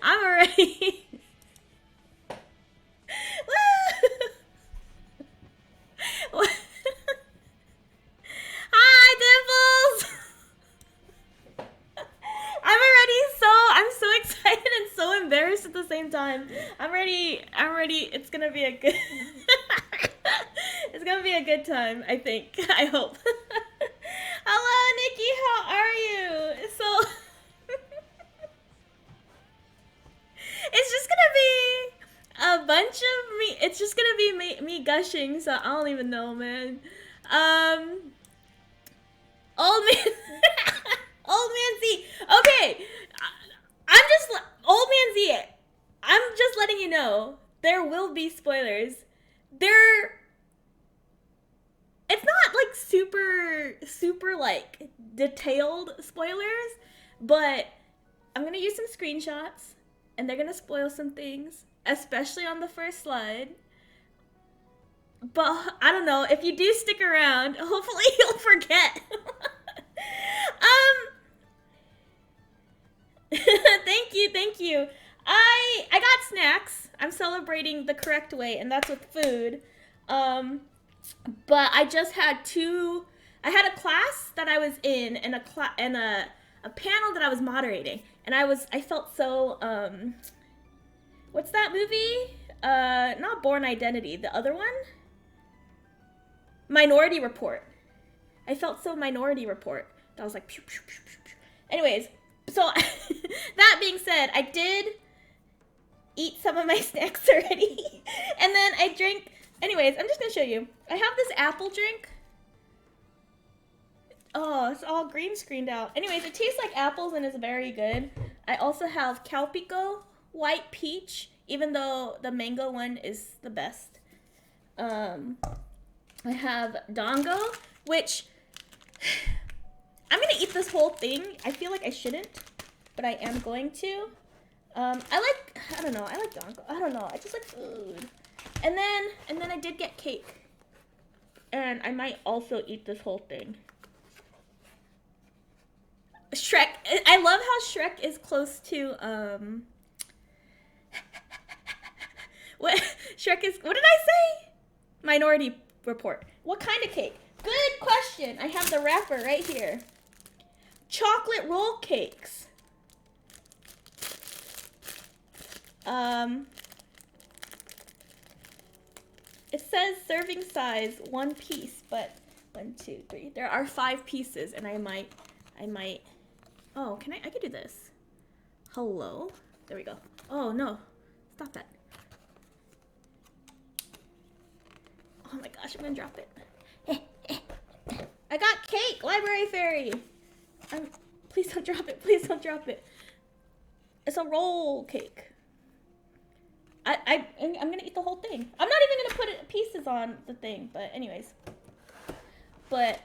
I'm already. Hi, Dimples! I'm so excited and so embarrassed at the same time. I'm ready. It's gonna be a good it's gonna be a good time, I think. I hope. Hello, Nikki, how are you? So it's just gonna be a bunch of me. It's just gonna be me gushing, so I don't even know, man. Old man Old man Z. Okay. Old man Z. I'm just letting you know there will be spoilers. It's not like super like detailed spoilers, but I'm gonna use some screenshots and they're gonna spoil some things, especially on the first slide. But I don't know, if you do stick around, hopefully you'll forget. Thank you. I got snacks. I'm celebrating the correct way, and that's with food. But I just had I had a class that I was in and a panel that I was moderating. And I felt so, what's that movie? Not Born Identity, the other one? Minority Report. I felt so Minority Report. I was like, pew, pew, pew, pew, pew. Anyways, so that being said, I did eat some of my snacks already. And then I drank, anyways, I'm just gonna show you. I have this apple drink. Oh, it's all green screened out. Anyways, it tastes like apples and is very good. I also have Calpico White Peach, even though the mango one is the best. I have Dongo, which I'm gonna eat this whole thing. I feel like I shouldn't, but I am going to. I like Dongo. I don't know. I just like food. And then I did get cake. And I might also eat this whole thing. Shrek. I love how Shrek is close to, what did I say? Minority Report. What kind of cake? Good question. I have the wrapper right here. Chocolate roll cakes. It says serving size 1 piece, but 1, 2, 3. There are 5 pieces, and I might. Oh, I could do this. Hello? There we go. Oh, no. Stop that. Oh my gosh, I'm gonna drop it. I got cake! Library Fairy! Please don't drop it. Please don't drop it. It's a roll cake. I'm gonna eat the whole thing. I'm not even gonna put pieces on the thing, but anyways. But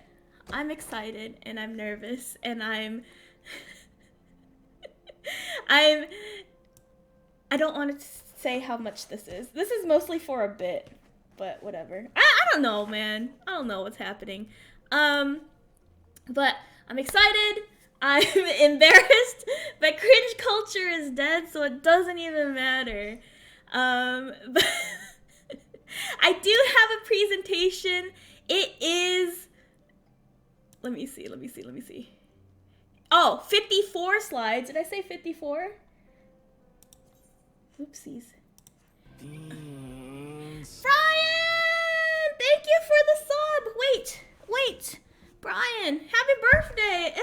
I'm excited and I'm nervous and I don't want to say how much this is. This is mostly for a bit, but whatever. I don't know, man. I don't know what's happening. But I'm excited. I'm embarrassed, but cringe culture is dead, so it doesn't even matter. But I do have a presentation. It is, let me see. Oh, 54 slides. Did I say 54? Oopsies. Thanks. Brian! Thank you for the sub. Wait. Brian, happy birthday.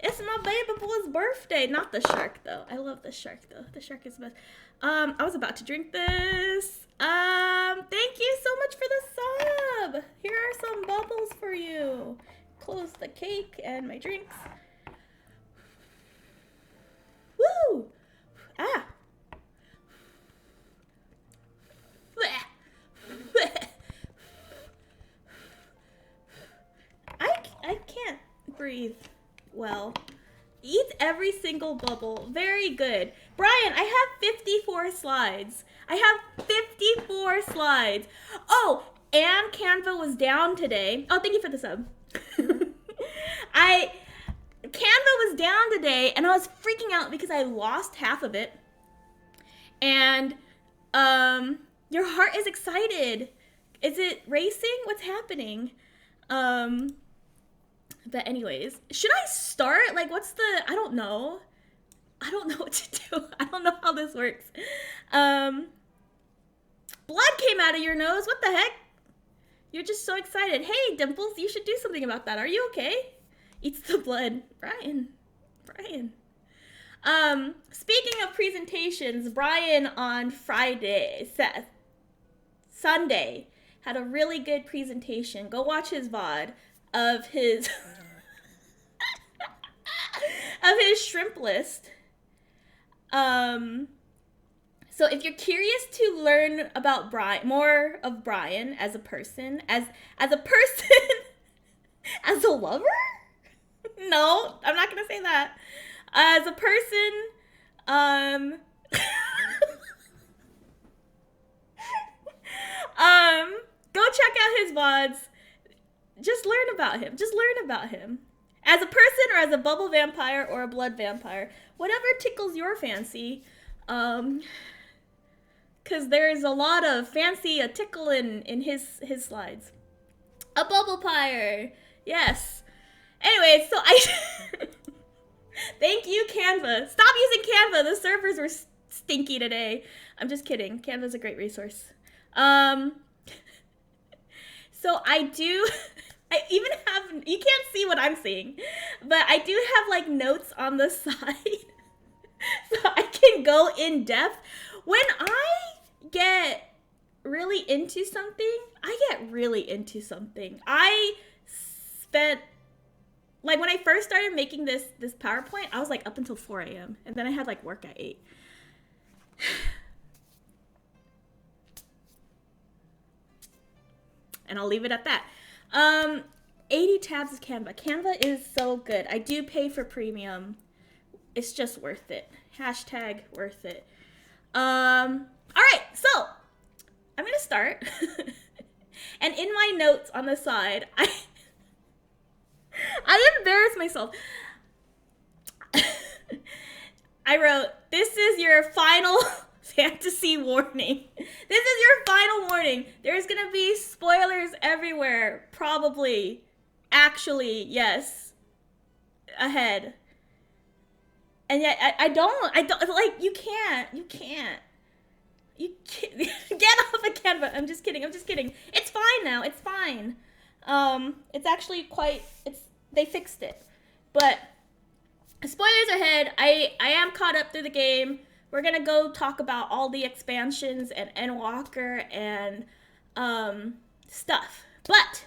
It's my baby boy's birthday. Not the shark, though. I love the shark, though. The shark is the best. I was about to drink this. Thank you so much for the sub. Here are some bubbles for you. Close the cake and my drinks. Woo! Ah! I can't breathe well. Eat every single bubble. Very good. Brian, I have 54 slides. I have 54 slides. Oh, and Canva was down today. Oh, thank you for the sub. Canva was down today, and I was freaking out because I lost half of it. And your heart is excited. Is it racing? What's happening? But anyways, should I start? Like, what's the, I don't know. I don't know what to do. I don't know how this works. Blood came out of your nose. What the heck? You're just so excited. Hey, Dimples, you should do something about that. Are you okay? Eats the blood. Brian. Speaking of presentations, Brian on Sunday had a really good presentation. Go watch his VOD of his of his shrimp list. So if you're curious to learn about more of Brian as a person, as a person, as a lover? No, I'm not gonna say that. As a person, go check out his VODs. Just learn about him. As a person or as a bubble vampire or a blood vampire. Whatever tickles your fancy. Because there's a lot of fancy tickle in his slides. A bubble pyre. Yes. Anyway, so thank you, Canva. Stop using Canva. The servers were stinky today. I'm just kidding. Canva's a great resource. So I even have, you can't see what I'm seeing, but I do have like notes on the side. So I can go in depth. When I get really into something, I spent, like when I first started making this PowerPoint, I was like up until 4 a.m. and then I had like work at 8. And I'll leave it at that. 80 tabs of Canva. Canva is so good. I do pay for premium. It's just worth it. Hashtag worth it. All right, so I'm gonna start. And in my notes on the side, I embarrassed myself. I wrote, "This is your final fantasy warning. This is your final warning. There's gonna be spoilers everywhere. Probably. Actually, yes. Ahead." And yet, I don't, like, you can't. Get off of Canva. I'm just kidding. It's fine now. It's fine. It's actually they fixed it. But, spoilers ahead. I am caught up through the game. We're gonna go talk about all the expansions and Endwalker and, stuff. But,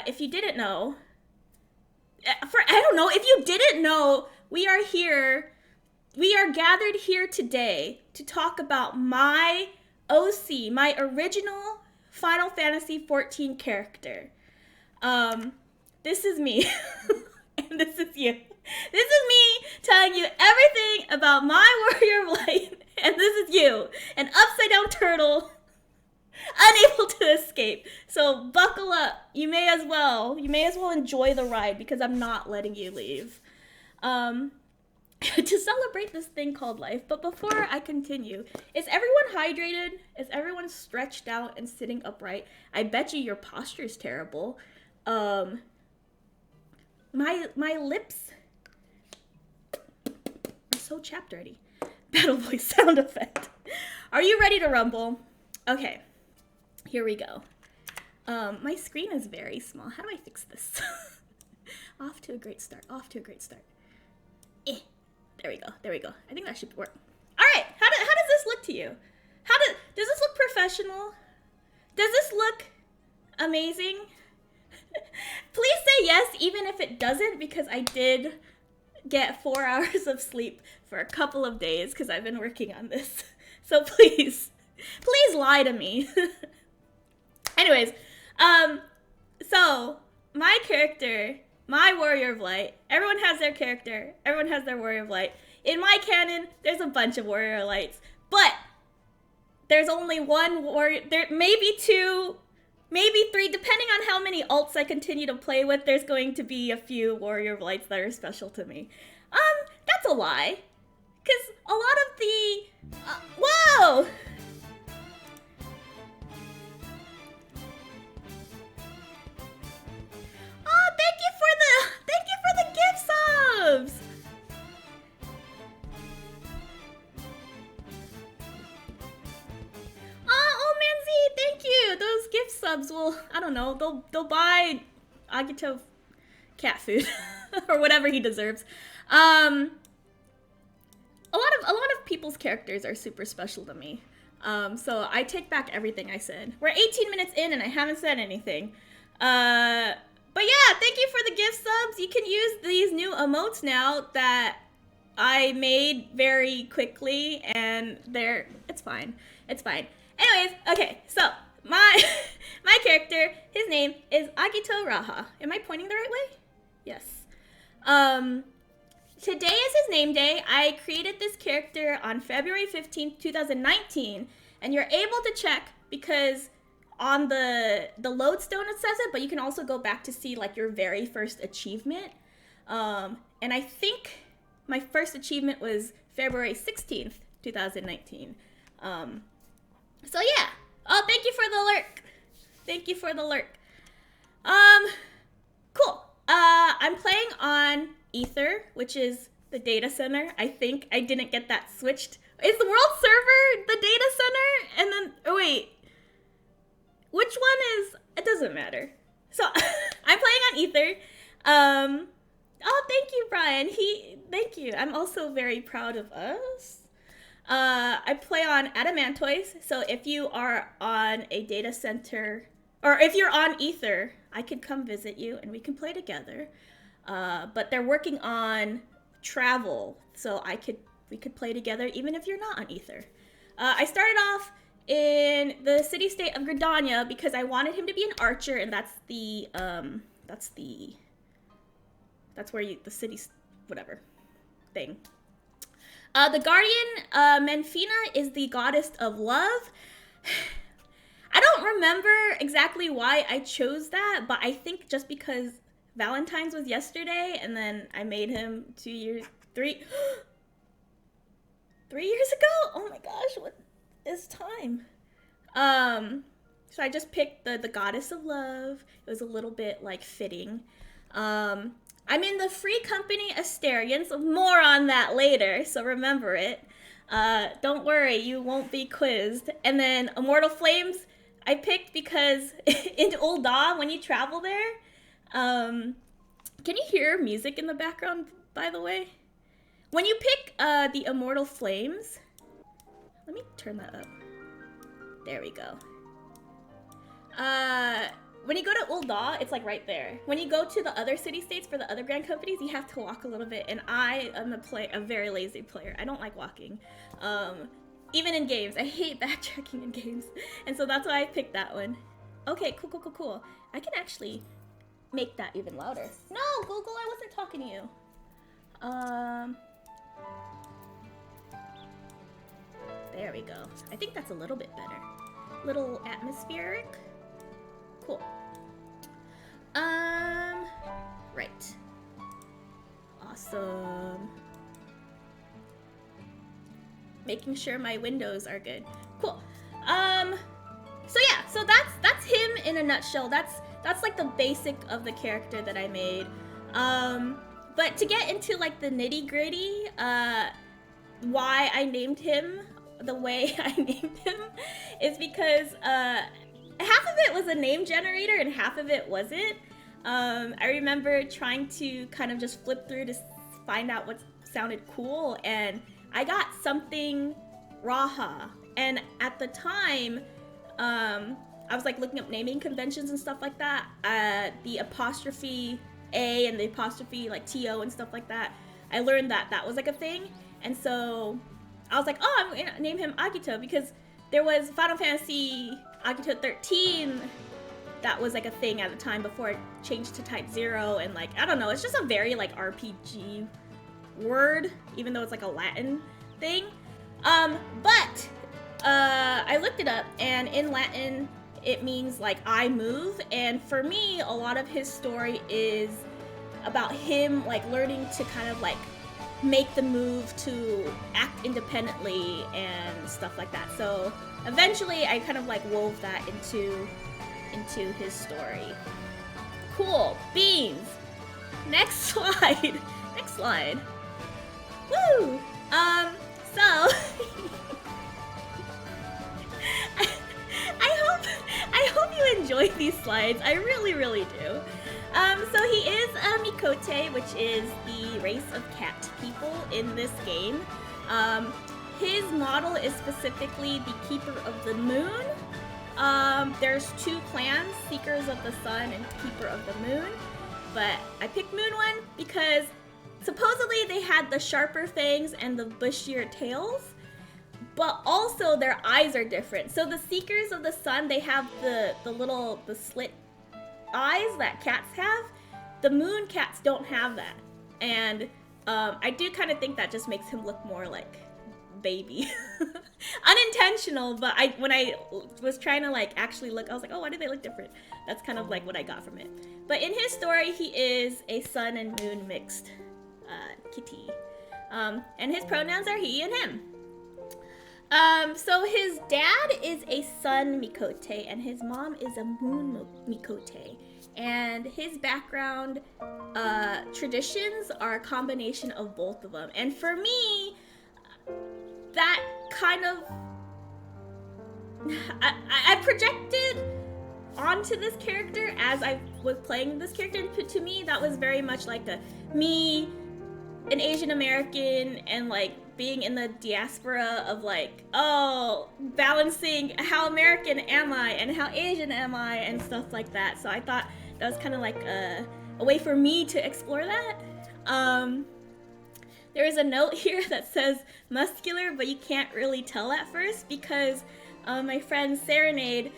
if you didn't know, if you didn't know, we are gathered here today to talk about my OC, my original Final Fantasy XIV character. This is me, and this is you. This is me telling you everything about my Warrior of Light, and this is you, an upside down turtle, unable to escape. So buckle up. You may as well enjoy the ride because I'm not letting you leave. To celebrate this thing called life. But before I continue, is everyone hydrated? Is everyone stretched out and sitting upright? I bet you your posture is terrible. My lips are so chapped already. Battle voice sound effect. Are you ready to rumble? Okay, here we go. My screen is very small. How do I fix this? Off to a great start. There we go. I think that should work. All right, how does this look to you? Does this look professional? Does this look amazing? Please say yes, even if it doesn't, because I did get 4 hours of sleep for a couple of days because I've been working on this. So please lie to me. Anyways, so my character, my Warrior of Light, everyone has their character, everyone has their Warrior of Light. In my canon, there's a bunch of Warrior of Lights, but there's only one Warrior, there maybe 2, maybe 3, depending on how many alts I continue to play with, there's going to be a few Warrior of Lights that are special to me. That's a lie, Because a lot of the... whoa! Oh, thank you for the gift subs! Oh, Manzi, thank you! Those gift subs will, I don't know, they'll buy Agito cat food or whatever he deserves. A lot of people's characters are super special to me. So I take back everything I said. We're 18 minutes in and I haven't said anything. But yeah, thank you for the gift subs. You can use these new emotes now that I made very quickly, and it's fine. It's fine. Anyways, okay, so my character, his name is Agito Raha. Am I pointing the right way? Yes. Today is his name day. I created this character on February 15th, 2019, and you're able to check because on the lodestone it says it, but you can also go back to see like your very first achievement. And I think my first achievement was February 16th, 2019. So yeah. Oh, thank you for the lurk. Thank you for the lurk. Cool. I'm playing on Ether, which is the data center. I think I didn't get that switched. Is the world server the data center? And then, oh wait. Which one is, it doesn't matter. So, I'm playing on Ether. Oh, thank you, Brian. Thank you. I'm also very proud of us. I play on Adamantoise, so if you are on a data center, or if you're on Ether, I could come visit you and we can play together. But they're working on travel, so we could play together even if you're not on Ether. I started off in the city-state of Gridania because I wanted him to be an archer, and that's where the city's whatever thing. The guardian, Menfina, is the goddess of love. I don't remember exactly why I chose that, but I think just because Valentine's was yesterday, and then I made him 3 years ago? Oh my gosh, what is time? So I just picked the goddess of love. It was a little bit like fitting. I'm in the free company Asterians. More on that later, so remember it. Don't worry, you won't be quizzed. And then Immortal Flames, I picked because in Ul'dah, when you travel there, can you hear music in the background, by the way? When you pick the Immortal Flames, let me turn that up. There we go. When you go to Ul'dah, it's like right there. When you go to the other city-states for the other grand companies, you have to walk a little bit, and I am a very lazy player. I don't like walking. Even in games. I hate backtracking in games. And so that's why I picked that one. Okay, cool. I can actually make that even louder. No, Google, I wasn't talking to you. There we go. I think that's a little bit better. Little atmospheric. Cool. Right. Awesome. Making sure my windows are good. Cool. So yeah, so that's him in a nutshell. That's like the basic of the character that I made. But to get into like the nitty-gritty, why I named him the way I named him is because half of it was a name generator and half of it wasn't. I remember trying to kind of just flip through to find out what sounded cool, and I got something Raha. And at the time, I was like looking up naming conventions and stuff like that. The apostrophe A and the apostrophe like TO and stuff like that. I learned that that was like a thing, and so I was like, oh, I'm gonna name him Agito because there was Final Fantasy Agito 13 that was like a thing at the time before it changed to Type 0, and like, I don't know, it's just a very like RPG word, even though it's like a Latin thing. But I looked it up, and in Latin it means like I move, and for me a lot of his story is about him like learning to kind of like make the move to act independently and stuff like that. So eventually I kind of like wove that into his story. Cool. Beans. Next slide. Next slide. Woo! So I hope you enjoy these slides. I really, really do. So he is a Mikote, which is the race of cat people in this game. His model is specifically the Keeper of the Moon. There's two clans, Seekers of the Sun and Keeper of the Moon. But I picked Moon one because supposedly they had the sharper fangs and the bushier tails. But also their eyes are different. So the Seekers of the Sun, they have the slit eyes that cats have. The moon cats don't have that. And I do kind of think that just makes him look more like baby. Unintentional, but when I was trying to like actually look, I was like, oh, why do they look different? That's kind of like what I got from it. But in his story, he is a sun and moon mixed kitty. And his pronouns are he and him. So his dad is a sun Mikote and his mom is a moon Mikote. And his background traditions are a combination of both of them. And for me, that kind of... I projected onto this character as I was playing this character. And to me, that was very much like me, an Asian American, and like being in the diaspora of like, oh, balancing how American am I and how Asian am I and stuff like that. So I thought that was kind of like a way for me to explore that. There is a note here that says muscular, but you can't really tell at first because my friend Serenade,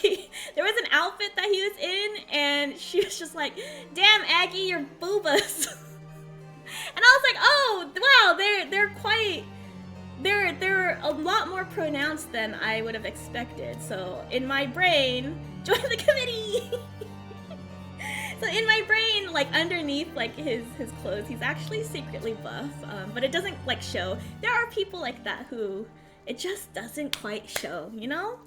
there was an outfit that he was in and she was just like, damn Aggie, your boobas. And I was like, oh wow, they're a lot more pronounced than I would have expected. So in my brain, join the committee. So in my brain, like underneath like his clothes, he's actually secretly buff, but it doesn't like show. There are people like that who it just doesn't quite show, you know?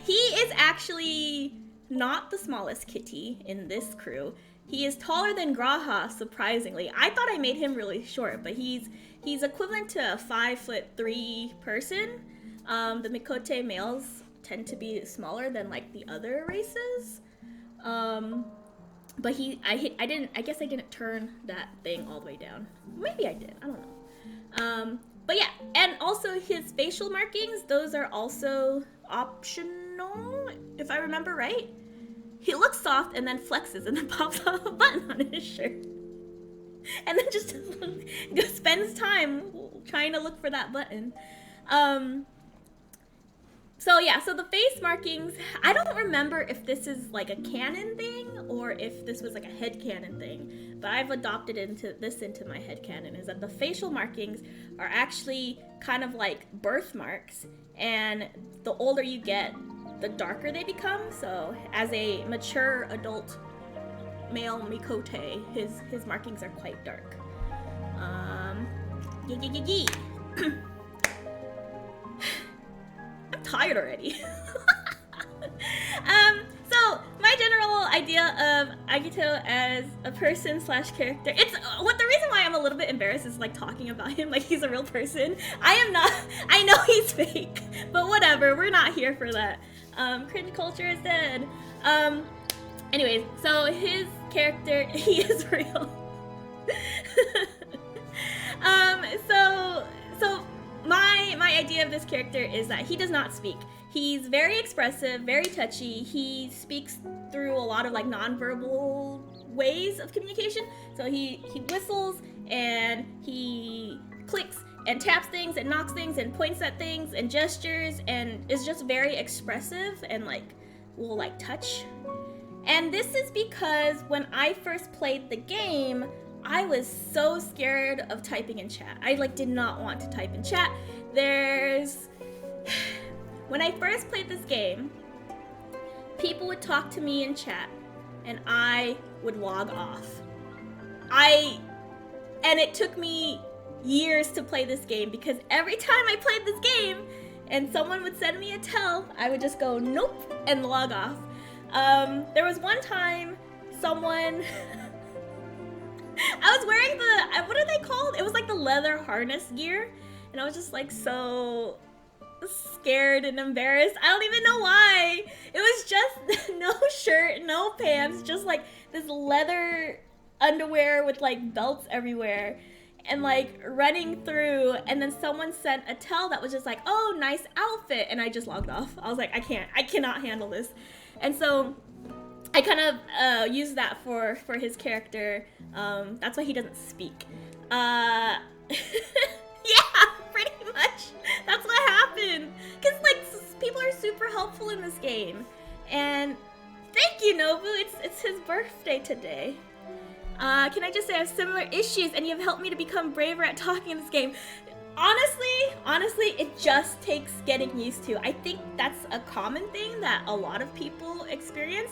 He is actually not the smallest kitty in this crew. He is taller than Graha, surprisingly. I thought I made him really short, but he's equivalent to a 5'3" person. The Mikote males tend to be smaller than like the other races. But I guess I didn't turn that thing all the way down. Maybe I did, I don't know. But yeah, and also his facial markings, those are also optional, if I remember right. He looks soft and then flexes and then pops off a button on his shirt. And then just spends time trying to look for that button. So yeah, so the face markings, I don't remember if this is like a canon thing or if this was like a headcanon thing, but I've adopted into my headcanon, is that the facial markings are actually kind of like birthmarks, and the older you get, the darker they become. So as a mature adult male Mikote, his markings are quite dark. I'm tired already. So my general idea of Agito as a person / character, it's the reason why I'm a little bit embarrassed is like talking about him like he's a real person. I am not. I know he's fake, but whatever. We're not here for that. Cringe culture is dead. Anyways, so his character, he is real. So my idea of this character is that he does not speak. He's very expressive, very touchy. He speaks through a lot of like nonverbal ways of communication. So he whistles and he clicks and taps things and knocks things and points at things and gestures and is just very expressive and like will like touch. And this is because when I first played the game, I was so scared of typing in chat. I like did not want to type in chat. When I first played this game, people would talk to me in chat and I would log off. and it took me years to play this game because every time I played this game and someone would send me a tell, I would just go nope and log off. There was one time someone I was wearing the, what are they called? It was like the leather harness gear, and I was just like so scared and embarrassed. I don't even know why. It was just no shirt, no pants, just like this leather underwear with like belts everywhere and like running through, and then someone sent a tell that was just like, oh, nice outfit, and I just logged off. I was like, I cannot handle this. And so I kind of used that for his character. That's why he doesn't speak. Yeah, pretty much. That's what happened. Because, like, people are super helpful in this game. And thank you, Nobu. It's his birthday today. Can I just say I have similar issues, and you have helped me to become braver at talking in this game. Honestly, it just takes getting used to. I think that's a common thing that a lot of people experience.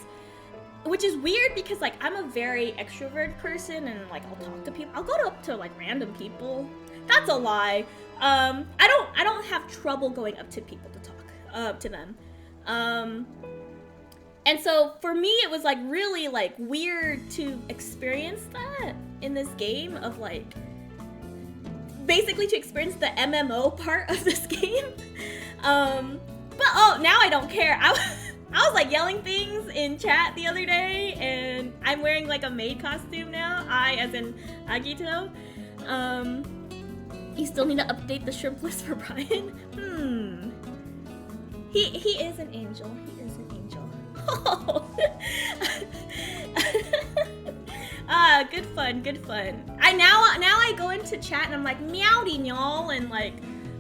Which is weird because, like, I'm a very extroverted person and, like, I'll talk to people. I'll go up to, like, random people. That's a lie. I don't have trouble going up to people to talk to them. And so for me, it was, like, really, like, weird to experience that in this game of, like, basically to experience the MMO part of this game. But, oh, now I don't care. I was like yelling things in chat the other day, and I'm wearing like a maid costume now. I, as in Agito. You still need to update the shrimp list for Brian. He is an angel. He is an angel. Oh. Good fun, good fun. Now I go into chat and I'm like meowdy y'all, and like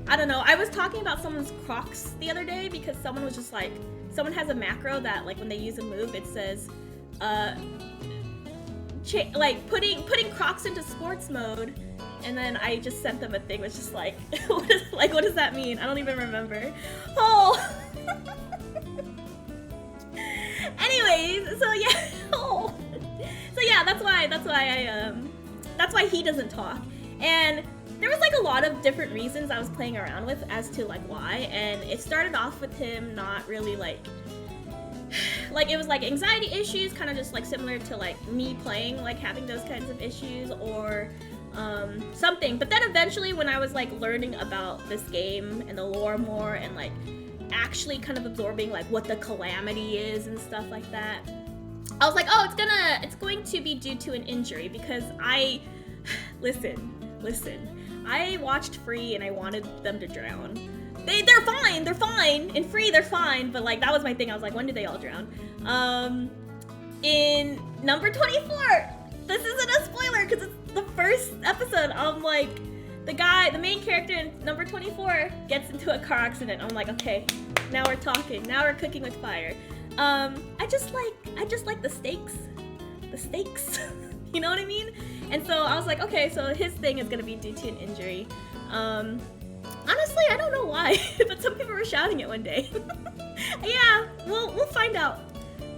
I don't know. I was talking about someone's Crocs the other day because someone was just like, someone has a macro that like when they use a move it says like putting Crocs into sports mode, and then I just sent them a thing which is like what does that mean? I don't even remember. Oh. Anyways, so yeah. Oh. So yeah, that's why he doesn't talk. And there was like a lot of different reasons I was playing around with as to like why, and it started off with him not really like it was like anxiety issues, kind of just like similar to like me playing, like having those kinds of issues or something. But then eventually when I was like learning about this game and the lore more and like actually kind of absorbing like what the calamity is and stuff like that, I was like, oh, it's going to be due to an injury, because I listen, I watched Free and I wanted them to drown. They're fine. In Free, they're fine, but like that was my thing. I was like, when do they all drown? In number 24, this isn't a spoiler because it's the first episode. I'm like, the main character in number 24 gets into a car accident. I'm like, okay, now we're talking. Now we're cooking with fire. I just like the stakes. The stakes. You know what I mean? And so I was like, okay, so his thing is gonna be due to an injury. Honestly, I don't know why, but some people were shouting it one day. Yeah, we'll find out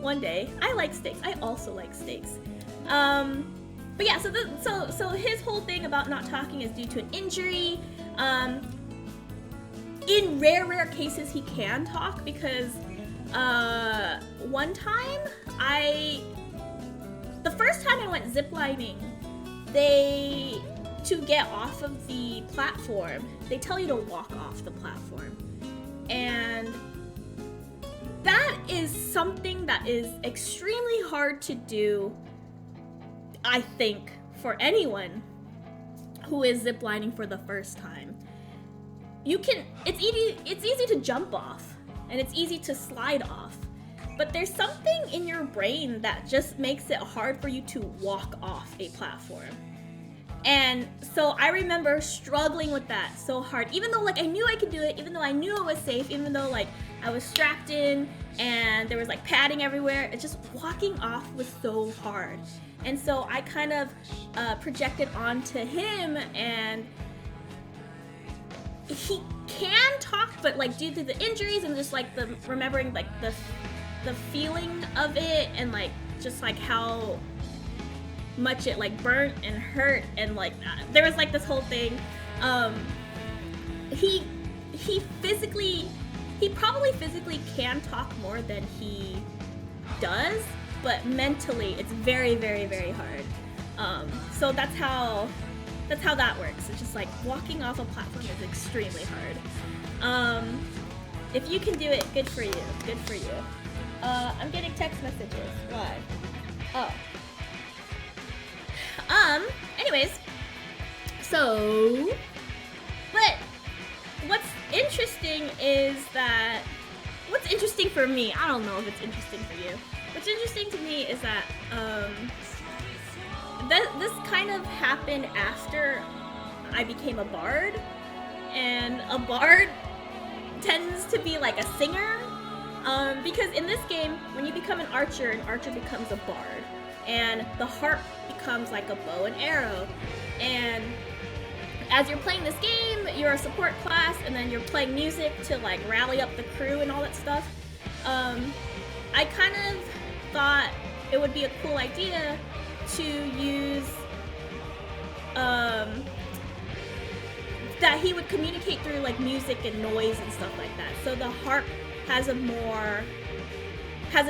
one day. I like steaks. I also like steaks. But yeah, so his whole thing about not talking is due to an injury. In rare cases, he can talk because one time the first time I went ziplining, to get off of the platform, they tell you to walk off the platform. And that is something that is extremely hard to do, I think, for anyone who is ziplining for the first time. It's easy to jump off, and it's easy to slide off. But there's something in your brain that just makes it hard for you to walk off a platform. And so I remember struggling with that so hard, even though like I knew I could do it, even though I knew it was safe, even though like I was strapped in and there was like padding everywhere. It's just walking off was so hard. And so I kind of projected onto him, and he can talk, but like due to the injuries and just like the remembering like the feeling of it, and like just like how much it like burnt and hurt, and like there was like this whole thing. He probably physically can talk more than he does, but mentally it's very, very, very hard. So that's how that works. It's just like walking off a platform is extremely hard. If you can do it, good for you. Good for you. I'm getting text messages. Why? Oh. Anyways. So, but what's interesting is that, what's interesting for me, I don't know if it's interesting for you. What's interesting to me is that, this kind of happened after I became a bard, and a bard tends to be like a singer, because in this game, when you become an archer becomes a bard, and the harp becomes like a bow and arrow, and as you're playing this game, you're a support class, and then you're playing music to like rally up the crew and all that stuff. I kind of thought it would be a cool idea to use that he would communicate through like music and noise and stuff like that. So the harp has a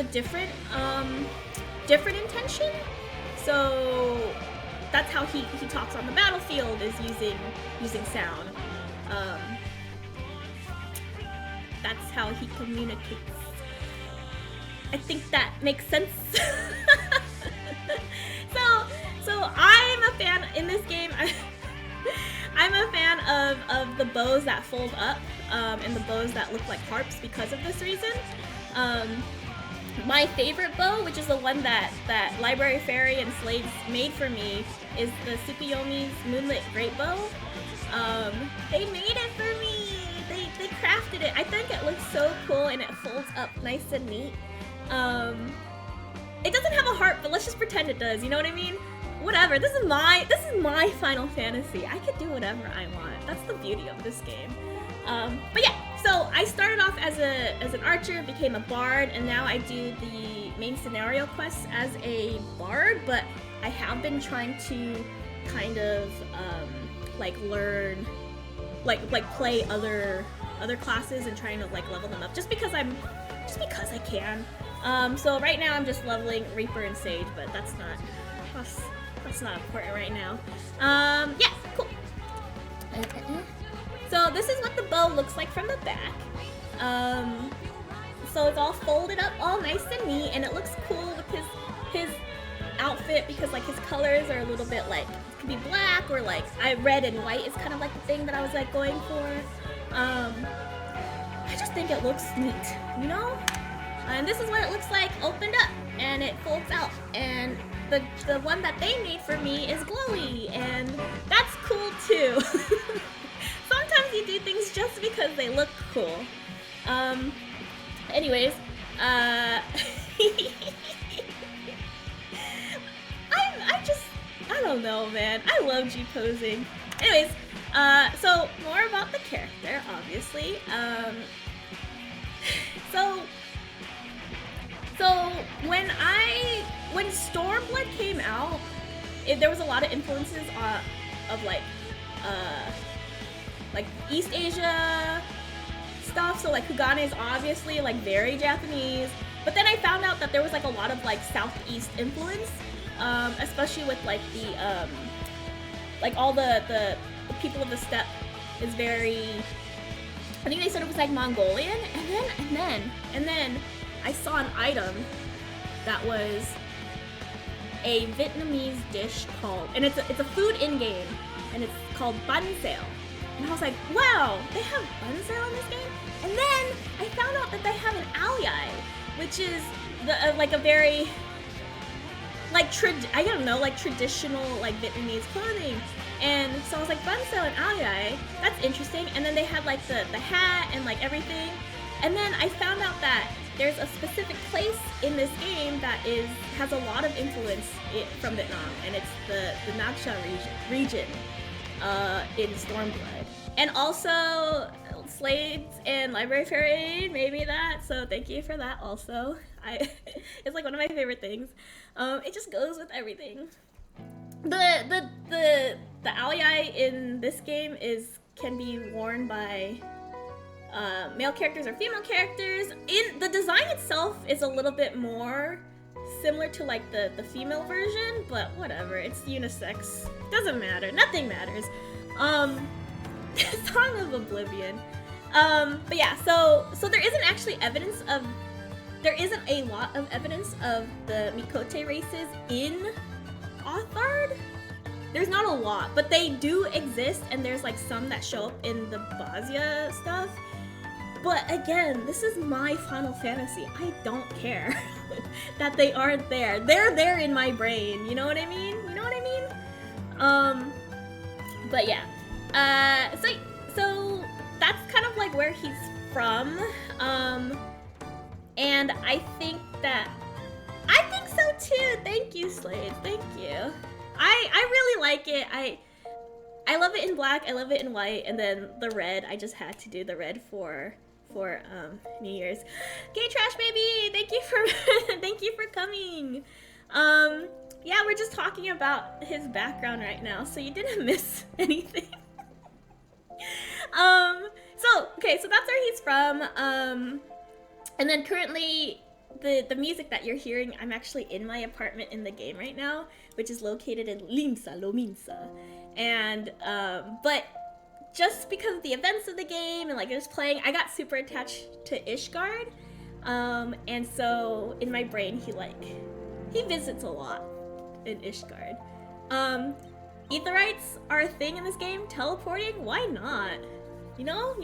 different intention. So that's how he talks on the battlefield, is using sound. That's how he communicates. I think that makes sense. So I'm a fan in this game. I'm a fan of the bows that fold up, and the bows that look like harps because of this reason. My favorite bow, which is the one that Library Fairy and Slades made for me, is the Tsukuyomi's Moonlit Great Bow. They made it for me! They crafted it. I think it looks so cool, and it folds up nice and neat. It doesn't have a heart, but let's just pretend it does, you know what I mean? Whatever, this is my Final Fantasy. I could do whatever I want. That's the beauty of this game. But yeah, so I started off as an archer, became a bard, and now I do the main scenario quests as a bard, but I have been trying to kind of like learn, like play other classes and trying to like level them up just because I can. So right now I'm just leveling Reaper and Sage, but that's not important right now. Yeah, cool. So this is what the bow looks like from the back. So it's all folded up, all nice and neat, and it looks cool with his outfit because like his colors are a little bit like, it could be black or like red and white is kind of like the thing that I was like going for. I just think it looks neat, you know? And this is what it looks like opened up, and it folds out, and the one that they made for me is glowy, and that's cool too. Sometimes you do things just because they look cool. Anyways, I don't know, man. I love G-posing. Anyways, so more about the character, obviously. So when Stormblood came out, there was a lot of influences of like East Asia stuff. So like Kugane is obviously like very Japanese, but then I found out that there was like a lot of like Southeast influence, especially with like the like all the people of the steppe is very, I think they said it was like Mongolian, and then I saw an item that was a Vietnamese dish called, and it's a food in-game, and it's called bun sao. And I was like, wow, they have bun sao in this game? And then I found out that they have an aoyai, which is like a very, like, I don't know, like traditional like Vietnamese clothing. And so I was like, bun sao and aoyai, that's interesting. And then they had like the hat and like everything. And then I found out that there's a specific place in this game that has a lot of influence from Vietnam, and it's the Nam Cha region in Stormblood. And also Slades and Library Fairy made me that, so thank you for that also. It's like one of my favorite things. It just goes with everything. The alii in this game can be worn by male characters or female characters. In the design itself is a little bit more similar to like the female version, but whatever, it's unisex. Doesn't matter. Nothing matters. Song of Oblivion. But yeah, so there isn't actually there isn't a lot of evidence of the Mikote races in Othard. There's not a lot, but they do exist, and there's like some that show up in the Bazia stuff. But again, this is my Final Fantasy. I don't care that they aren't there. They're there in my brain. You know what I mean? You know what I mean? But yeah. So that's kind of like where he's from. And I think so too. Thank you, Slade. Thank you. I really like it. I love it in black. I love it in white, and then the red. I just had to do the red for New Year's. Gay Trash Baby, thank you for coming. Yeah, we're just talking about his background right now, so you didn't miss anything. So that's where he's from. And then currently the music that you're hearing, I'm actually in my apartment in the game right now, which is located in Lominsa. And but just because of the events of the game and like just playing, I got super attached to Ishgard. And so in my brain he visits a lot in Ishgard. Aetherites are a thing in this game. Teleporting, why not? You know?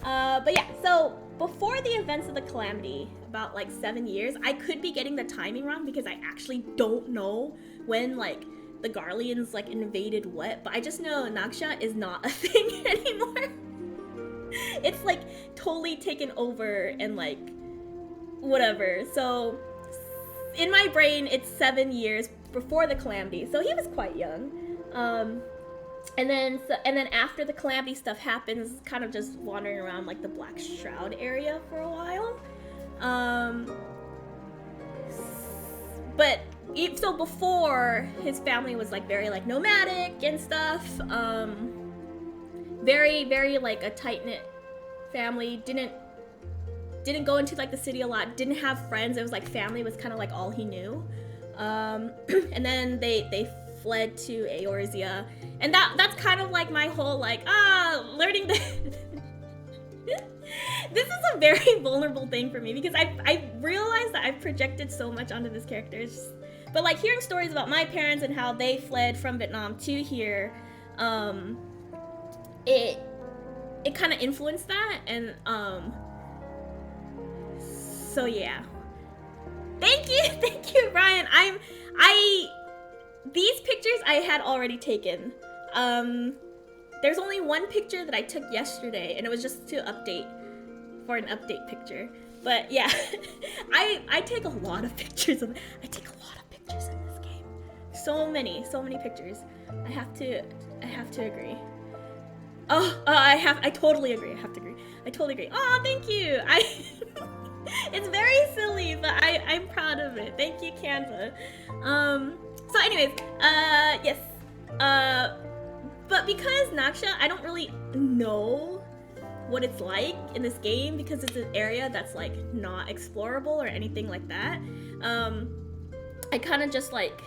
But yeah, so before the events of the Calamity, about like 7 years, I could be getting the timing wrong because I actually don't know when like the Garleans like invaded what, but I just know Naksha is not a thing anymore. It's like totally taken over and like whatever. So in my brain, it's 7 years before the Calamity, so he was quite young. And then after the Calamity stuff happens, kind of just wandering around like the Black Shroud area for a while. So before, his family was like very like nomadic and stuff. Very, very like a tight-knit family. Didn't go into like the city a lot. Didn't have friends. It was like family was kind of like all he knew. And then they fled to Eorzea, and that's kind of like my whole like learning the this is a very vulnerable thing for me because I realized that I've projected so much onto this character. But like hearing stories about my parents and how they fled from Vietnam to here, it kind of influenced that, and so yeah. Thank you, Brian. These pictures I had already taken. There's only one picture that I took yesterday, and it was just to update for an update picture. But yeah, I take a lot of pictures in this game. So many pictures. I have to agree. I totally agree. I totally agree. Oh, thank you. It's very silly, but I'm proud of it. Thank you, Canva. So anyways, yes. But because Naksha, I don't really know what it's like in this game because it's an area that's like not explorable or anything like that. I kind of just like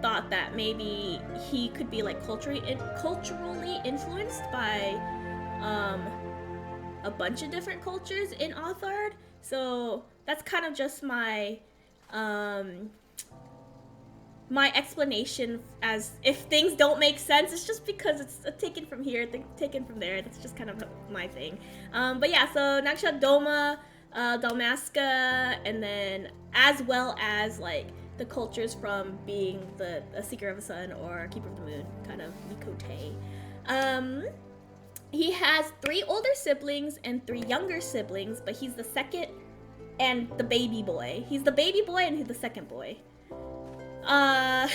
thought that maybe he could be like culturally influenced by a bunch of different cultures in Othard. So that's kind of just my my explanation, as if things don't make sense, it's just because it's taken from here, taken from there. That's just kind of my thing. But yeah, so Naksha, Doma, Dalmasca, and then as well as like the cultures from being a Seeker of the Sun or Keeper of the Moon, kind of Mikote. He has 3 older siblings and 3 younger siblings, but he's the second and the baby boy. He's the baby boy and he's the second boy. And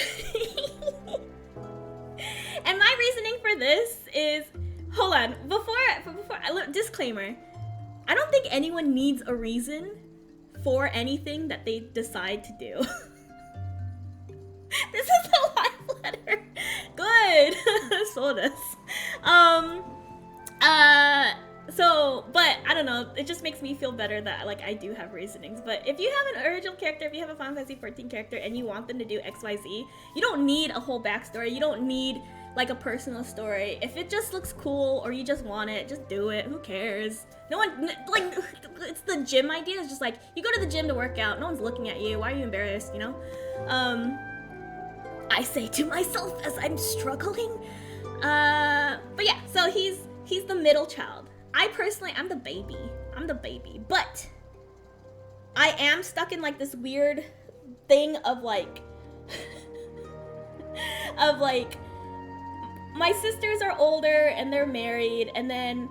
my reasoning for this is, hold on, before disclaimer, I don't think anyone needs a reason for anything that they decide to do. This is a lot. saw this. So, but I don't know, it just makes me feel better that like I do have reasonings. But if you have an original character, if you have a Final Fantasy 14 character and you want them to do XYZ, you don't need a whole backstory. You don't need like a personal story. If it just looks cool or you just want it, just do it. Who cares? No one, like, it's the gym idea. It's just like, you go to the gym to work out, no one's looking at you. Why are you embarrassed, you know? I say to myself as I'm struggling. But yeah, so he's the middle child. I personally, I'm the baby. But I am stuck in like this weird thing of like, my sisters are older and they're married and then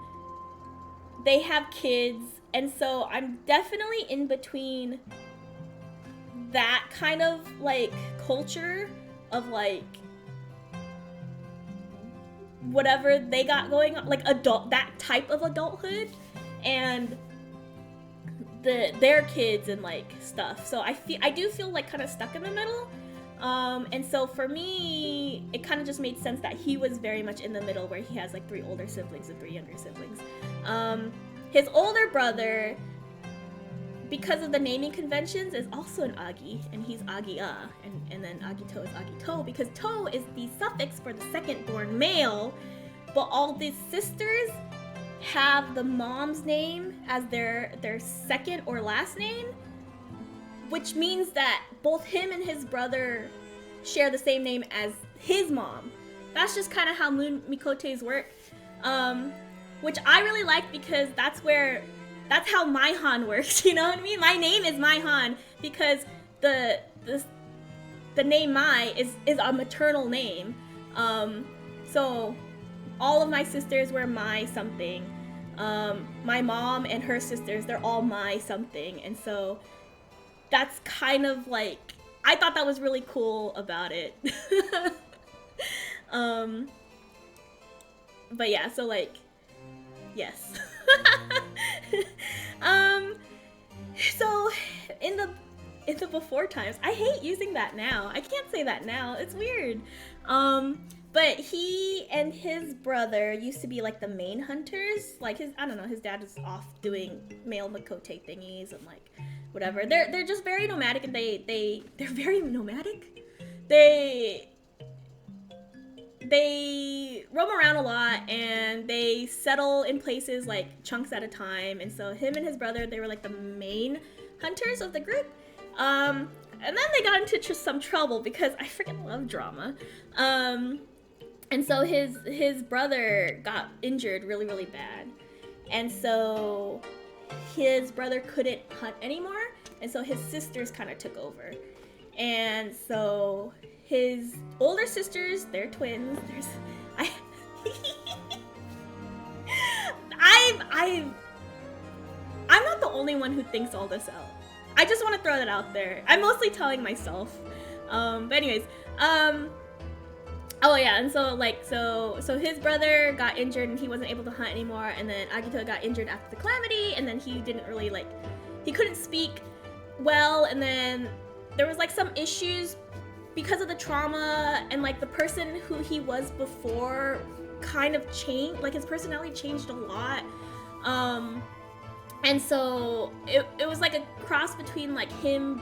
they have kids, and so I'm definitely in between that kind of like culture of like whatever they got going on, like that type of adulthood, and their kids and like stuff. So I do feel like kind of stuck in the middle. And so for me, it kind of just made sense that he was very much in the middle, where he has like 3 older siblings and 3 younger siblings. His older brother, because of the naming conventions, is also an Agi, and he's Agi-a, and then Agito is Agito, because To is the suffix for the second born male, but all these sisters have the mom's name as their second or last name, which means that both him and his brother share the same name as his mom. That's just kind of how Moon Mikotes work, which I really like, because that's how Maihan works, you know what I mean? My name is Maihan because the name Mai is a maternal name. So all of my sisters were Mai something. My mom and her sisters, they're all Mai something, and so that's kind of like, I thought that was really cool about it. But yeah, so like, yes. So in the before times, I hate using that now. I can't say that now. It's weird. But he and his brother used to be like the main hunters. Like I don't know, his dad is off doing male Makote thingies and like whatever. They're just very nomadic, and they're very nomadic. They roam around a lot, and they settle in places like chunks at a time. And so him and his brother, they were like the main hunters of the group. And then they got into some trouble because I freaking love drama. And so his brother got injured really, really bad. And so his brother couldn't hunt anymore. And so his sisters kind of took over. And so his older sisters, they're twins. I'm not the only one who thinks all this out. I just want to throw that out there. I'm mostly telling myself. But anyways, oh yeah, and so like, so his brother got injured and he wasn't able to hunt anymore, and then Agito got injured after the calamity, and then he didn't really like, he couldn't speak well, and then there was like some issues because of the trauma, and like the person who he was before kind of changed, like his personality changed a lot. And so it was like a cross between like him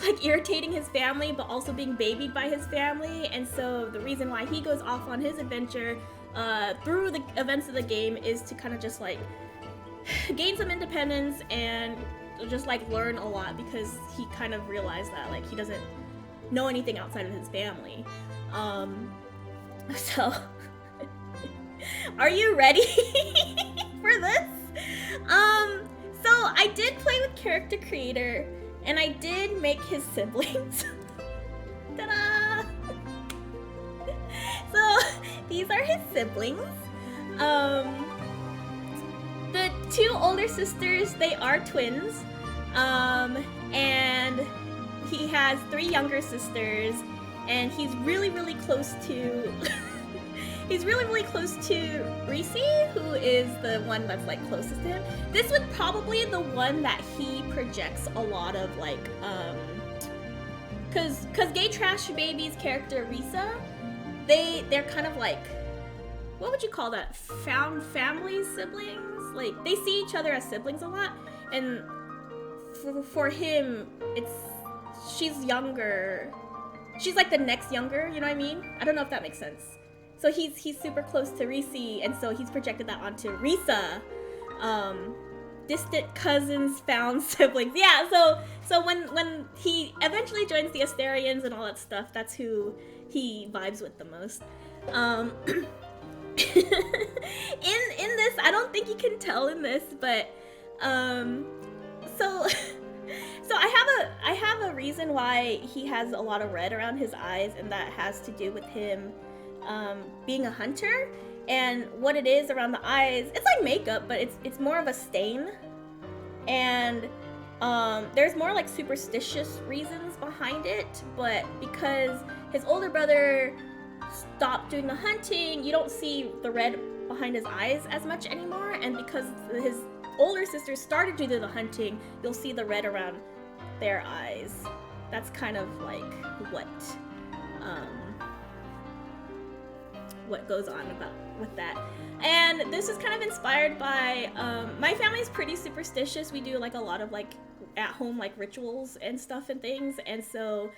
like irritating his family but also being babied by his family. And so the reason why he goes off on his adventure through the events of the game is to kind of just like gain some independence and just like learn a lot, because he kind of realized that like he doesn't know anything outside of his family. So are you ready for this? So I did play with Character Creator, and I did make his siblings. Ta-da! So these are his siblings. The 2 older sisters, they are twins. And he has 3 younger sisters, and he's really, really close to he's really, really close to Risi, who is the one that's like closest to him. This would probably the one that he projects a lot of like, cause Gay Trash Baby's character Risa, they're kind of like what would you call that? Found family siblings? Like, they see each other as siblings a lot, and for him, she's younger. She's like the next younger, you know what I mean? I don't know if that makes sense. So he's super close to Reese, and so he's projected that onto Risa. Distant cousins, found siblings. Yeah, so when he eventually joins the Asterians and all that stuff, that's who he vibes with the most. In this, I don't think you can tell in this, but so I have a reason why he has a lot of red around his eyes, and that has to do with him being a hunter. And what it is around the eyes, it's like makeup, but it's more of a stain. And there's more like superstitious reasons behind it, but because his older brother stopped doing the hunting, you don't see the red behind his eyes as much anymore. And because his older sister started to do the hunting, you'll see the red around their eyes. That's kind of like what goes on with that. And this is kind of inspired by my family's pretty superstitious. We do like a lot of like at home like rituals and stuff and things, and so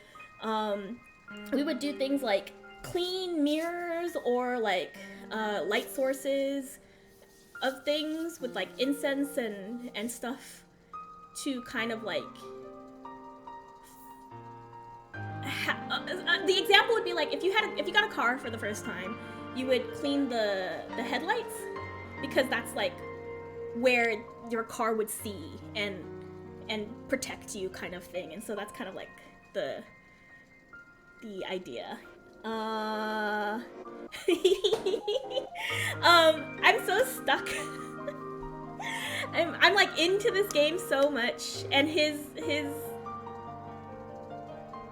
we would do things like clean mirrors or like light sources of things with like incense and stuff to kind of like the example would be like if you got a car for the first time, you would clean the headlights, because that's like where your car would see and protect you kind of thing. And so that's kind of like the idea. I'm so stuck. I'm like into this game so much, and his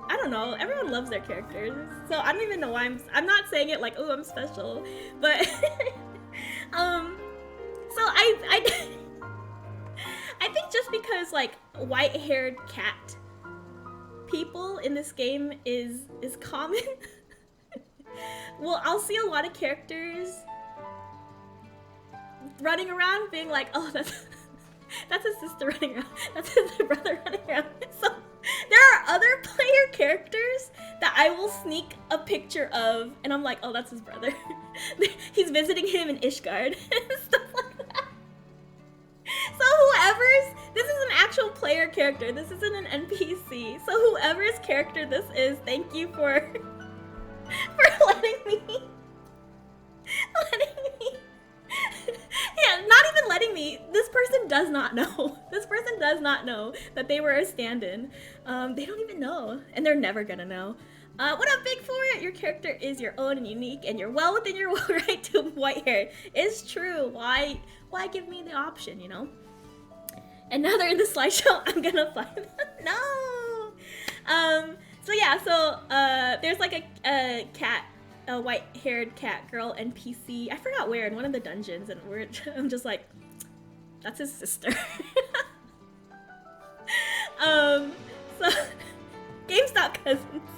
I don't know, everyone loves their characters, so I don't even know why I'm not saying it like, oh, I'm special, but so I think just because like white-haired cat people in this game is common. Well, I'll see a lot of characters running around being like, oh, that's his sister running around, that's his brother running around. So there are other player characters that I will sneak a picture of, and I'm like, oh, that's his brother. He's visiting him in Ishgard and stuff like that. So this is an actual player character. This isn't an NPC. So whoever's character this is, thank you for letting me. Yeah, not even letting me. This person does not know. This person does not know that they were a stand-in. They don't even know, and they're never gonna know. What up, Big Four? Your character is your own and unique, and you're well within your right to white hair. It's true. Why give me the option, you know? And now they're in the slideshow. I'm gonna find them. No. So yeah. So there's like a cat. A white-haired cat girl NPC. I forgot where, in one of the dungeons, and I'm just like, that's his sister. So GameStop cousins.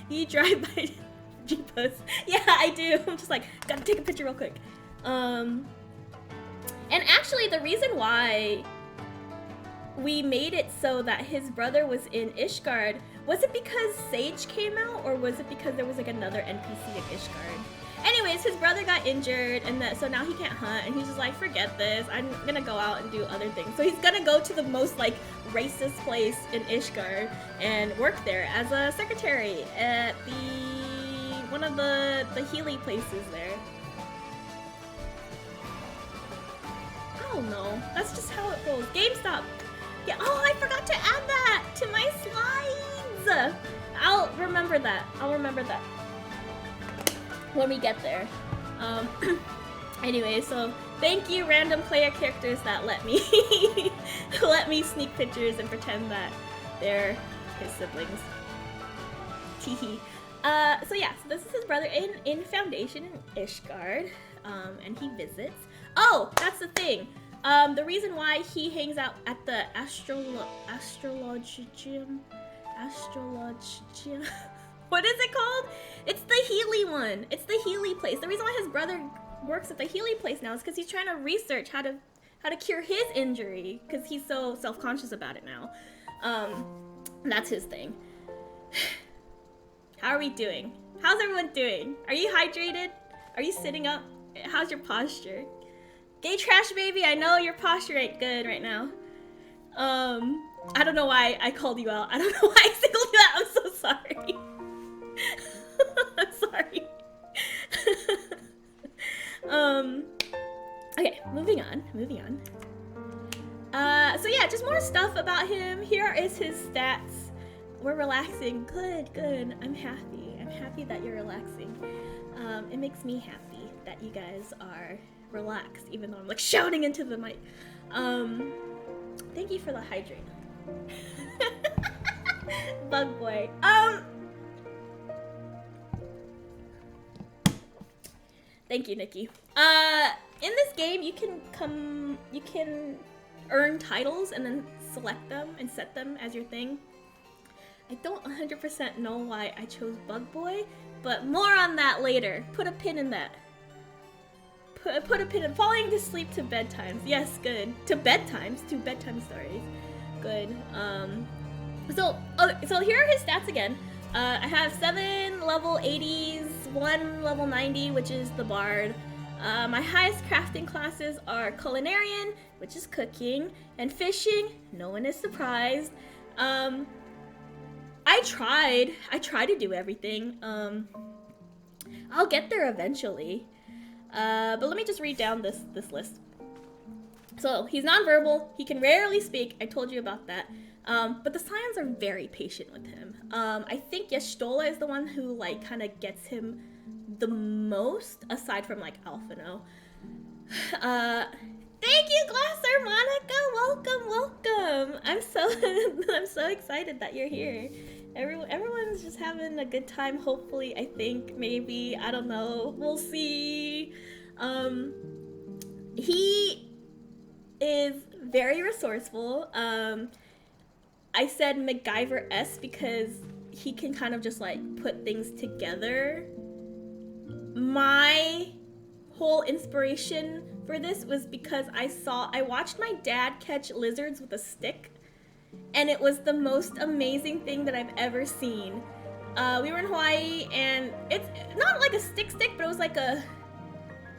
You drive by Jeepos. Yeah, I do. I'm just like, gotta take a picture real quick. And actually, the reason why we made it so that his brother was in Ishgard, was it because Sage came out, or was it because there was like another NPC in Ishgard? Anyways, his brother got injured, and so now he can't hunt, and he's just like, forget this, I'm gonna go out and do other things. So he's gonna go to the most like racist place in Ishgard and work there as a secretary at one of the Healy places there. I don't know, that's just how it goes. GameStop. Yeah, oh, I forgot to add that to my slides. I'll remember that. When we get there. Anyway, so thank you, random player characters that let me sneak pictures and pretend that they're his siblings. Teehee. So yeah, so this is his brother in Foundation in Ishgard, and he visits. Oh, that's the thing. The reason why he hangs out at the astrologium. What is it called? It's the Healy one. It's the Healy place. The reason why his brother works at the Healy place now is because he's trying to research how to cure his injury because he's so self-conscious about it now. That's his thing. How are we doing? How's everyone doing? Are you hydrated? Are you sitting up? How's your posture? Gay trash baby, I know your posture ain't good right now. I don't know why I called you out. I don't know why I singled you out. I'm so sorry. I'm sorry. Okay, moving on. So yeah, just more stuff about him. Here is his stats. We're relaxing. Good. I'm happy that you're relaxing. It makes me happy that you guys are relaxed, even though I'm like shouting into the mic. Thank you for the hydrate. Bug boy. Thank you, Nikki. In this game, you can earn titles and then select them and set them as your thing. I don't 100% know why I chose Bug Boy, but more on that later. Put a pin in that. Put a pin in falling to sleep to bedtimes. Yes, good. To bedtime stories. Good. So here are his stats again. I have 7 level 80s, 1 level 90, which is the Bard. My highest crafting classes are Culinarian, which is cooking, and Fishing. No one is surprised. I tried to do everything. I'll get there eventually. But let me just read down this list. So he's nonverbal. He can rarely speak. I told you about that. But the Scions are very patient with him. I think Yashtola is the one who like kind of gets him the most, aside from like Alphino. Thank you, Glasser Monica. Welcome. I'm so excited that you're here. Everyone's just having a good time. Hopefully, I think, maybe, I don't know. We'll see. He is very resourceful. I said MacGyver-esque because he can kind of just like put things together. My whole inspiration for this was because I watched my dad catch lizards with a stick, and it was the most amazing thing that I've ever seen. We were in Hawaii, and it's not like a stick, but it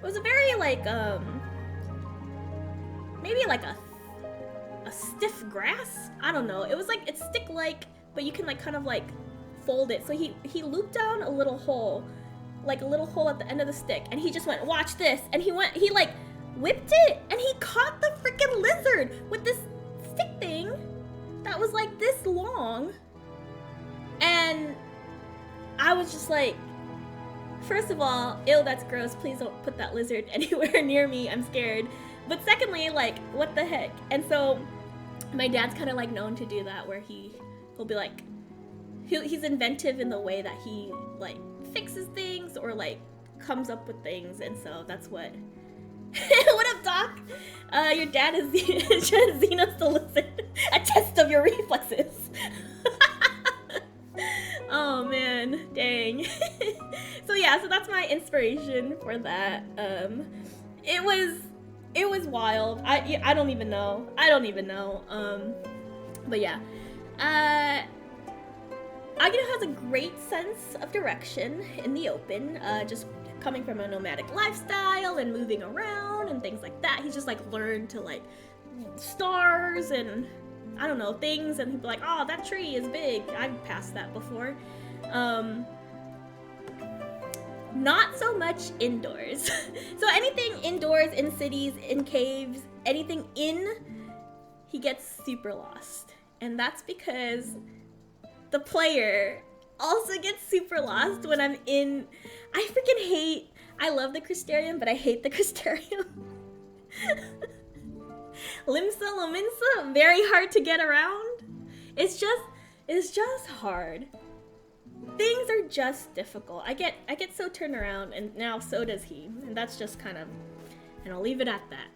was a very like maybe like a stiff grass. I don't know. It was like it's stick-like, but you can like kind of like fold it. So he looped down a little hole, like a little hole at the end of the stick, and he just went, watch this, and he like whipped it, and he caught the freaking lizard with this stick thing that was like this long. And I was just like, first of all, ew, that's gross. Please don't put that lizard anywhere near me. I'm scared. But secondly, like, what the heck? And so my dad's kind of like known to do that, where he'll be like, he's inventive in the way that he like fixes things or like comes up with things. And so that's what what up, Doc? Your dad is Xenos the lizard. A test of your reflexes. Oh man, dang. So yeah, so that's my inspiration for that. It was wild. I don't even know. But yeah. Agino has a great sense of direction in the open, just coming from a nomadic lifestyle and moving around and things like that. He's just like learned to like stars and I don't know, things, and he'd be like, oh, that tree is big. I've passed that before. Not so much indoors. So anything indoors, in cities, in caves, anything he gets super lost. And that's because the player also gets super lost when I'm in. I love the Crystarium, but I hate the Crystarium. Limsa Lominsa, very hard to get around. It's just hard. Things are just difficult. I get so turned around, and now so does he. And that's just kind of, and I'll leave it at that.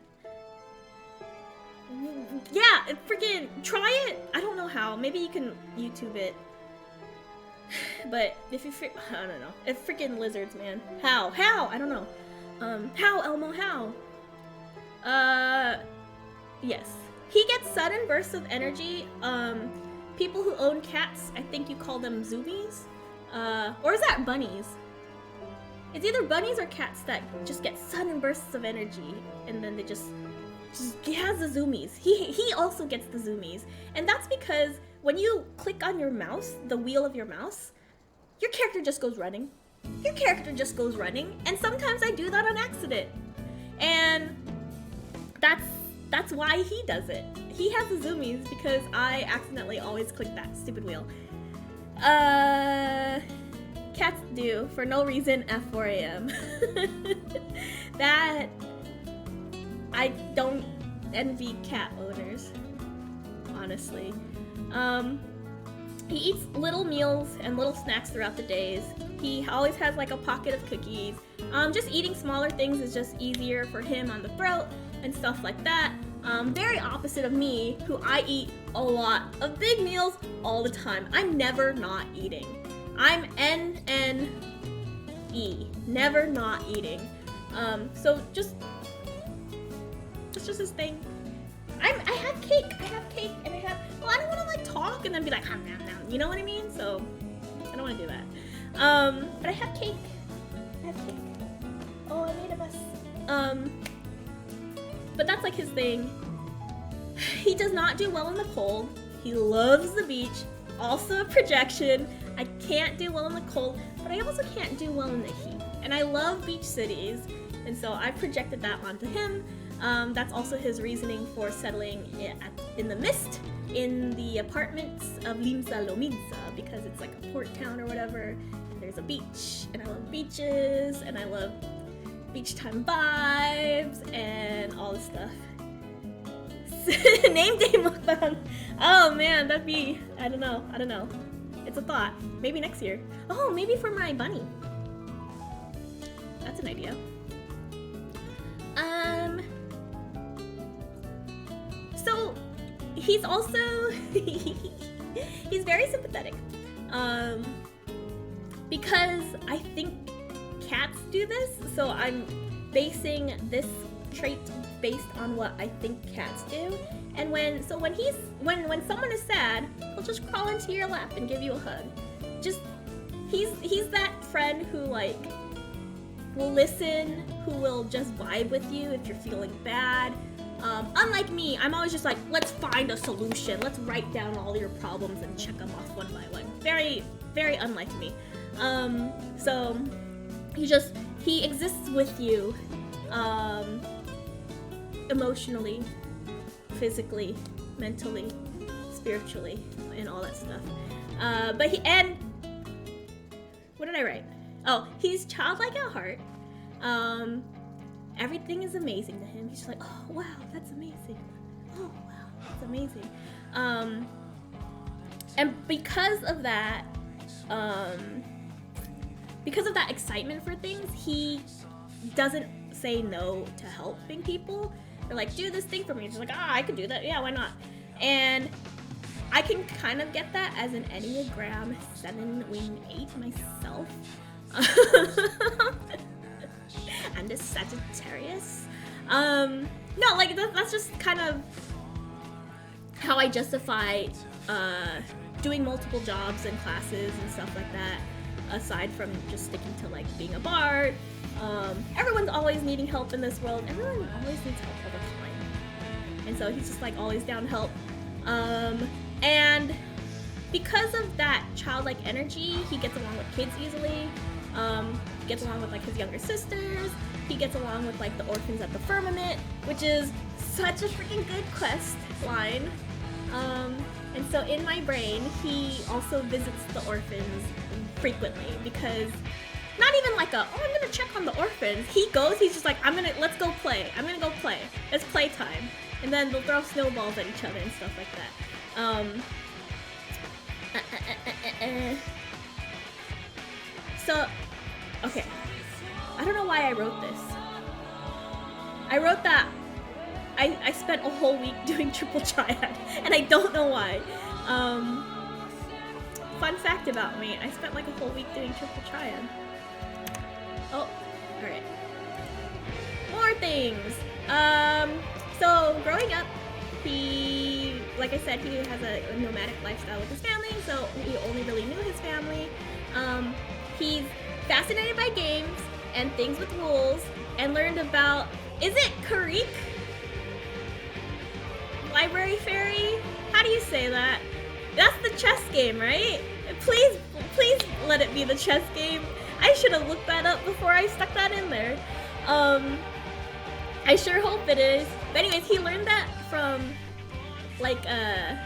Yeah, freaking try it. I don't know how. Maybe you can YouTube it. But if you I don't know. If freaking lizards, man. How? I don't know. How, Elmo, how? Yes. He gets sudden bursts of energy. People who own cats, I think you call them Zoomies. Or is that bunnies? It's either bunnies or cats that just get sudden bursts of energy, and then they just he has the Zoomies. He also gets the Zoomies. And that's because when you click on your mouse, the wheel of your mouse, your character just goes running. And sometimes I do that on accident. And that's why he does it. He has the Zoomies because I accidentally always click that stupid wheel. Cats do, for no reason, F4am. That, I don't envy cat owners, honestly. He eats little meals and little snacks throughout the days. He always has like a pocket of cookies. Just eating smaller things is just easier for him on the throat and stuff like that. Very opposite of me, who I eat a lot of big meals all the time. I'm never not eating. I'm NNE, never not eating. So it's just his thing. I have cake, and I have, well, I don't want to like talk and then be like, nom, nom, nom, you know what I mean? So I don't want to do that. But I have cake. Oh, I made a mess. But that's like his thing. He does not do well in the cold. He loves the beach. Also a projection. I can't do well in the cold, but I also can't do well in the heat. And I love beach cities, and so I projected that onto him. That's also his reasoning for settling in the mist in the apartments of Limsa Lominsa, because it's like a port town or whatever, and there's a beach, and I love beaches, and I love beach time vibes, and all this stuff. Name day mukbang. Oh man, that'd be, I don't know. It's a thought. Maybe next year. Oh, maybe for my bunny. That's an idea. So he's also he's very sympathetic. Because I think cats do this, so I'm basing this trait based on what I think cats do. And when someone is sad, he'll just crawl into your lap and give you a hug. Just he's that friend who like will listen, who will just vibe with you if you're feeling bad. Unlike me, I'm always just like, let's find a solution. Let's write down all your problems and check them off one by one. Very, very unlike me. So he exists with you, emotionally, physically, mentally, spiritually, and all that stuff. And what did I write? Oh, he's childlike at heart. Everything is amazing to him. He's just like, oh wow, that's amazing. Oh wow, that's amazing. And because of that excitement for things, he doesn't say no to helping people. They're like, do this thing for me. He's like, I could do that. Yeah, why not? And I can kind of get that as an Enneagram 7 wing 8 myself. I'm the Sagittarius. No, like that's just kind of how I justify doing multiple jobs and classes and stuff like that, aside from just sticking to like being a bard. Everyone's always needing help in this world. Everyone always needs help all the time. And so he's just like always down to help. And because of that childlike energy, he gets along with kids easily. He gets along with like his younger sisters. He gets along with like the orphans at the firmament, which is such a freaking good quest line. And so in my brain, he also visits the orphans frequently, because not even like I'm gonna check on the orphans. He goes, he's just like, let's go play. I'm gonna go play. It's playtime. And then they'll throw snowballs at each other and stuff like that. So, okay. I don't know why I wrote this. I wrote that I spent a whole week doing triple triad, and I don't know why. fun fact about me, I spent like a whole week doing triple triad. Oh, alright. More things. So growing up, he, like I said, he has a nomadic lifestyle with his family, so he only really knew his family. He's fascinated by games and things with rules, and learned about, is it Karik? Library Fairy? How do you say that? That's the chess game, right? Please let it be the chess game. I should have looked that up before I stuck that in there. I sure hope it is. But anyways, he learned that from, like, dang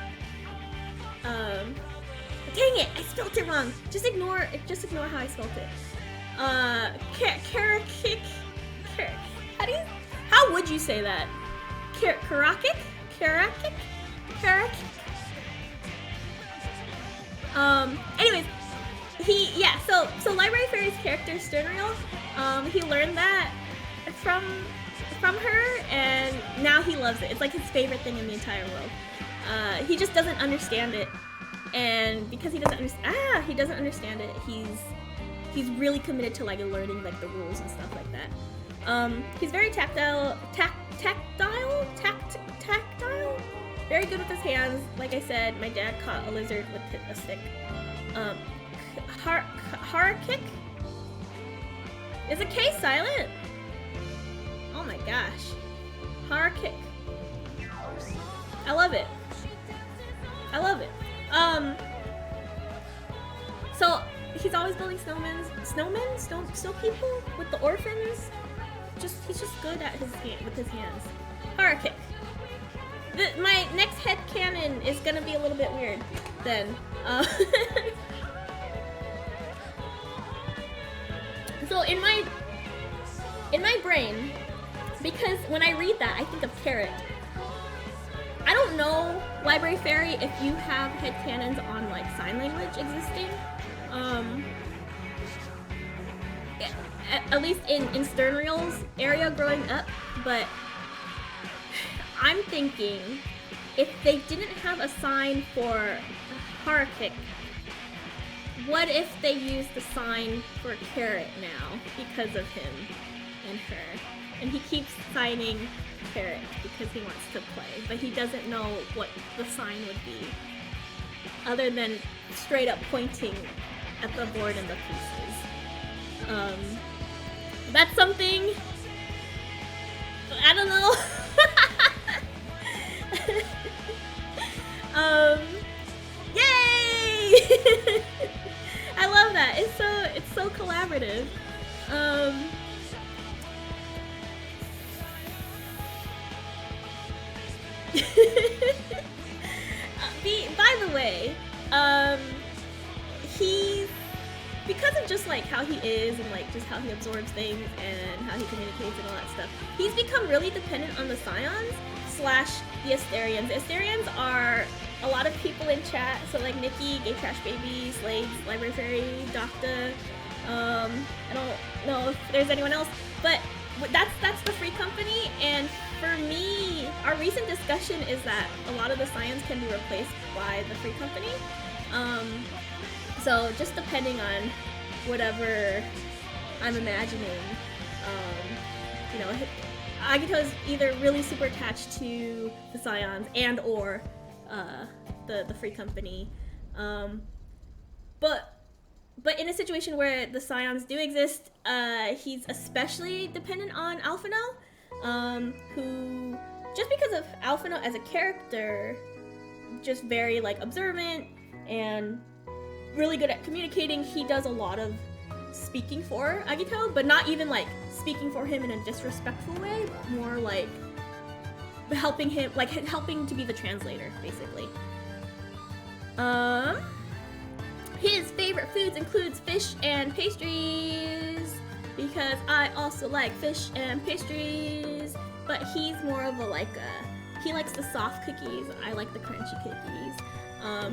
it, I spelled it wrong. Just ignore how I spelled it. How would you say that? Karakik? Anyways, so Library Fairy's character Sternriel, he learned that from her, and now he loves it. It's like his favorite thing in the entire world. He just doesn't understand it, and because he doesn't understand it, he's really committed to like learning like the rules and stuff like that. He's very tactile, very good with his hands. Like I said, my dad caught a lizard with a stick. Harakik? Is a K silent? Oh my gosh. Harakik. I love it. So he's always building snow people with the orphans. He's just good at with his hands. Harakik. My next headcanon is gonna be a little bit weird then. So in my brain, because when I read that I think of carrot. I don't know, Library Fairy, if you have headcanons on like sign language existing. At least in Sternriel's area growing up, but I'm thinking if they didn't have a sign for Harakik, what if they used the sign for carrot now because of him and her? And he keeps signing carrot because he wants to play, but he doesn't know what the sign would be other than straight up pointing at the board and the pieces. That's something, I don't know. Yay! I love that. It's so collaborative. By the way, because of just like how he is and like just how he absorbs things and how he communicates and all that stuff, he's become really dependent on the Scions / the Asterians. The Asterians are a lot of people in chat, so like Nikki, Gay Trash Baby, Slades, Library Fairy, Docta. I don't know if there's anyone else, but that's the Free Company. And for me, our recent discussion is that a lot of the Scions can be replaced by the Free Company. So just depending on whatever I'm imagining, you know, Agito's either really super attached to the Scions and or the Free Company, but in a situation where the Scions do exist, he's especially dependent on Alphino, who, just because of Alphino as a character, just very like observant and really good at communicating, he does a lot of speaking for Agito, but not even like speaking for him in a disrespectful way, more like helping him, like helping to be the translator, basically. His favorite foods includes fish and pastries, because I also like fish and pastries, but he's more of a he likes the soft cookies, I like the crunchy cookies.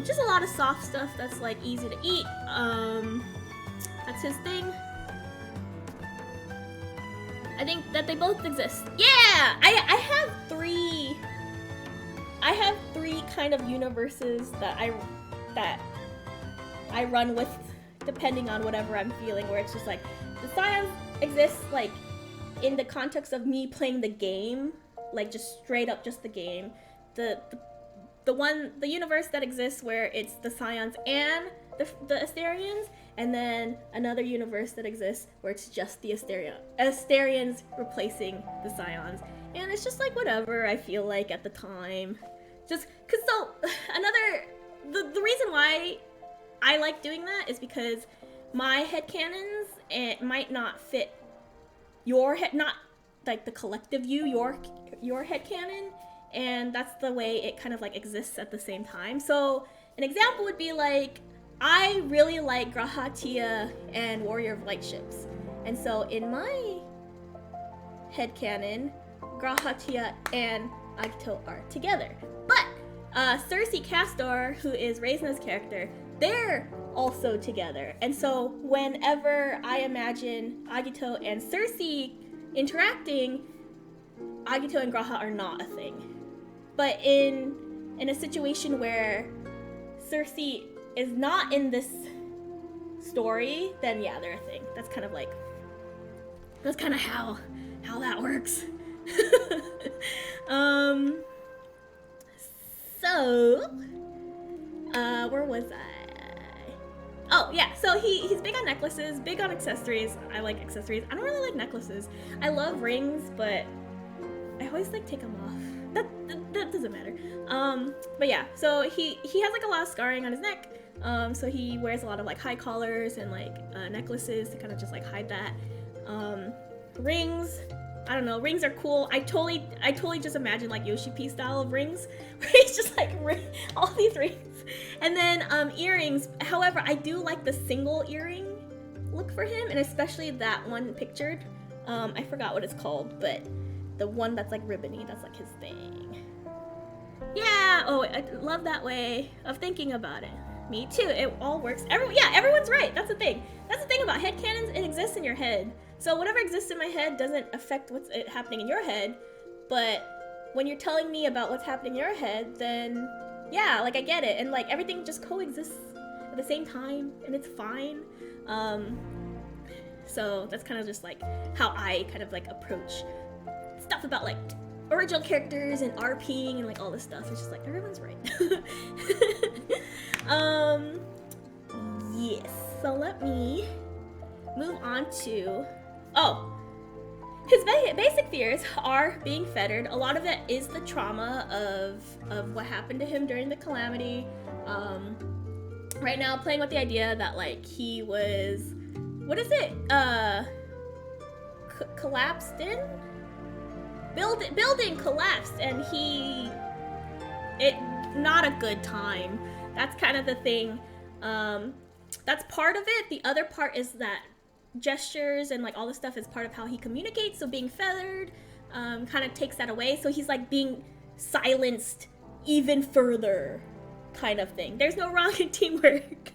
Just a lot of soft stuff that's like easy to eat. That's his thing. I think that they both exist. Yeah! I have three kind of universes that I I run with depending on whatever I'm feeling, where it's just like the Scions exists like in the context of me playing the game, like just straight up just the game. The universe that exists where it's the Scions and the Asterians, and then another universe that exists where it's just the Asterians replacing the Scions. And it's just like whatever I feel like at the time. Just cause the reason why I like doing that is because my headcanons, it might not fit your head, not like the collective you, your headcanon, and that's the way it kind of like exists at the same time. So an example would be like, I really like Grahatia and Warrior of Light ships, and so in my headcanon, Grahatia and Agito are together. But Cersei Castor, who is Reisna's character, they're also together. And so whenever I imagine Agito and Cersei interacting, Agito and Graha are not a thing. But in a situation where Cersei is not in this story, then yeah, they're a thing. That's kind of like, that's kind of how that works. So, where was I? Oh yeah, so he's big on necklaces, big on accessories. I like accessories. I don't really like necklaces. I love rings, but I always like take them off. That doesn't matter. But yeah, so he has like a lot of scarring on his neck. So he wears a lot of like high collars and like necklaces to kind of just like hide that. Rings, I don't know, rings are cool. I totally just imagine like Yoshi P style of rings, where he's just like all these rings. And then earrings. However, I do like the single earring look for him, and especially that one pictured. I forgot what it's called, but the one that's like ribbony, that's like his thing. Yeah, oh, I love that way of thinking about it. Me too, it all works. Everyone's right, that's the thing. That's the thing about headcanons, it exists in your head. So whatever exists in my head doesn't affect what's happening in your head, but when you're telling me about what's happening in your head, then yeah, like I get it, and like everything just coexists at the same time, and it's fine. So that's kind of just like how I kind of like approach stuff about like original characters and RPing and like all this stuff. It's just like everyone's right. Yes, so let me move on to, his basic fears are being fettered. A lot of it is the trauma of what happened to him during the calamity. Right now, playing with the idea that like he was, what is it? Collapsed in? Building collapsed, and not a good time. That's kind of the thing. That's part of it. The other part is that gestures and like all this stuff is part of how he communicates, so being feathered kind of takes that away, so he's like being silenced even further kind of thing. There's no wrong in teamwork.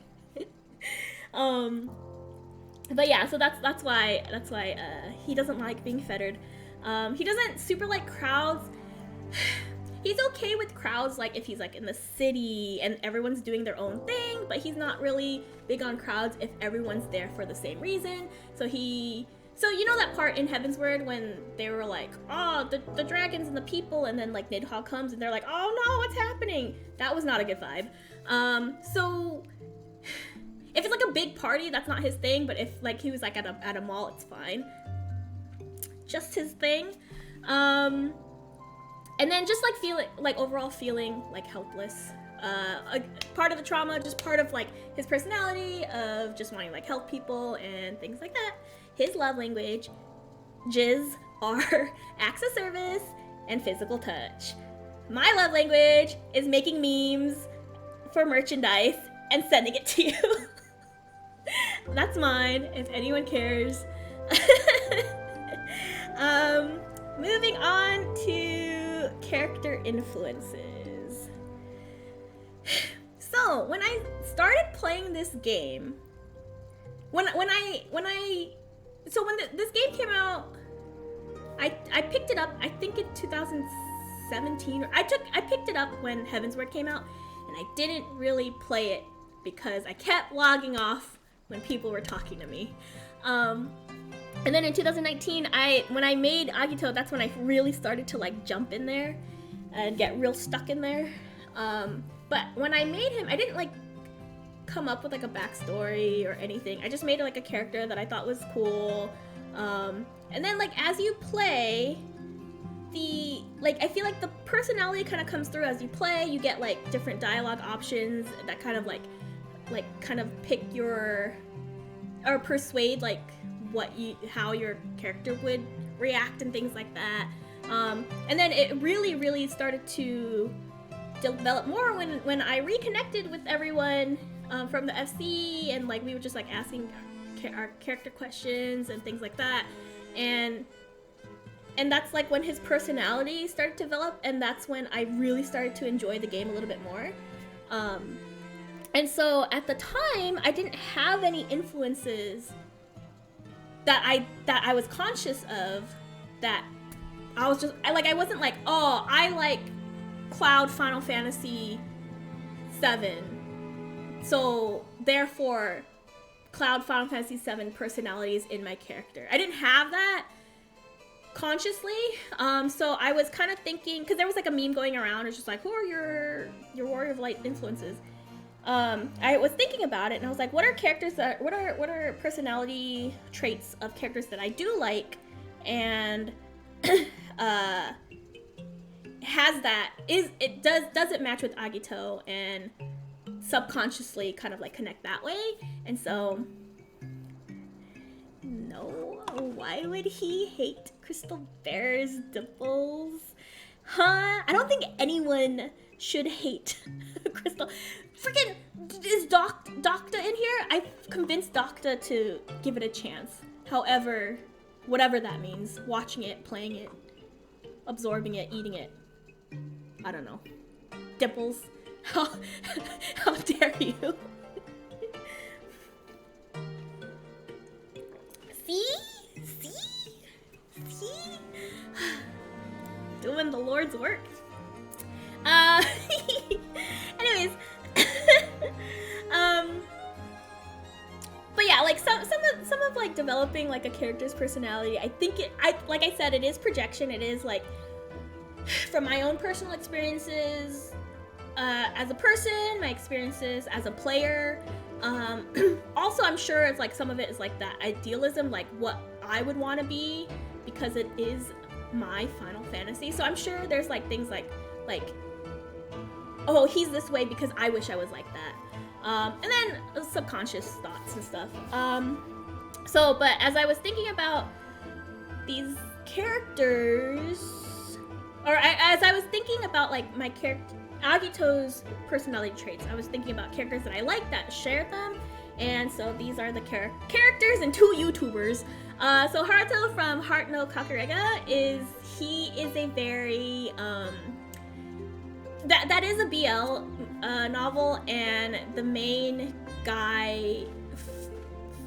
But yeah, so that's why he doesn't like being feathered. He doesn't super like crowds. He's okay with crowds like if he's like in the city and everyone's doing their own thing, but he's not really big on crowds if everyone's there for the same reason. So you know that part in Heavensward when they were like, oh, the dragons and the people, and then like Nidhogg comes and they're like, oh no, what's happening? That was not a good vibe. So if it's like a big party, that's not his thing, but if like he was like at a mall, it's fine. Just his thing. And then just like overall feeling like helpless. Part of the trauma, just part of like his personality of just wanting to like help people and things like that. His love language, jizz, are acts of service and physical touch. My love language is making memes for merchandise and sending it to you. That's mine, if anyone cares. Moving on to character influences. So when I started playing this game, when this game came out, I picked it up, I think in 2017, or I picked it up when Heavensward came out, and I didn't really play it because I kept logging off when people were talking to me. And then in 2019, when I made Agito, that's when I really started to like jump in there and get real stuck in there. But when I made him, I didn't like come up with like a backstory or anything. I just made like a character that I thought was cool. And then like as you play, I feel like the personality kind of comes through as you play. You get like different dialogue options that kind of like kind of pick your, or persuade like how your character would react and things like that. And then it really started to develop more when I reconnected with everyone from the FC, and like we were just like asking our character questions and things like that, and that's like when his personality started to develop, and that's when I really started to enjoy the game a little bit more. And so at the time, I didn't have any influences that I was conscious of, that I was just I wasn't like, oh, I like Cloud Final Fantasy VII, so therefore Cloud Final Fantasy VII personality is in my character. I didn't have that consciously, so I was kind of thinking, because there was like a meme going around, it's just like, who are your Warrior of Light influences? I was thinking about it, and I was like, what are personality traits of characters that I do like, and does it match with Agito, and subconsciously kind of like connect that way. And so, no, why would he hate Crystal Bear's dimples? Huh? I don't think anyone should hate Crystal. Freaking, is Docta in here? I've convinced Docta to give it a chance. However, whatever that means, watching it, playing it, absorbing it, eating it. I don't know. Dimples. How dare you? See? Doing the Lord's work. Anyways. But yeah, like some of like developing like a character's personality, I think like I said, it is projection. It is like from my own personal experiences as a person, my experiences as a player. Also, I'm sure it's like some of it is like that idealism, like what I would want to be, because it is my Final Fantasy. So I'm sure there's like things like oh, he's this way because I wish I was like that. And then subconscious thoughts and stuff. But as I was thinking about these characters, as I was thinking about like my character, Agito's personality traits, I was thinking about characters that I like that share them, and so these are the characters and 2 YouTubers. So Haruto from Heart no Kakurega is a very that is a BL novel, and the main guy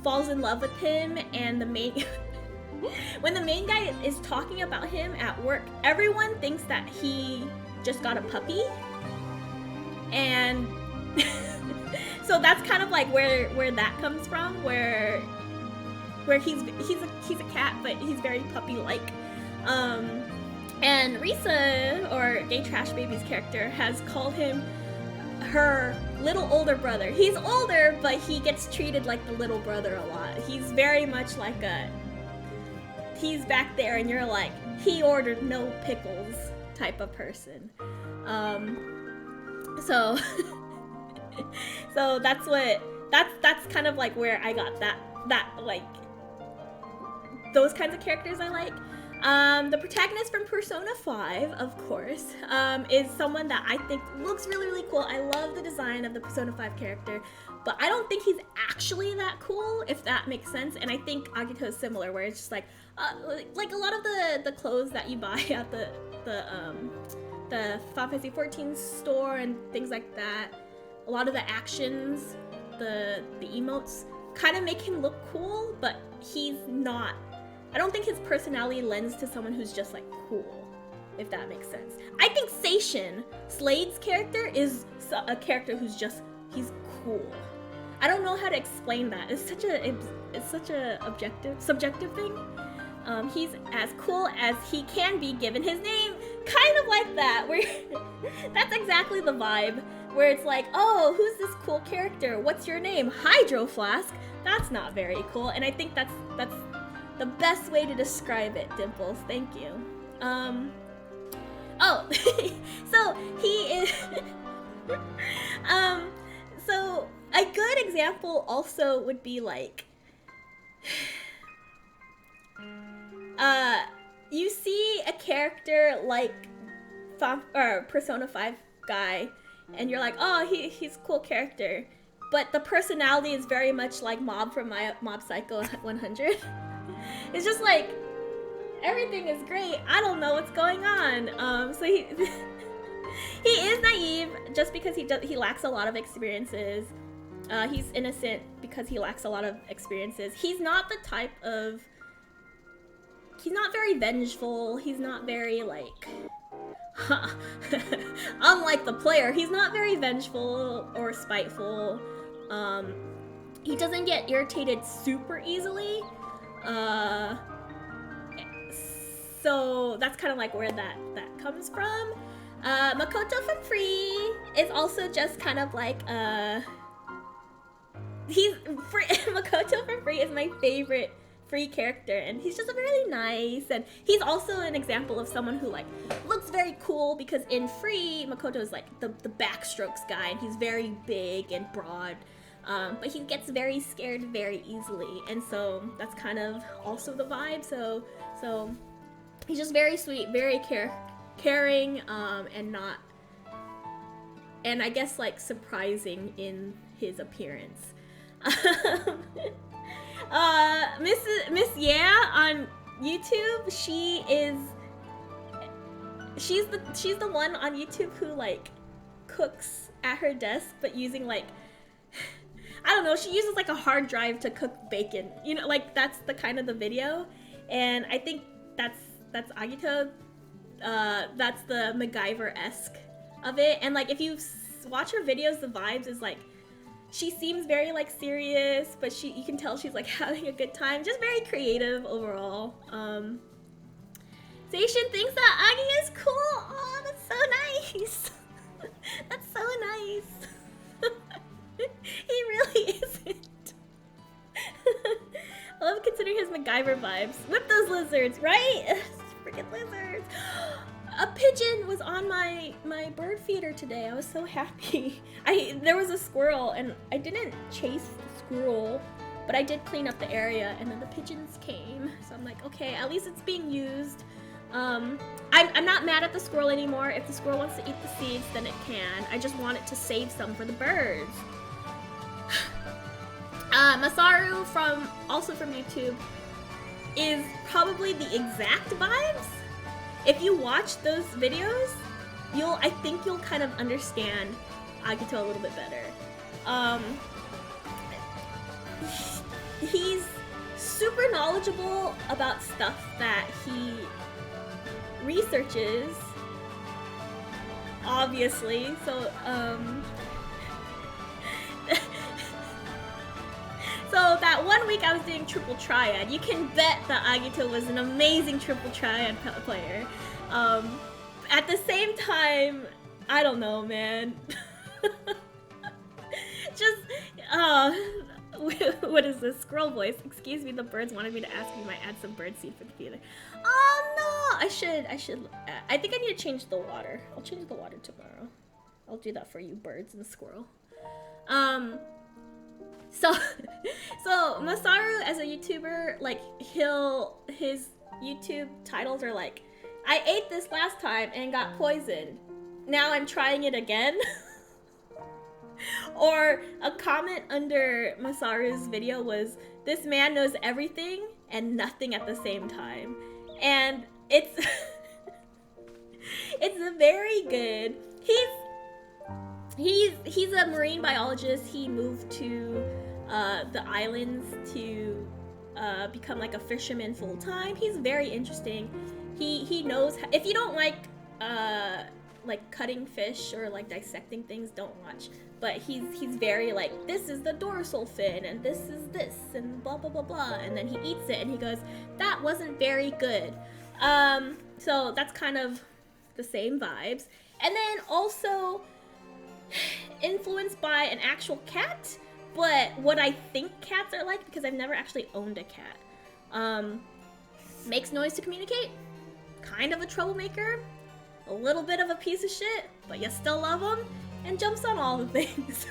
falls in love with him, and the main when the main guy is talking about him at work, everyone thinks that he just got a puppy, and so that's kind of like where that comes from, where he's a cat, but he's very puppy-like. And Risa, or Gay Trash Baby's character, has called him her little older brother. He's older, but he gets treated like the little brother a lot. He's very much like he's back there and you're like, he ordered no pickles type of person. So that's kind of like where I got that like those kinds of characters I like. The protagonist from Persona 5, of course, is someone that I think looks really, really cool. I love the design of the Persona 5 character, but I don't think he's actually that cool, if that makes sense. And I think Agito is similar, where it's just like a lot of the clothes that you buy at the Final Fantasy XIV store and things like that. A lot of the actions, the emotes, kind of make him look cool, but he's not. I don't think his personality lends to someone who's just like cool, if that makes sense. I think Seishin, Slade's character, is a character who's just, he's cool. I don't know how to explain that. It's such a subjective thing. He's as cool as he can be given his name, kind of like that. Where that's exactly the vibe. Where it's like, oh, who's this cool character? What's your name? Hydro Flask. That's not very cool. And I think that's the best way to describe it, Dimples. Thank you. Oh, so he is. So a good example also would be like, you see a character like Persona 5 guy, and you're like, oh, he's a cool character, but the personality is very much like Mob from Mob Psycho 100. It's just like, everything is great, I don't know what's going on. So he he is naive just because he lacks a lot of experiences. He's innocent because he lacks a lot of experiences. He's not the type of... He's not very vengeful. He's not very, like... Unlike the player, he's not very vengeful or spiteful. He doesn't get irritated super easily. So that's kind of like where that comes from. Makoto from Free is also just kind of like, Makoto from Free is my favorite Free character, and he's just really nice, and he's also an example of someone who like looks very cool, because in Free, Makoto is like the backstrokes guy, and he's very big and broad, but he gets very scared very easily, and so that's kind of also the vibe. So he's just very sweet, very caring, and I guess like surprising in his appearance. Miss Yeah on YouTube, she's the one on YouTube who like cooks at her desk, but using like, I don't know, she uses like a hard drive to cook bacon, you know, like that's the kind of the video, and I think that's Agito. That's the MacGyver-esque of it, and like if you watch her videos, the vibes is like, she seems very like serious, but you can tell she's like having a good time. Just very creative overall. Seishin thinks that Agi is cool. Oh, that's so nice. That's so nice. He really isn't. I love considering his MacGyver vibes. Whip those lizards, right? Freaking lizards. A pigeon was on my bird feeder today. I was so happy. There was a squirrel, and I didn't chase the squirrel, but I did clean up the area, and then the pigeons came. So I'm like, okay, at least it's being used. I'm not mad at the squirrel anymore. If the squirrel wants to eat the seeds, then it can. I just want it to save some for the birds. Masaru also from YouTube is probably the exact vibes. If you watch those videos, I think you'll kind of understand Agito a little bit better. He's super knowledgeable about stuff that he researches, obviously, so so that one week I was doing Triple Triad, you can bet that Agito was an amazing Triple Triad player. At the same time, I don't know, man. Just, what is this? Squirrel voice. Excuse me, the birds wanted me to ask if you might add some bird seed for the feeder. Oh no! I think I need to change the water. I'll change the water tomorrow. I'll do that for you birds and the squirrel. So Masaru as a YouTuber, like his YouTube titles are like, I ate this last time and got poisoned. Now I'm trying it again. Or a comment under Masaru's video was, this man knows everything and nothing at the same time. And it's very good. He's a marine biologist. He moved to the islands to become like a fisherman full time. He's very interesting. He knows if you don't like like cutting fish or like dissecting things, don't watch. But he's very like, this is the dorsal fin and this is this and blah blah blah blah, and then he eats it and he goes, that wasn't very good. So that's kind of the same vibes. And then also influenced by an actual cat, but what I think cats are like, because I've never actually owned a cat. Makes noise to communicate, kind of a troublemaker, a little bit of a piece of shit, but you still love them, and jumps on all the things.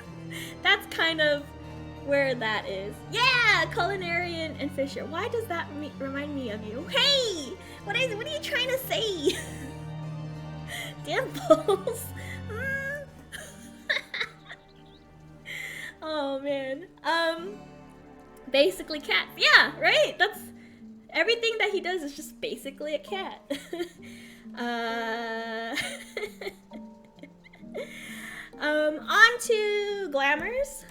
That's kind of where that is. Yeah, Culinarian and Fisher. Why does that remind me of you? Hey, what are you trying to say? Dimples. Oh man. Basically cats. Yeah, right? That's everything that he does is just basically a cat. On to glamours.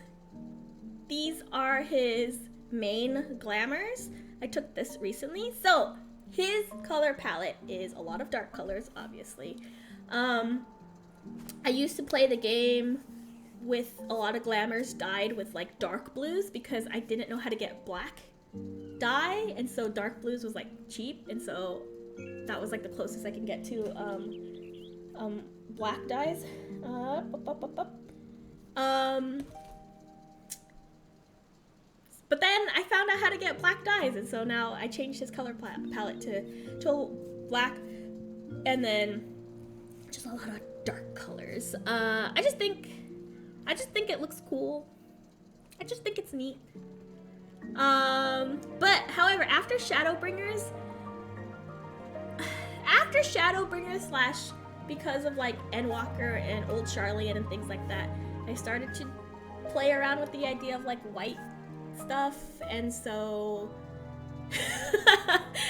These are his main glamours. I took this recently. So his color palette is a lot of dark colors, obviously. I used to play the game with a lot of glamours dyed with like dark blues because I didn't know how to get black dye, and so dark blues was like cheap, and so that was like the closest I can get to black dyes. But then I found out how to get black dyes, and so now I changed his color palette to black, and then just a lot of dark colors. I just think it looks cool. I just think it's neat. But however, after Shadowbringers slash because of like Endwalker and Old Charlian and things like that, I started to play around with the idea of like white stuff, and so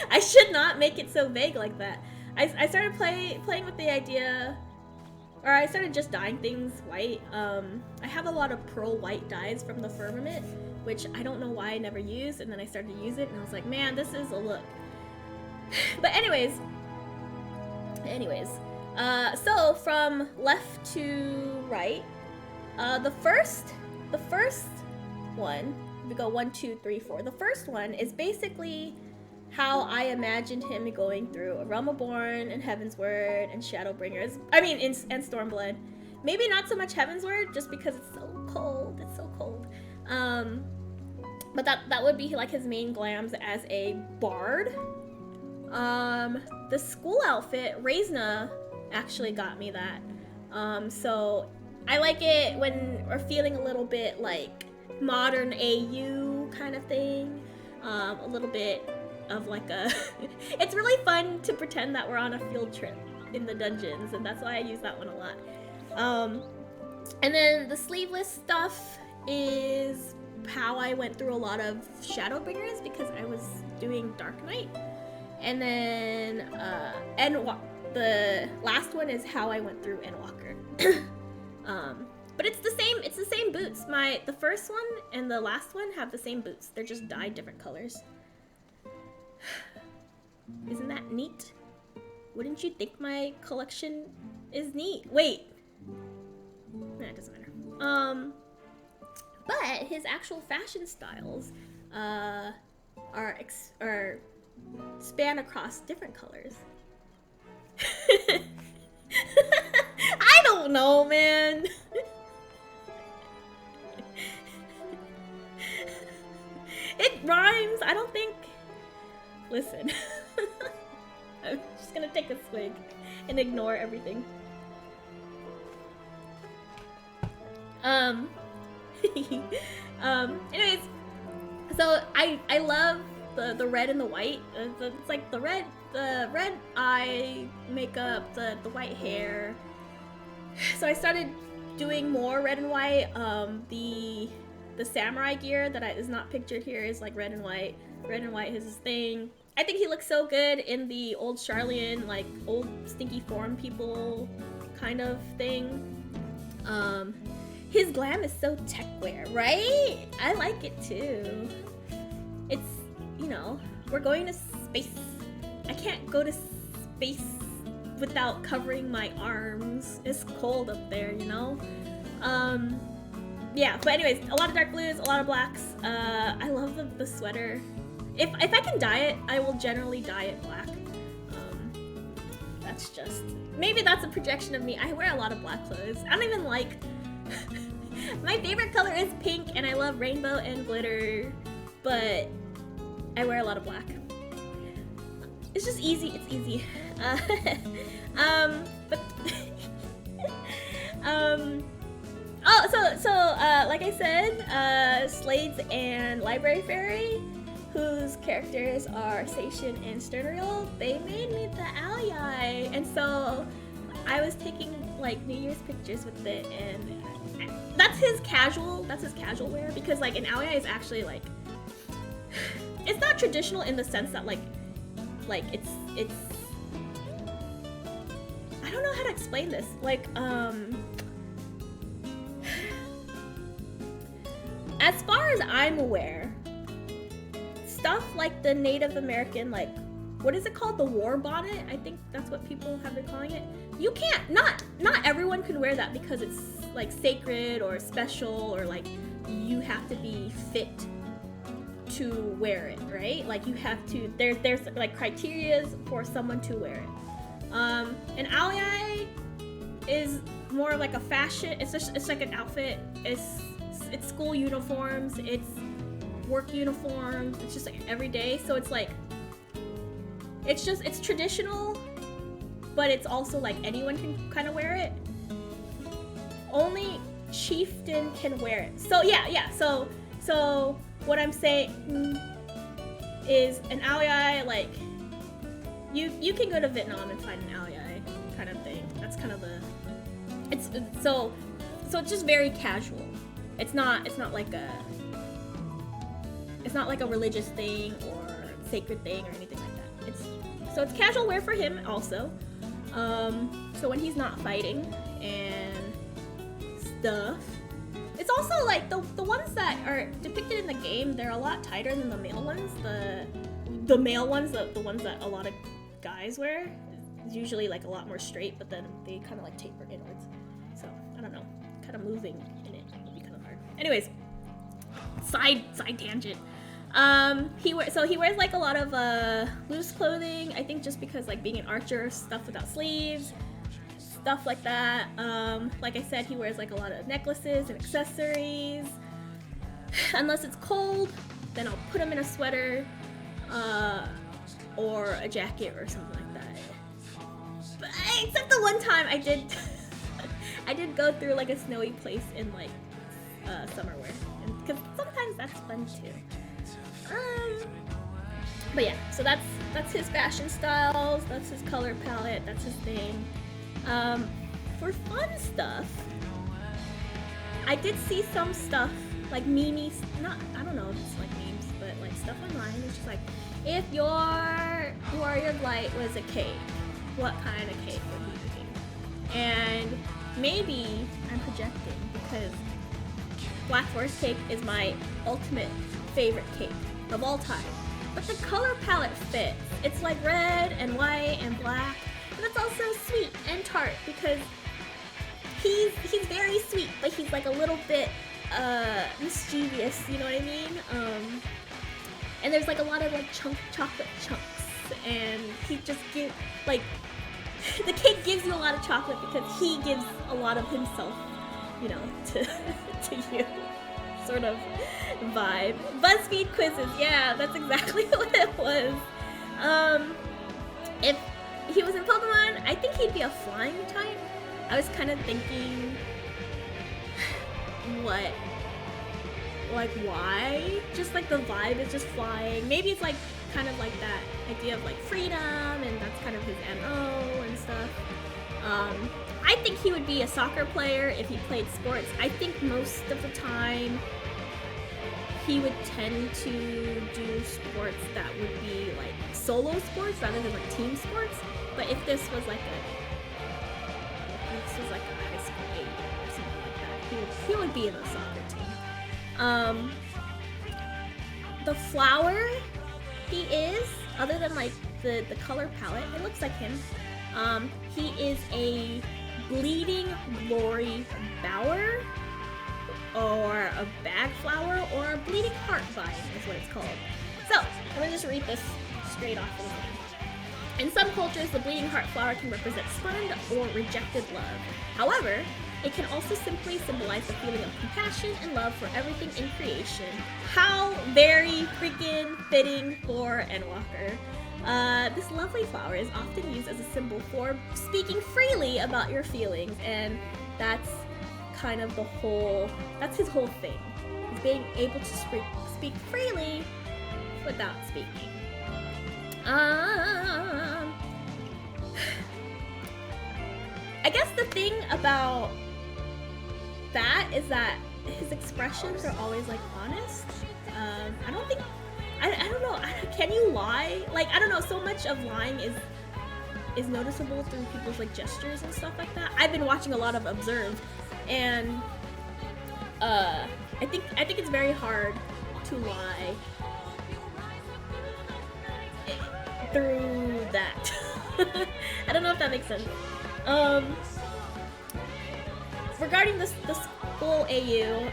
I should not make it so vague like that. I started playing with the idea, or I started just dyeing things white. I have a lot of pearl white dyes from the Firmament, which I don't know why I never used, and then I started to use it, and I was like, man, this is a look. But anyways, so from left to right, the first one, we go 1, 2, 3, 4. The first one is basically how I imagined him going through A Realm Reborn and Heavensward and Shadowbringers. I mean, and Stormblood. Maybe not so much Heavensward, just because it's so cold. It's so cold. But that would be like his main glams as a bard. The school outfit, Reisna actually got me that. So I like it when we're feeling a little bit like modern AU kind of thing. A little bit of like a it's really fun to pretend that we're on a field trip in the dungeons, and that's why I use that one a lot. And then the sleeveless stuff is how I went through a lot of Shadowbringers because I was doing Dark Knight. And then the last one is how I went through Endwalker. But it's the same boots. The first one and the last one have the same boots. They're just dyed different colors. Isn't that neat? Wouldn't you think my collection is neat? Wait. Nah, it doesn't matter. But his actual fashion styles are span across different colors. I don't know, man. It rhymes. I don't think. Listen. I'm just gonna take a swig and ignore everything. Anyways, so I love the red and the white. It's like the red eye makeup, the white hair. So I started doing more red and white. The samurai gear that is not pictured here is like red and white. Red and white is his thing. I think he looks so good in the old Charlian, like old stinky foreign people kind of thing. His glam is so tech wear, right? I like it too. It's, you know, we're going to space. I can't go to space without covering my arms. It's cold up there, you know? Yeah, but anyways, a lot of dark blues, a lot of blacks. I love the sweater. If I can dye it, I will generally dye it black. That's just, maybe that's a projection of me. I wear a lot of black clothes. I don't even like, my favorite color is pink and I love rainbow and glitter, but I wear a lot of black. It's just easy, it's easy. Like I said, Slade's and Library Fairy, whose characters are Station and Sternriel, they made me the ally, and so I was taking like New Year's pictures with it, and that's his casual wear, because like an ally is actually like, it's not traditional in the sense that like it's I don't know how to explain this, like as far as I'm aware, stuff like the Native American, like, what is it called? The war bonnet? I think that's what people have been calling it. You can't, not everyone can wear that because it's like sacred or special, or like you have to be fit to wear it, right? Like you have to, there's like criteria for someone to wear it. An ally is more like a fashion, it's like an outfit, it's school uniforms, it's work uniforms, it's just like every day, so it's like, it's traditional, but it's also like anyone can kind of wear it. Only chieftain can wear it. So yeah, so what I'm saying is an ally, like, you can go to Vietnam and find an ally kind of thing. That's kind of the, so it's just very casual. It's not like a religious thing or sacred thing or anything like that. It's casual wear for him also. So when he's not fighting and stuff. It's also like the ones that are depicted in the game, they're a lot tighter than the male ones. The male ones, the ones that a lot of guys wear, is usually like a lot more straight, but then they kind of like taper inwards. So I don't know, kind of moving in it would be kind of hard. Anyways, side tangent. He wears like a lot of loose clothing, I think just because like being an archer, stuff without sleeves, stuff like that. Like I said, he wears like a lot of necklaces and accessories. Unless it's cold, then I'll put him in a sweater or a jacket or something like that. But except the one time I did I did go through like a snowy place in like summer wear, because sometimes that's fun too. But yeah, so that's his fashion styles, that's his color palette, that's his thing. For fun stuff, I did see some stuff like memes, I don't know if it's like memes, but like stuff online. It's just like, if your warrior blight was a cake, what kind of cake would you be? And maybe I'm projecting because Black Forest cake is my ultimate favorite cake of all time. But the color palette fits. It's like red and white and black, but it's also sweet and tart because he's very sweet, but he's like a little bit mischievous, you know what I mean? And there's like a lot of like chocolate chunks, and he just gives like the cake gives you a lot of chocolate because he gives a lot of himself, you know, to you. Sort of vibe. BuzzFeed quizzes, yeah, that's exactly what it was. If he was in Pokemon, I think he'd be a flying type. I was kind of thinking, what? Like, why? Just like the vibe is just flying. Maybe it's like kind of like that idea of like freedom, and that's kind of his MO and stuff. I think he would be a soccer player if he played sports. I think most of the time he would tend to do sports that would be like solo sports rather than like team sports. But if this was like a high school A or something like that, he would be in the soccer team. The flower he is, other than like the color palette, it looks like him. He is a bleeding glory bower, or a bag flower, or a bleeding heart vine is what it's called. So, I'm gonna just read this straight off of the thing. In some cultures, the bleeding heart flower can represent spurned or rejected love. However, it can also simply symbolize the feeling of compassion and love for everything in creation. How very freaking fitting for Endwalker. This lovely flower is often used as a symbol for speaking freely about your feelings, and that's kind of that's his whole thing. He's being able to speak freely without speaking. I guess the thing about that is that his expressions are always like honest. I don't think, I don't know, can you lie? Like, I don't know, so much of lying is noticeable through people's like gestures and stuff like that. I've been watching a lot of Observe, and I think it's very hard to lie through that. I don't know if that makes sense. Regarding the school AU,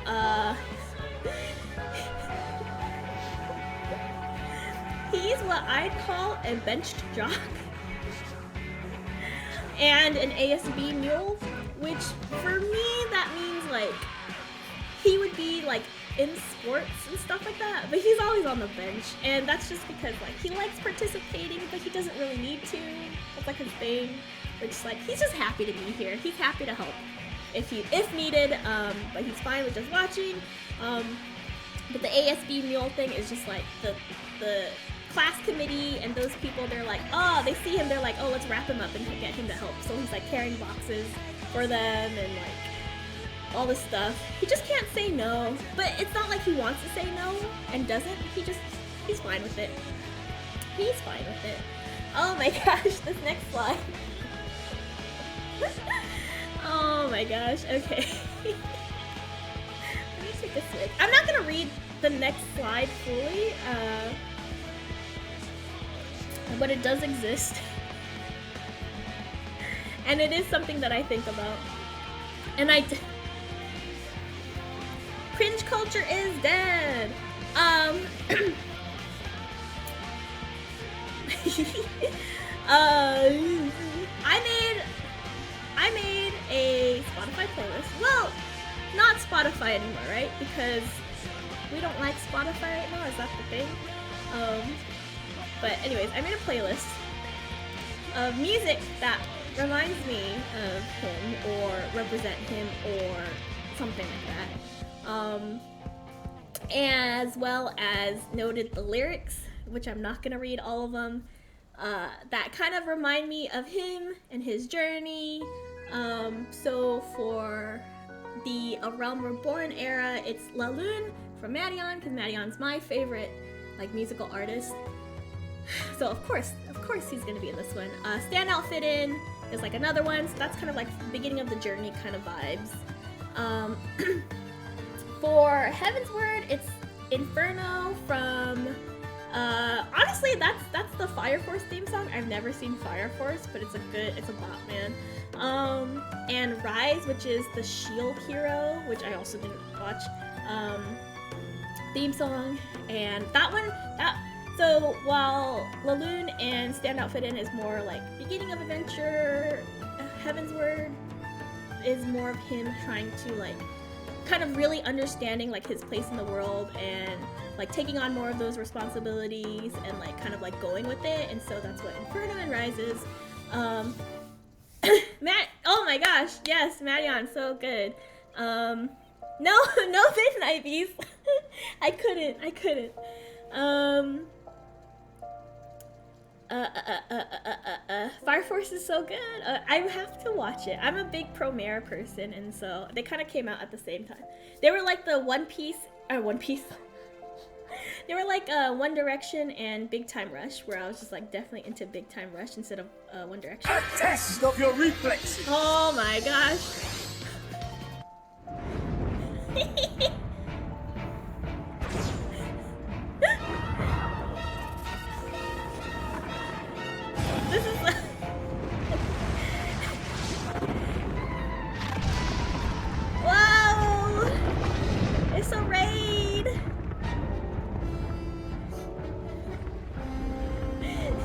he's what I'd call a benched jock and an ASB mule, which for me that means like he would be like in sports and stuff like that, but he's always on the bench, and that's just because like he likes participating, but he doesn't really need to. That's like his thing. Which like he's just happy to be here. He's happy to help if needed, but he's fine with just watching. But the ASB mule thing is just like the class committee and those people, they're like, oh, they see him, they're like, oh, let's wrap him up and get him to help. So he's like carrying boxes for them and like all this stuff. He just can't say no, but it's not like he wants to say no and doesn't. He's fine with it. He's fine with it. Oh my gosh, this next slide. Oh my gosh, okay. Let me take a swig. I'm not gonna read the next slide fully, but it does exist. And it is something that I think about. And cringe culture is dead. I made a Spotify playlist. Well, not Spotify anymore, right? Because we don't like Spotify right now. Is that the thing? But anyways, I made a playlist of music that reminds me of him or represent him or something like that. As well as noted the lyrics, which I'm not gonna read all of them, that kind of remind me of him and his journey. So for the A Realm Reborn era, it's La Lune from Madeon, because Madeon's my favorite like musical artist. So of course he's gonna be in this one. Standout Fit In is like another one, so that's kind of like the beginning of the journey kind of vibes. For Heaven's Word, it's Inferno from honestly that's the Fire Force theme song. I've never seen Fire Force, but it's a bop, man. And Rise, which is the Shield Hero, which I also didn't watch, theme song. And so while Laloon and Standout Fit In is more like beginning of adventure, Heaven's Word is more of him trying to like kind of really understanding like his place in the world and like taking on more of those responsibilities and like kind of like going with it. And so that's what Inferno and Rise is. Matt, oh my gosh, yes, Madeon, so good. No Midnight Beast. I couldn't. Fire Force is so good. I have to watch it. I'm a big Promare person, and so they kind of came out at the same time. They were like the One Piece. They were like One Direction and Big Time Rush, where I was just like definitely into Big Time Rush instead of One Direction. A test of your reflexes. Oh my gosh.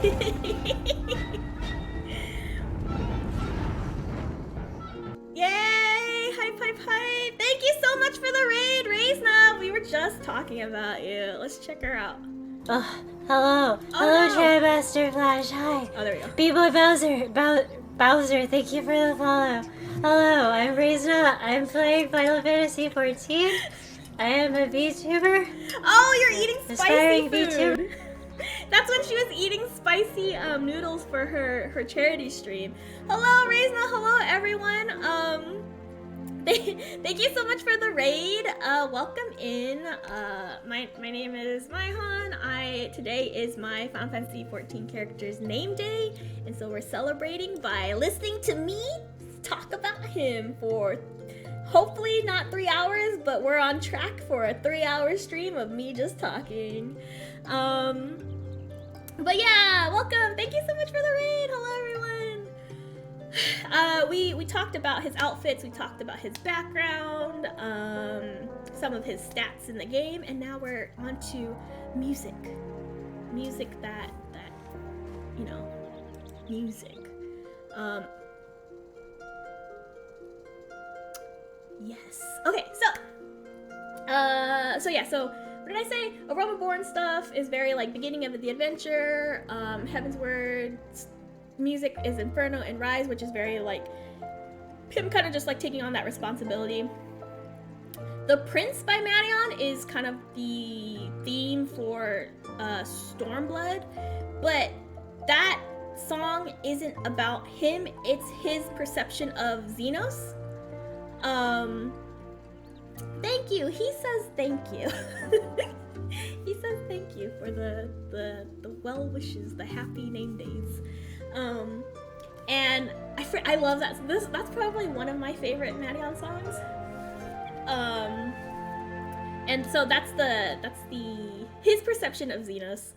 Yay! Hype, hype, hype! Thank you so much for the raid, Raisna! We were just talking about you. Let's check her out. Oh, hello. Oh, Hello, no. Trademaster Flash. Hi. Oh, there we go. B-Boy Bowser. Bowser, thank you for the follow. Hello, I'm Raisna. I'm playing Final Fantasy XIV. I am a VTuber. Oh, you're eating spicy Aspiring food! VTuber. That's when she was eating spicy noodles for her charity stream. Hello, Raisna. Hello, everyone. Thank you so much for the raid. Welcome in. My name is Maihan. Today is my Final Fantasy XIV character's name day, and so we're celebrating by listening to me talk about him for hopefully not 3 hours, but we're on track for a 3-hour stream of me just talking. But yeah, welcome. Thank you so much for the raid. Hello, everyone. We talked about his outfits, we talked about his background, some of his stats in the game, and now we're on to music. Music that you know, music. Yes. Okay, so what did I say? Aroma Born stuff is very like beginning of the adventure. Heaven's Word music is Inferno and Rise, which is very like him kind of just like taking on that responsibility. The Prince by Marion is kind of the theme for Stormblood, but that song isn't about him, it's his perception of Xenos. Thank you. He says thank you. He says thank you for the well wishes, the happy name days. And I love that. That's probably one of my favorite Marion songs. And so that's his perception of Xenos,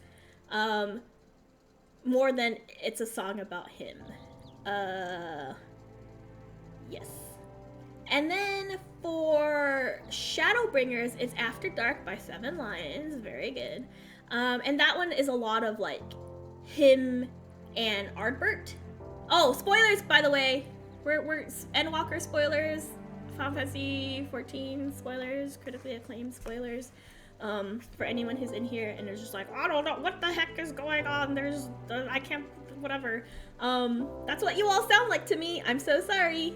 more than it's a song about him. Yes. And then for Shadowbringers, it's After Dark by Seven Lions. Very good. And that one is a lot of like him and Ardbert. Oh, spoilers, by the way. We're Endwalker spoilers, Final Fantasy XIV spoilers, critically acclaimed spoilers. For anyone who's in here and is just like, I don't know what the heck is going on. I can't, whatever. That's what you all sound like to me. I'm so sorry.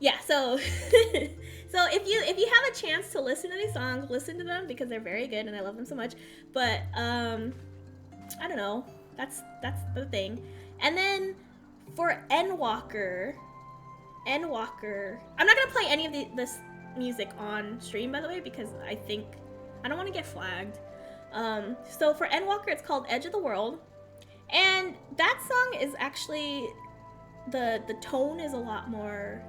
Yeah, so so if you have a chance to listen to these songs, listen to them because they're very good and I love them so much. But I don't know. That's the thing. And then for Endwalker, I'm not gonna play any of this music on stream, by the way, because I don't want to get flagged. So for Endwalker, it's called Edge of the World, and that song is actually the tone is a lot more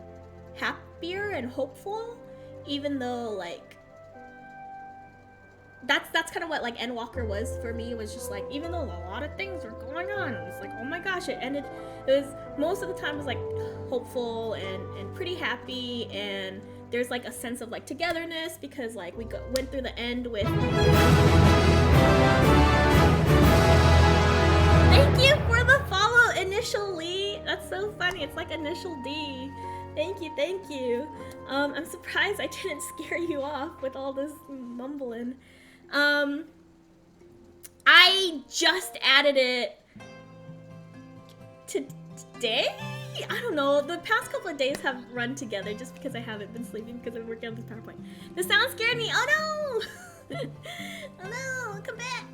happier and hopeful, even though like that's kind of what like Endwalker was for me. It was just like, even though a lot of things were going on, it's like, oh my gosh, it was most of the time was like hopeful and pretty happy, and there's like a sense of like togetherness because like we went through the end with thank you for the follow, Initial Lee. That's so funny. It's like Initial D. Thank you. I'm surprised I didn't scare you off with all this mumbling. I just added it today? I don't know. The past couple of days have run together just because I haven't been sleeping because I'm working on this PowerPoint. The sound scared me. Oh no! Oh no! Come back.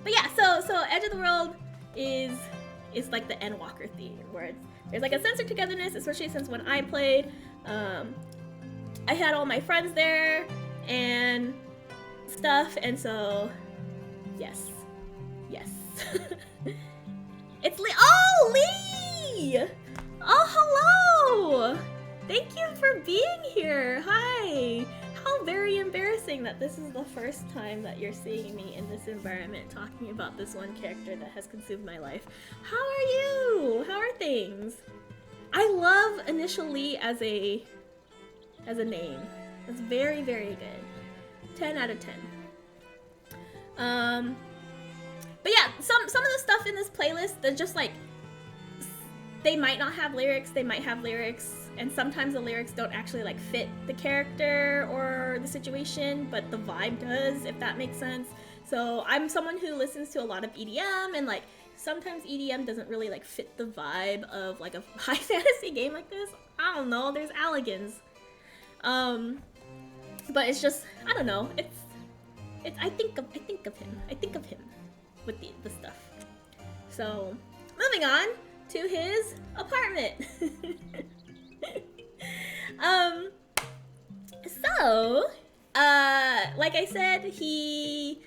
But yeah. So Edge of the World is like the Endwalker theme, where there's like a sense of togetherness, especially since when I played, I had all my friends there and stuff, and so yes. It's Lee. Oh, Lee! Oh, hello! Thank you for being here. Hi. How very embarrassing that this is the first time that you're seeing me in this environment talking about this one character that has consumed my life. How are you? How are things? I love Initial Lee as a name. It's very, very good. 10 out of 10. But yeah, some of the stuff in this playlist, they're just like, they might not have lyrics, they might have lyrics, and sometimes the lyrics don't actually like fit the character or the situation, but the vibe does, if that makes sense. So I'm someone who listens to a lot of EDM, and like sometimes EDM doesn't really like fit the vibe of like a high fantasy game like this. I don't know, there's Alligans. But it's just, I don't know, it's I think of him with the stuff. So moving on to his apartment. So like I said, he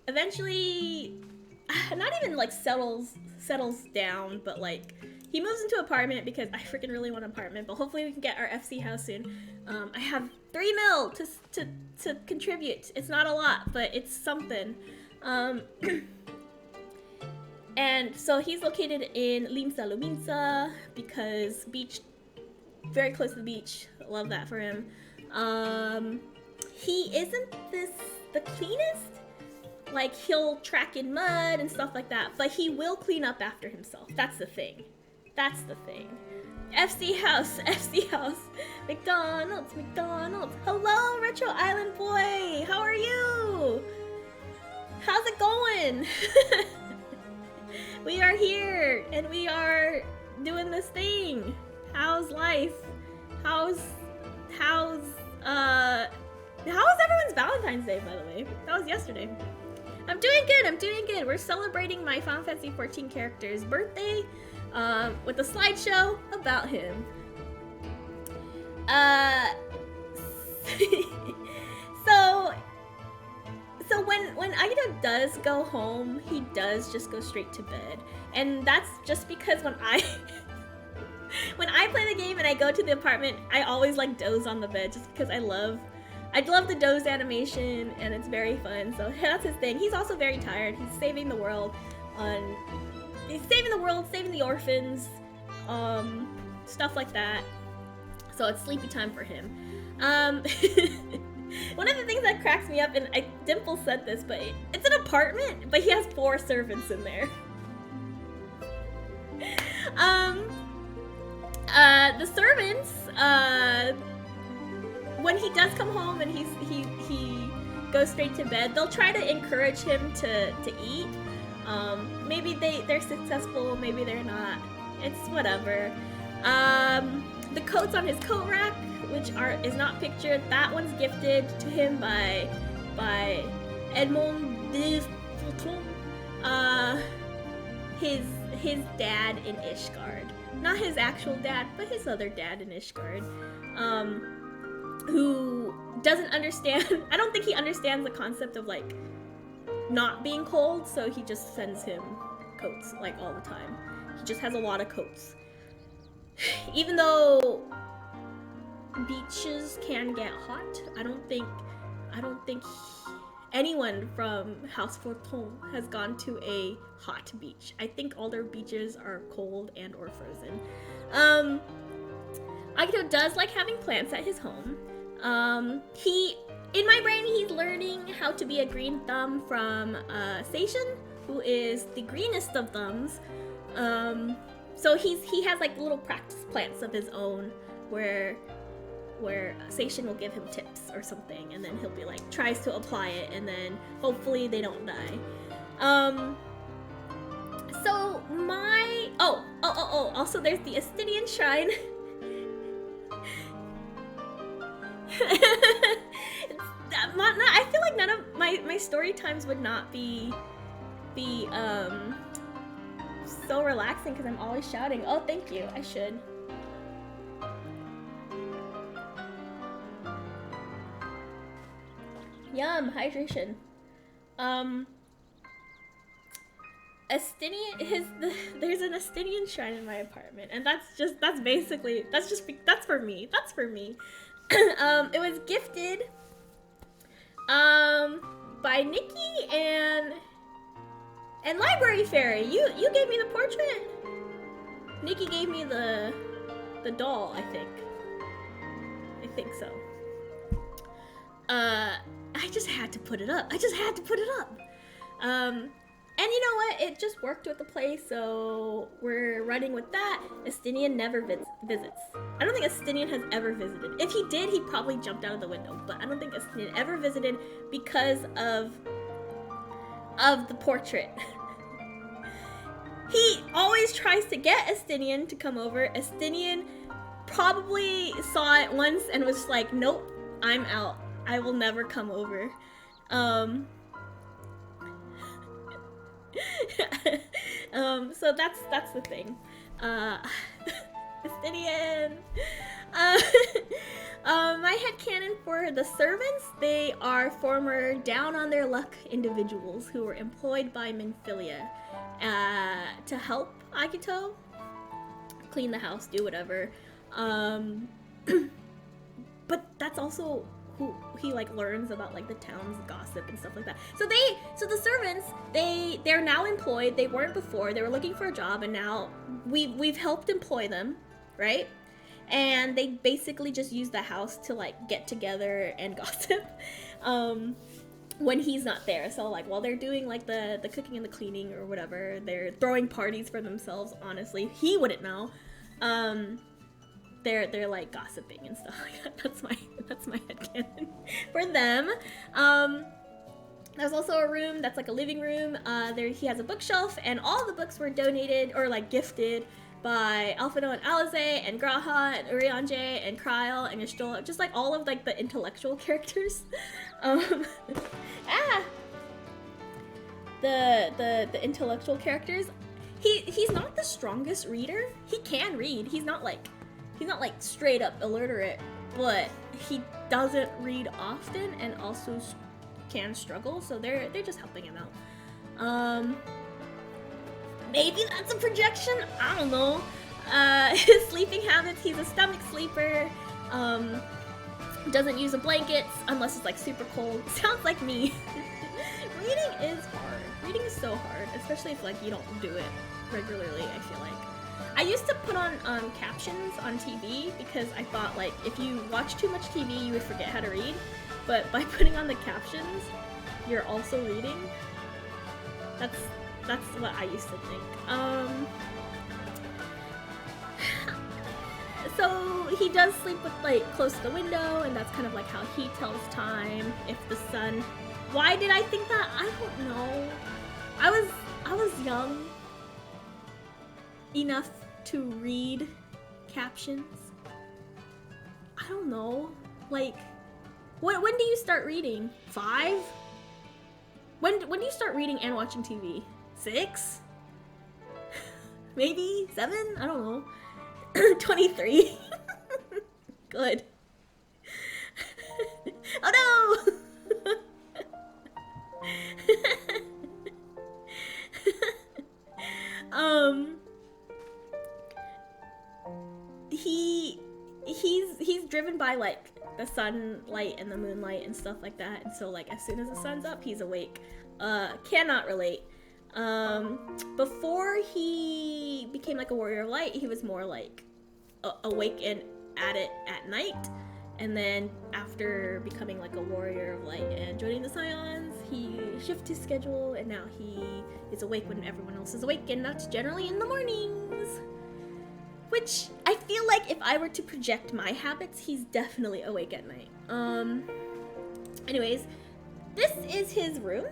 eventually not even like settles down, but like he moves into an apartment because I freaking really want an apartment, but hopefully we can get our FC house soon. I have 3 mil to contribute. It's not a lot, but it's something. And so he's located in Limsa Luminsa because beach, very close to the beach. Love that for him. He isn't the cleanest. Like, he'll track in mud and stuff like that, but he will clean up after himself. That's the thing. That's the thing. FC house, FC house. McDonald's, McDonald's. Hello, Retro Island boy. How are you? How's it going? We are here and we are doing this thing. How's life? How's everyone's Valentine's Day, by the way? That was yesterday. I'm doing good, I'm doing good. We're celebrating my Final Fantasy XIV character's birthday with a slideshow about him. So when Agito does go home, he does just go straight to bed. And that's just because when I play the game and I go to the apartment, I always like doze on the bed just because I love the doze animation and it's very fun. So that's his thing. He's also very tired. He's saving the world. He's saving the world, saving the orphans, stuff like that. So it's sleepy time for him. One of the things that cracks me up, and Dimple said this, but it's an apartment, but he has 4 servants in there. The servants, when he does come home and he goes straight to bed, they'll try to encourage him to eat. Maybe they're successful, maybe they're not. It's whatever. The coats on his coat rack, which is not pictured, that one's gifted to him by Edmond de Fulton, his dad in Ishgard. Not his actual dad, but his other dad in Ishgard, who doesn't understand, I don't think he understands the concept of like not being cold, so he just sends him coats like all the time. He just has a lot of coats. Even though beaches can get hot, I don't think anyone from House Forton has gone to a hot beach. I think all their beaches are cold and or frozen. Agito does like having plants at his home. In my brain, he's learning how to be a green thumb from Sation, who is the greenest of thumbs. So he has like little practice plants of his own where Sation will give him tips or something, and then he'll be like, tries to apply it, and then hopefully they don't die. So also there's the Astidian Shrine. I feel like none of my story times would not be so relaxing because I'm always shouting. Oh, thank you. I should. Yum, hydration. There's an Astidian Shrine in my apartment, and that's for me. That's for me. It was gifted by Nikki and Library Fairy. You gave me the portrait. Nikki gave me the doll, I think so. I just had to put it up. And you know what? It just worked with the play, so we're running with that. Estinian never visits. I don't think Estinian has ever visited. If he did, he probably jumped out of the window. But I don't think Estinian ever visited because of the portrait. He always tries to get Estinian to come over. Estinian probably saw it once and was like, nope, I'm out. I will never come over. So that's the thing. Estinian. My headcanon for the servants, they are former down on their luck individuals who were employed by Minfilia to help Akito clean the house, do whatever. But that's also who he like learns about like the town's gossip and stuff like that. So the servants, they're now employed. They weren't before. They were looking for a job, and now we've helped employ them, right? And they basically just use the house to like get together and gossip when he's not there. So like while they're doing like the cooking and the cleaning or whatever, they're throwing parties for themselves. Honestly, he wouldn't know. They're like gossiping and stuff like that. That's my headcanon for them. There's also a room that's like a living room. He has a bookshelf, and all the books were donated or like gifted by Alfino and Alize and Graha and Urianje and Kryle and Yashtola, just like all of like the intellectual characters. The intellectual characters. He's not the strongest reader. He can read. He's not like straight up illiterate, but he doesn't read often and also can struggle, so they're just helping him out. Maybe that's a projection, I don't know. His sleeping habits, he's a stomach sleeper, doesn't use blankets unless it's like super cold. Sounds like me. Reading is hard. Reading is so hard, especially if like you don't do it regularly, I feel like. I used to put on captions on TV because I thought like if you watch too much TV you would forget how to read, but by putting on the captions you're also reading. That's what I used to think. So he does sleep with like close to the window, and that's kind of like how he tells time. If the sun, why did I think that? I don't know. I was young enough to read captions. I don't know. Like, when do you start reading? 5? When do you start reading and watching TV? 6? Maybe 7? I don't know. 23. Good. Oh no! He's driven by like the sunlight and the moonlight and stuff like that, and so like as soon as the sun's up he's awake. Cannot relate. Before he became like a warrior of light, he was more like awake and at it at night, and then after becoming like a warrior of light and joining the Scions, he shifted his schedule, and now he is awake when everyone else is awake, and that's generally in the mornings. Which I feel like if I were to project my habits, he's definitely awake at night. Anyways, this is his room.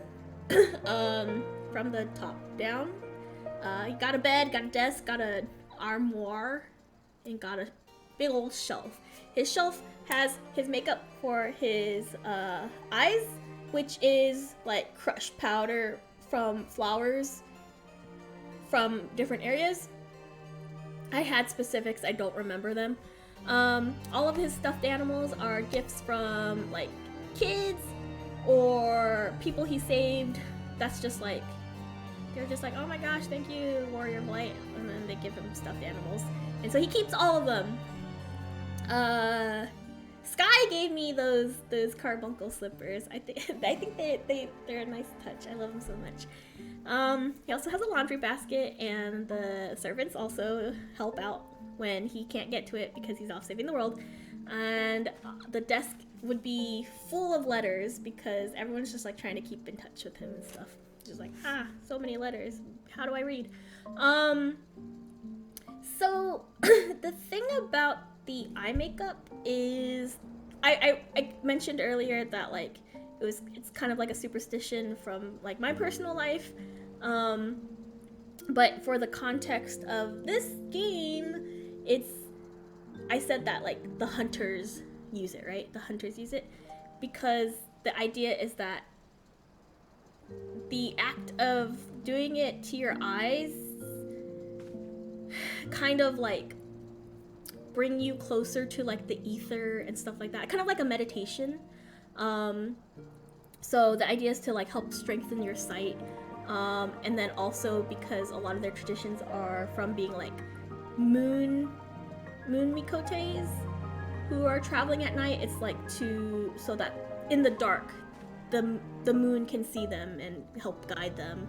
From the top down. He got a bed, got a desk, got an armoire, and got a big old shelf. His shelf has his makeup for his eyes, which is like crushed powder from flowers from different areas. I had specifics, I don't remember them. All of his stuffed animals are gifts from like kids or people he saved. That's just like, they're just like, oh my gosh, thank you, Warrior of Light, and then they give him stuffed animals, and so he keeps all of them. Sky gave me those carbuncle slippers. I think they're a nice touch. I love them so much. He also has a laundry basket, and the servants also help out when he can't get to it because he's off saving the world. And the desk would be full of letters because everyone's just like trying to keep in touch with him and stuff. Just like, so many letters. How do I read? So the thing about the eye makeup is I mentioned earlier that like it's kind of like a superstition from like my personal life. But for the context of this game, I said that like the hunters use it, right? The hunters use it because the idea is that the act of doing it to your eyes kind of like bring you closer to like the ether and stuff like that, kind of like a meditation. So the idea is to like help strengthen your sight, and then also because a lot of their traditions are from being like moon mikotes who are traveling at night. It's like so that in the dark the moon can see them and help guide them.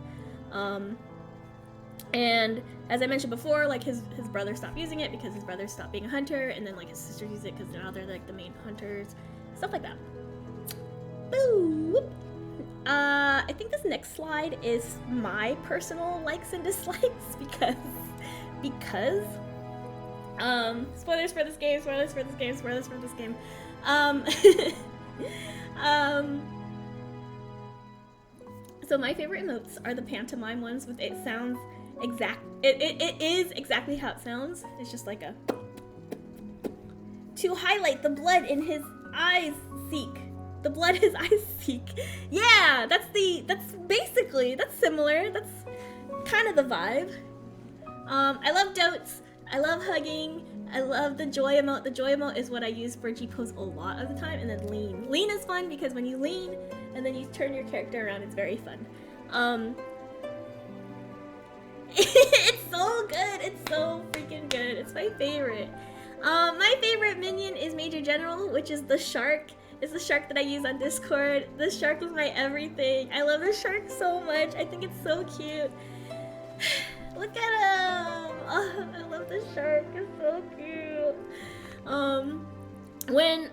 And as I mentioned before, like his brother stopped using it because his brother stopped being a hunter, and then like his sisters use it because now they're like the main hunters, stuff like that. Boo! I think this next slide is my personal likes and dislikes because spoilers for this game. So my favorite emotes are the pantomime ones with it sounds it is exactly how it sounds. It's just like to highlight the blood in his eyes seek. The blood his eyes seek. Yeah, that's similar. That's kind of the vibe. I love dotes. I love hugging. I love the joy emote. The joy emote is what I use for G-pose a lot of the time. And then lean. Lean is fun because when you lean and then you turn your character around, it's very fun. It's so good. It's so freaking good. It's my favorite. My favorite minion is Major General, which is the shark. It's the shark that I use on Discord. The shark is my everything. I love the shark so much. I think it's so cute. Look at him. Oh, I love the shark. It's so cute. When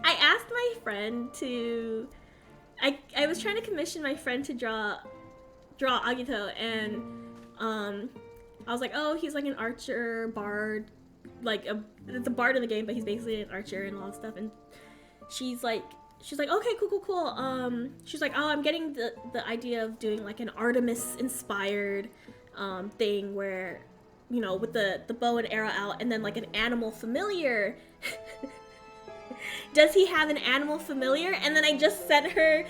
I asked my friend to, I was trying to commission my friend to draw Agito, and I was like, oh, he's like an archer, bard, like it's a bard in the game, but he's basically an archer and all that stuff. And she's like, okay, cool. She's like, oh, I'm getting the idea of doing like an Artemis inspired thing where, you know, with the bow and arrow out, and then like an animal familiar. Does he have an animal familiar? And then I just sent her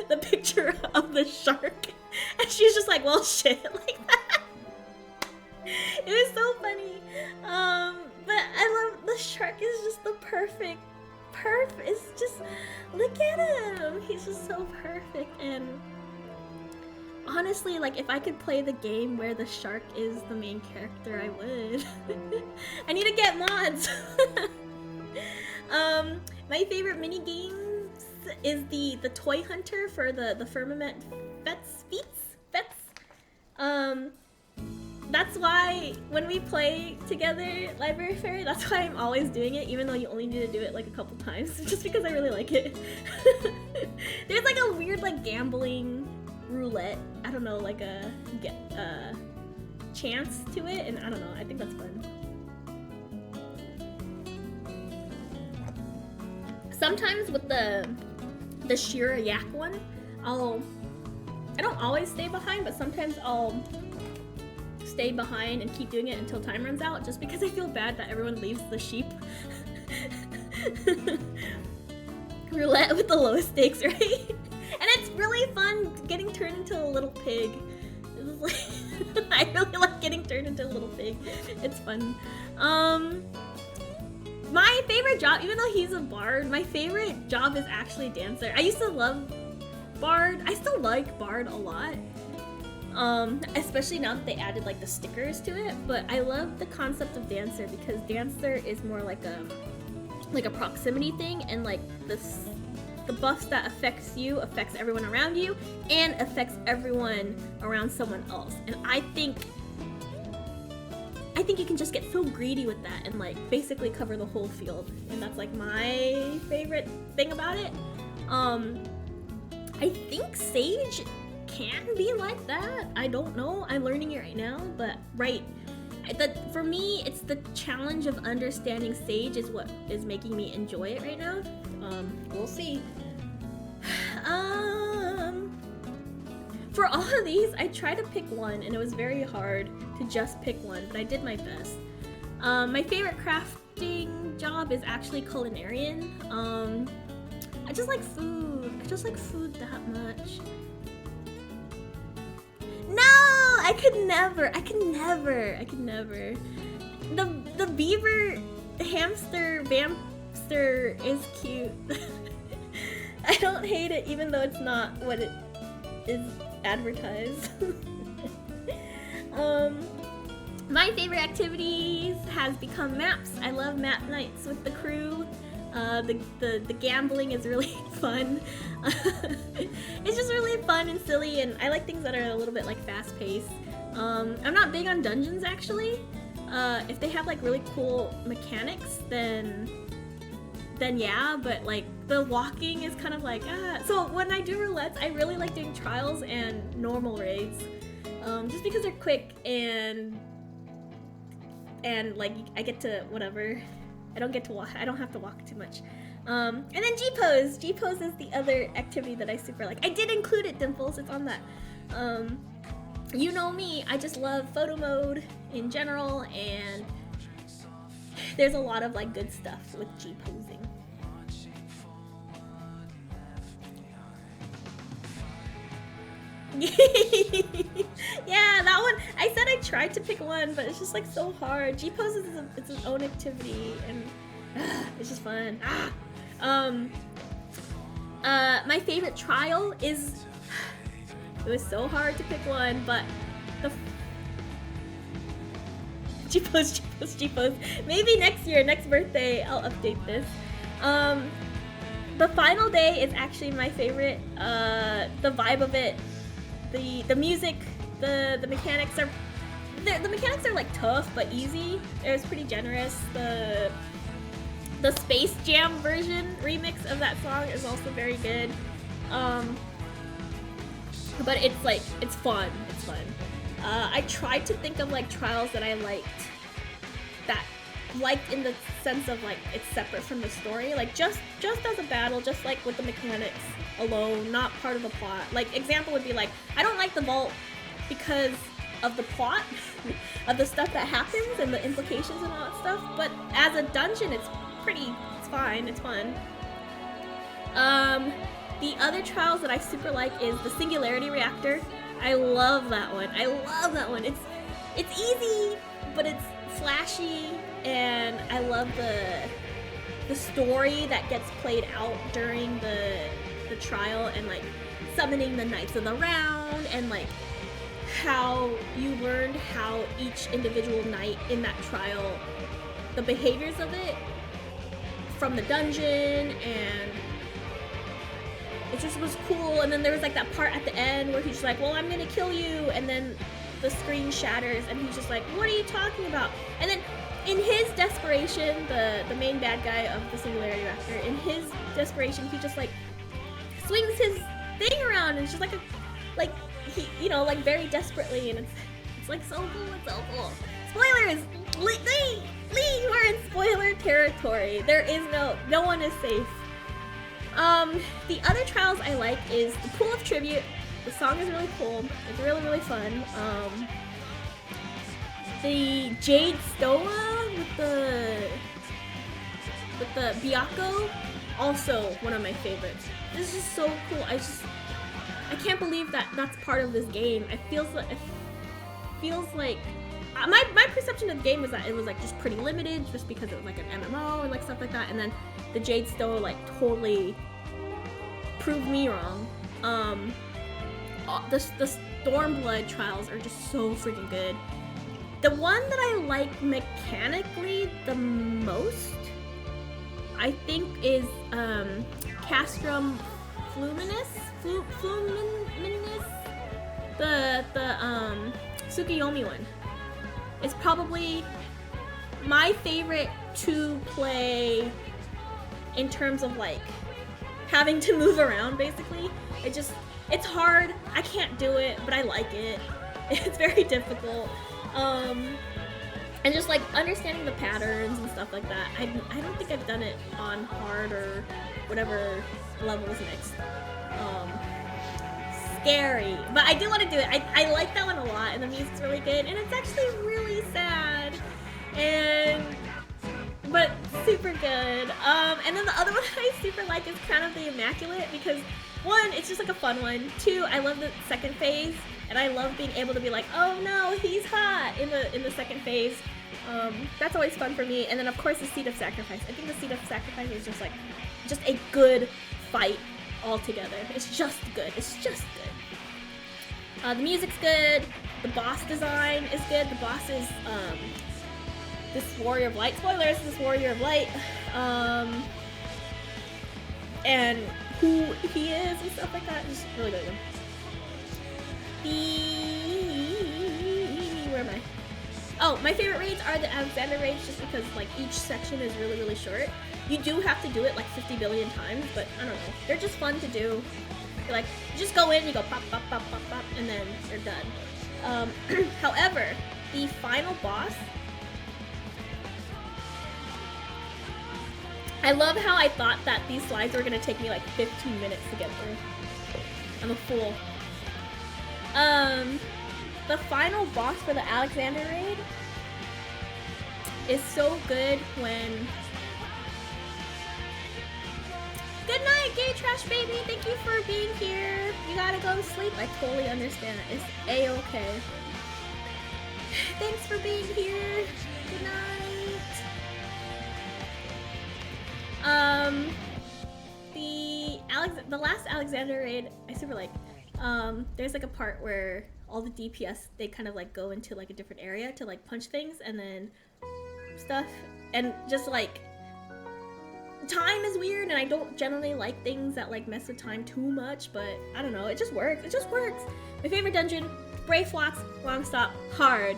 the picture of the shark, and she's just like, well, shit, like that. It was so funny. But I love the shark. Is just the perfect. It's just, look at him. He's just so perfect. And honestly, like if I could play the game where the shark is the main character, I would. I need to get mods. My favorite mini games is the toy hunter for the firmament Fets. That's why when we play together Library Fairy, that's why I'm always doing it, even though you only need to do it like a couple times, just because I really like it. There's like a weird like gambling roulette, I don't know, like a chance to it, and I don't know, I think that's fun. Sometimes with the Shira Yak one, I don't always stay behind, but sometimes I'll stay behind and keep doing it until time runs out, just because I feel bad that everyone leaves the sheep. Roulette with the lowest stakes, right? And it's really fun getting turned into a little pig. It's like I really like getting turned into a little pig. It's fun. My favorite job, even though he's a bard, my favorite job is actually dancer. I used to love bard. I still like bard a lot. Especially now that they added like the stickers to it, but I love the concept of dancer because dancer is more like a proximity thing, and like the buffs that affects you affects everyone around you and affects everyone around someone else. And I think I think you can just get so greedy with that and like basically cover the whole field, and that's like my favorite thing about it. I think Sage can be like that. I don't know. I'm learning it right now, but for me, it's the challenge of understanding Sage is what is making me enjoy it right now. We'll see. For all of these, I tried to pick one, and it was very hard to just pick one, but I did my best. My favorite crafting job is actually culinarian. I just like food. I just like food that much. No! I could never. The beaver hamster vampster is cute. I don't hate it even though it's not what it is advertised. My favorite activities has become maps. I love map nights with the crew. The gambling is really fun. It's just really fun and silly, and I like things that are a little bit like fast paced. I'm not big on dungeons actually. If they have like really cool mechanics, then yeah, but like the walking is kind of like So when I do roulettes, I really like doing trials and normal raids, just because they're quick and like I get to whatever. I don't have to walk too much. And then G-pose. G-pose is the other activity that I super like. I did include it, Dimples. It's on that. You know me. I just love photo mode in general, and there's a lot of like good stuff with G-posing. Yeah, that one. I said I tried to pick one, but it's just like so hard. G-pose is it's its own activity, and it's just fun. My favorite trial is. It was so hard to pick one, but the G-pose. Maybe next year, next birthday, I'll update this. The final day is actually my favorite. The vibe of it. The music, the mechanics are like tough but easy. It was pretty generous. The Space Jam version remix of that song is also very good. But it's fun. I tried to think of like trials that I liked in the sense of like it's separate from the story, like just as a battle, just like with the mechanics alone, not part of the plot. Like example would be like I don't like the vault because of the plot of the stuff that happens and the implications and all that stuff, but as a dungeon it's fine, it's fun. The other trials that I super like is the Singularity Reactor. I love that one. It's easy, but it's flashy, and I love the story that gets played out during the trial, and like summoning the Knights of the Round, and like how you learned how each individual knight in that trial, the behaviors of it from the dungeon, and it just was cool. And then there was like that part at the end where he's just like, well, I'm gonna kill you, and then the screen shatters and he's just like, what are you talking about? And then in his desperation, the main bad guy of the Singularity Reactor, in his desperation, he just like swings his thing around, and it's just like he, you know, like very desperately, and it's like so cool. Spoilers! Lee, you are in spoiler territory. There is no one is safe. The other trials I like is the Pool of Tribute. The song is really cool. It's really fun. The Jade Stoa with the Byakko, also one of my favorites. This is so cool. I can't believe that that's part of this game. It feels like my perception of the game was that it was like just pretty limited, just because it was like an MMO and like stuff like that. And then the Jade Stoa like totally proved me wrong. The Stormblood trials are just so freaking good. The one that I like mechanically the most, I think, is Castrum Fluminous, the Tsukiyomi one. is probably my favorite to play in terms of like having to move around basically. It's hard. I can't do it, but I like it. It's very difficult. And just like understanding the patterns and stuff like that. I don't think I've done it on hard or whatever level is next. Scary, but I do want to do it. I like that one a lot, and the music's really good, and it's actually really sad, but super good. And then the other one I super like is kind of the Immaculate, because one, it's just like a fun one. Two, I love the second phase, and I love being able to be like, oh no, he's hot in the second phase. That's always fun for me. And then of course the Seed of Sacrifice. I think the Seed of Sacrifice is just a good fight altogether. It's just good. It's just good. The music's good. The boss design is good. The boss is this Warrior of Light. Spoilers, this Warrior of Light. And who he is and stuff like that. Just really good. Where am I? Oh, my favorite raids are the Alexander raids, just because like each section is really, really short. You do have to do it like 50 billion times, but I don't know. They're just fun to do. You're like, you just go in, you go pop, pop, pop, pop, pop, and then you're done. However, the final boss, I love how I thought that these slides were gonna take me like 15 minutes to get through. I'm a fool. The final boss for the Alexander raid is so good when... Good night, Gay Trash Baby! Thank you for being here. You gotta go to sleep. I totally understand. It's A-okay. Thanks for being here. Good night. The last Alexander raid, I super like. There's like a part where all the DPS, they kind of like go into like a different area to like punch things and then stuff, and just like time is weird, and I don't generally like things that like mess with time too much, but I don't know, it just works. It just works. My favorite dungeon, Brave Flocks, Long Stop, Hard.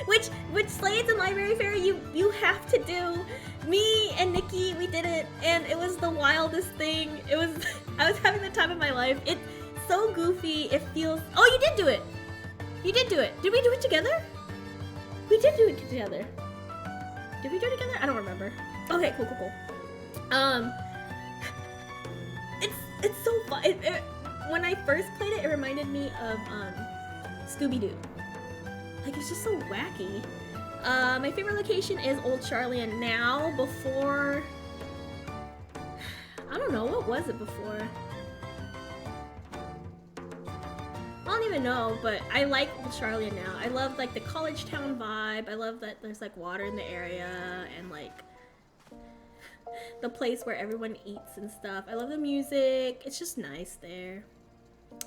which Slades and Library Fairy you have to do. Me and Nikki, we did it, and it was the wildest thing. I was having the time of my life. It's so goofy. It feels... Oh, you did do it! You did do it. Did we do it together? We did do it together. Did we do it together? I don't remember. Okay, cool. It's so fun. When I first played it, it reminded me of Scooby-Doo. Like, it's just so wacky. My favorite location is Old Charlian now. Before... I don't know, what was it before? I don't even know, but I like Old Charlian now. I love like the college town vibe. I love that there's like water in the area and like the place where everyone eats and stuff. I love the music. It's just nice there.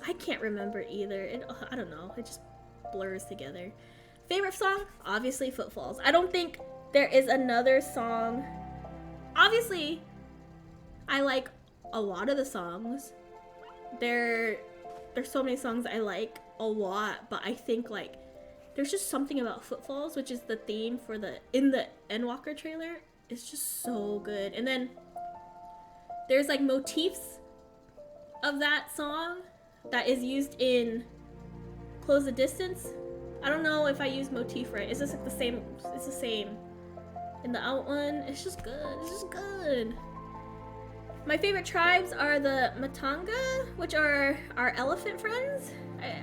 I can't remember either. I don't know. It just blurs together. Favorite song? Obviously Footfalls. I don't think there is another song. Obviously, I like a lot of the songs. There's so many songs I like a lot, but I think like there's just something about Footfalls, which is the theme for in the Endwalker trailer. It's just so good. And then there's like motifs of that song that is used in Close the Distance. I don't know if I use motif right. Is this like the same? It's the same in the out one. It's just good. It's just good. My favorite tribes are the Matanga, which are our elephant friends.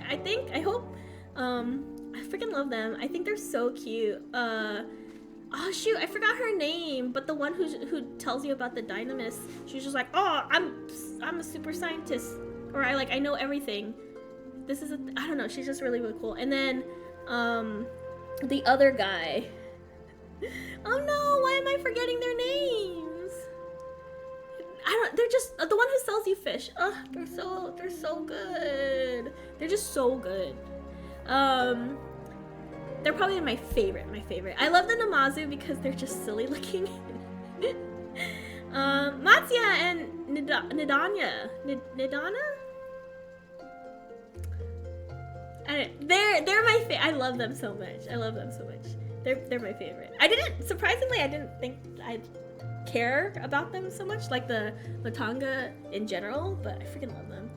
I think. I hope. I freaking love them. I think they're so cute. Oh shoot, I forgot her name, but the one who tells you about the dynamis, she's just like, oh, I'm a super scientist, or I know everything. This is I don't know, she's just really, really cool. And then the other guy. Oh no, why am I forgetting their names? They're just the one who sells you fish. Oh, they're so good. They're just so good. They're probably my favorite. I love the Namazu because they're just silly looking. Matsuya and Nidana? They're my I love them so much. I love them so much. They're my favorite. Surprisingly, I didn't think I'd care about them so much, like the Matanga in general, but I freaking love them.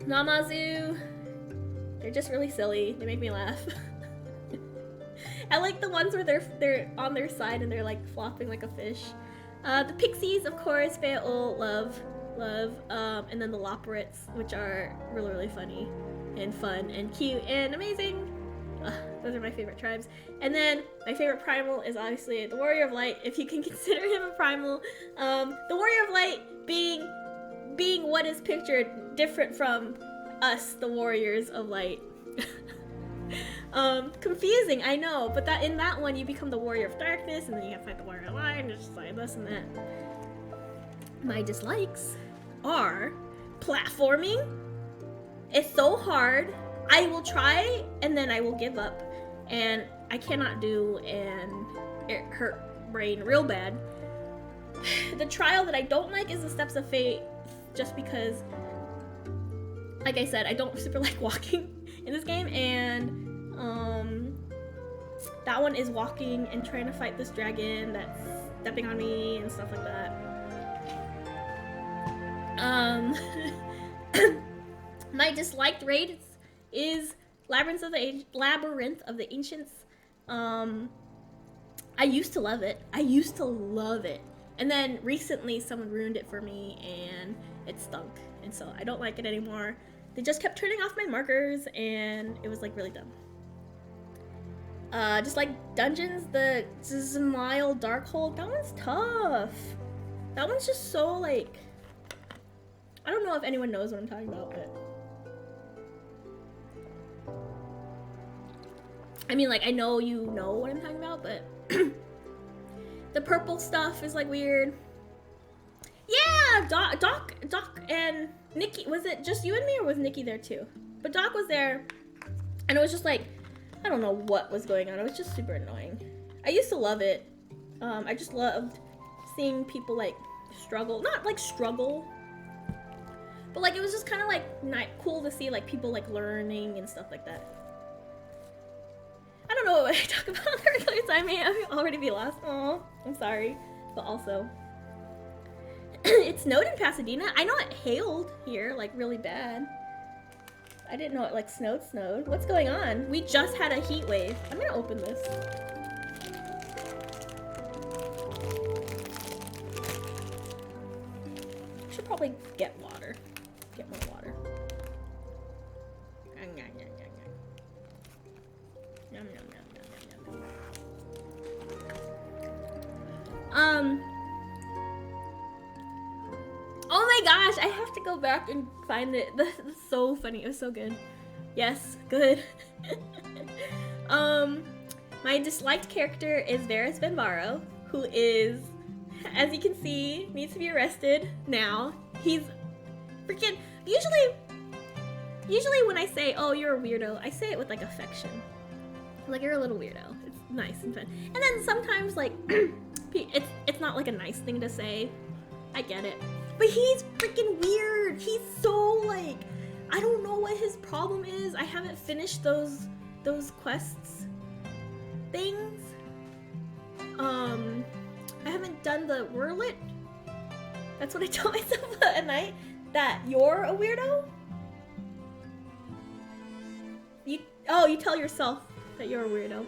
Namazu, they're just really silly. They make me laugh. I like the ones where they're on their side and they're like flopping like a fish. The pixies, of course, Be'ul, love. And then the Loporrits, which are really, really funny and fun and cute and amazing. Those are my favorite tribes. And then my favorite primal is obviously the Warrior of Light, if you can consider him a primal. The Warrior of Light being what is pictured, different from us, the Warriors of Light. Confusing, I know, but in that one you become the Warrior of Darkness, and then you have to fight the Warrior of Light, and it's just like this and that. My dislikes are platforming. It's so hard. I will try and then I will give up, and I cannot do, and it hurt brain real bad. The trial that I don't like is the Steps of Fate, just because, like I said, I don't super like walking in this game, and that one is walking and trying to fight this dragon that's stepping on me and stuff like that. My disliked raid is Labyrinth of the Ancients. I used to love it. And then recently someone ruined it for me and it stunk. And so I don't like it anymore. They just kept turning off my markers and it was like really dumb. Just like dungeons, the Smile Darkhold, that one's tough. That one's just so like, I don't know if anyone knows what I'm talking about, but I mean, like, I know you know what I'm talking about, but the purple stuff is like weird. Yeah, Doc and Nikki, was it just you and me or was Nikki there too? But Doc was there and it was just like, I don't know what was going on. It was just super annoying. I used to love it. I just loved seeing people like struggle, not like struggle, but like it was just kind of like cool to see like people like learning and stuff like that. I don't know what I talk about on the regular time. I already be lost. Oh, I'm sorry. But also, it snowed in Pasadena. I know it hailed here like really bad. I didn't know it like snowed. What's going on? We just had a heat wave. I'm gonna open this. I should probably get water. Get more water. Yum, yum, yum, yum, yum, yum. Oh my gosh, I have to go back and find it. That's so funny. It was so good. Yes, good. My disliked character is Varys Benbaro, who is, as you can see, needs to be arrested now. He's freaking, usually when I say, oh, you're a weirdo, I say it with like affection. Like, you're a little weirdo. It's nice and fun. And then sometimes like, it's not like a nice thing to say. I get it. But he's freaking weird. He's so like, I don't know what his problem is. I haven't finished those quests things. I haven't done the Wurlit. That's what I tell myself at night. That you're a weirdo? You tell yourself that you're a weirdo.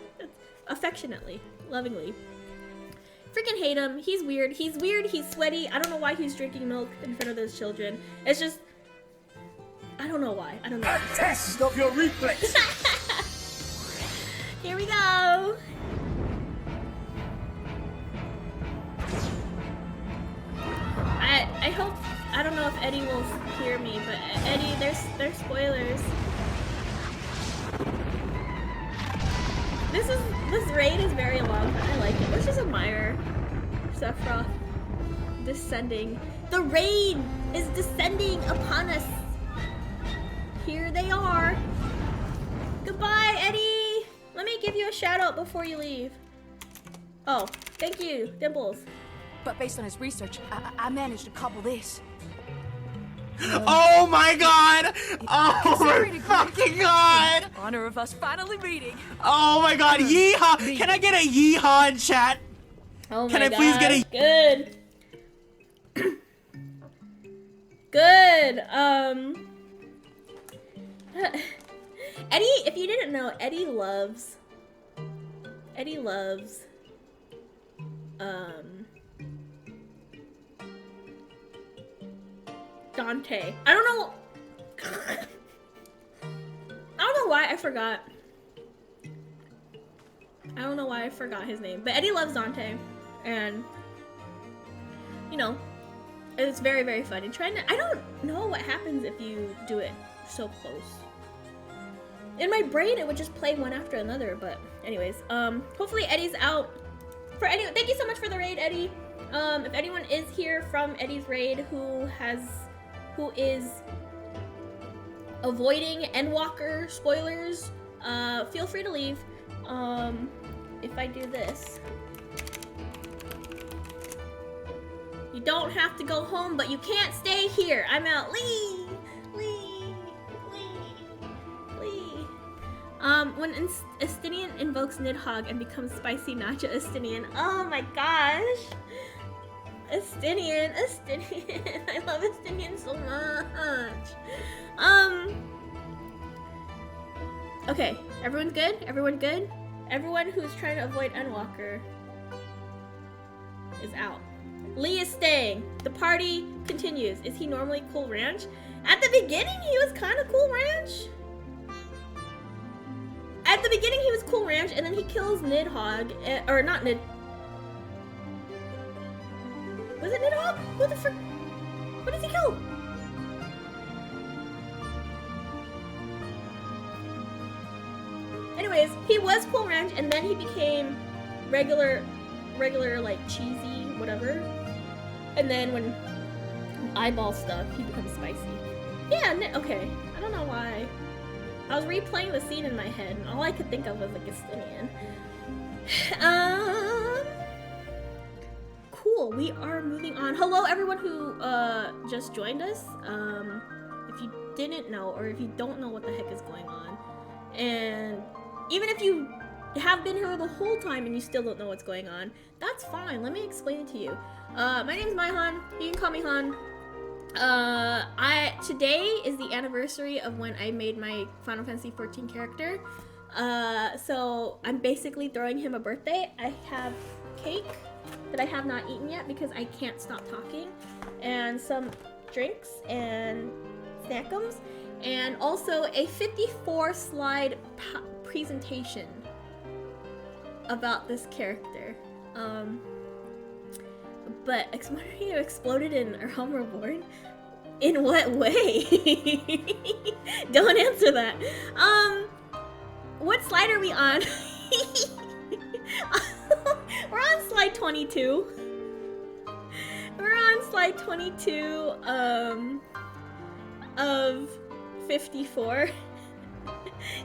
Affectionately, lovingly. Freaking hate him. He's weird. He's sweaty. I don't know why he's drinking milk in front of those children. It's just, I don't know why. I don't know. A test of your reflexes. Here we go. I hope, I don't know if Eddie will hear me, but Eddie, there's spoilers. This raid is very long, but I like it. Let's just admire Sephiroth descending. The raid is descending upon us. Here they are. Goodbye, Eddie. Let me give you a shout out before you leave. Oh, thank you, Dimples. But based on his research, I managed to cobble this. Oh my god! Oh my fucking god! In honor of us finally meeting. Oh my god, yeehaw! Can I get a yeehaw in chat? Oh my Can I please get a... Good. Good. Eddie, if you didn't know, Eddie loves Dante. I don't know why I forgot. I don't know why I forgot his name, but Eddie loves Dante, and you know, it's very, very funny. I don't know what happens if you do it so close. In my brain, it would just play one after another, but anyways, hopefully Eddie's out. Thank you so much for the raid, Eddie. If anyone is here from Eddie's raid who is avoiding Endwalker spoilers, feel free to leave. If I do this, you don't have to go home, but you can't stay here. I'm out. Lee. When Estinian invokes Nidhogg and becomes Spicy Nacho Estinian. Oh my gosh. Estinian. I love Estinian so much. Okay, everyone's good? Everyone good? Everyone who's trying to avoid Endwalker is out. Lee is staying. The party continues. Is he normally Cool Ranch? At the beginning, he was kind of Cool Ranch. At the beginning, he was Cool Ranch, and then he kills Nidhogg, or not Nid. Was it Nidhogg? What the frick? What does he kill? Anyways, he was Cool Ranch, and then he became regular like cheesy, whatever. And then when eyeball stuff, he becomes spicy. Yeah, okay. I don't know why. I was replaying the scene in my head, and all I could think of was like Estinian. Cool. We are moving on. Hello, everyone who just joined us. If you didn't know, or if you don't know what the heck is going on, and even if you have been here the whole time and you still don't know what's going on, that's fine. Let me explain it to you. My name's Maihan. You can call me Han. Today is the anniversary of when I made my Final Fantasy XIV character. So I'm basically throwing him a birthday. I have cake that I have not eaten yet because I can't stop talking, and some drinks and snackums, and also a 54 slide presentation about this character. But Exmonario exploded in Realm Reborn? In what way? Don't answer that. What slide are we on? We're on slide 22. We're on slide 22 of 54.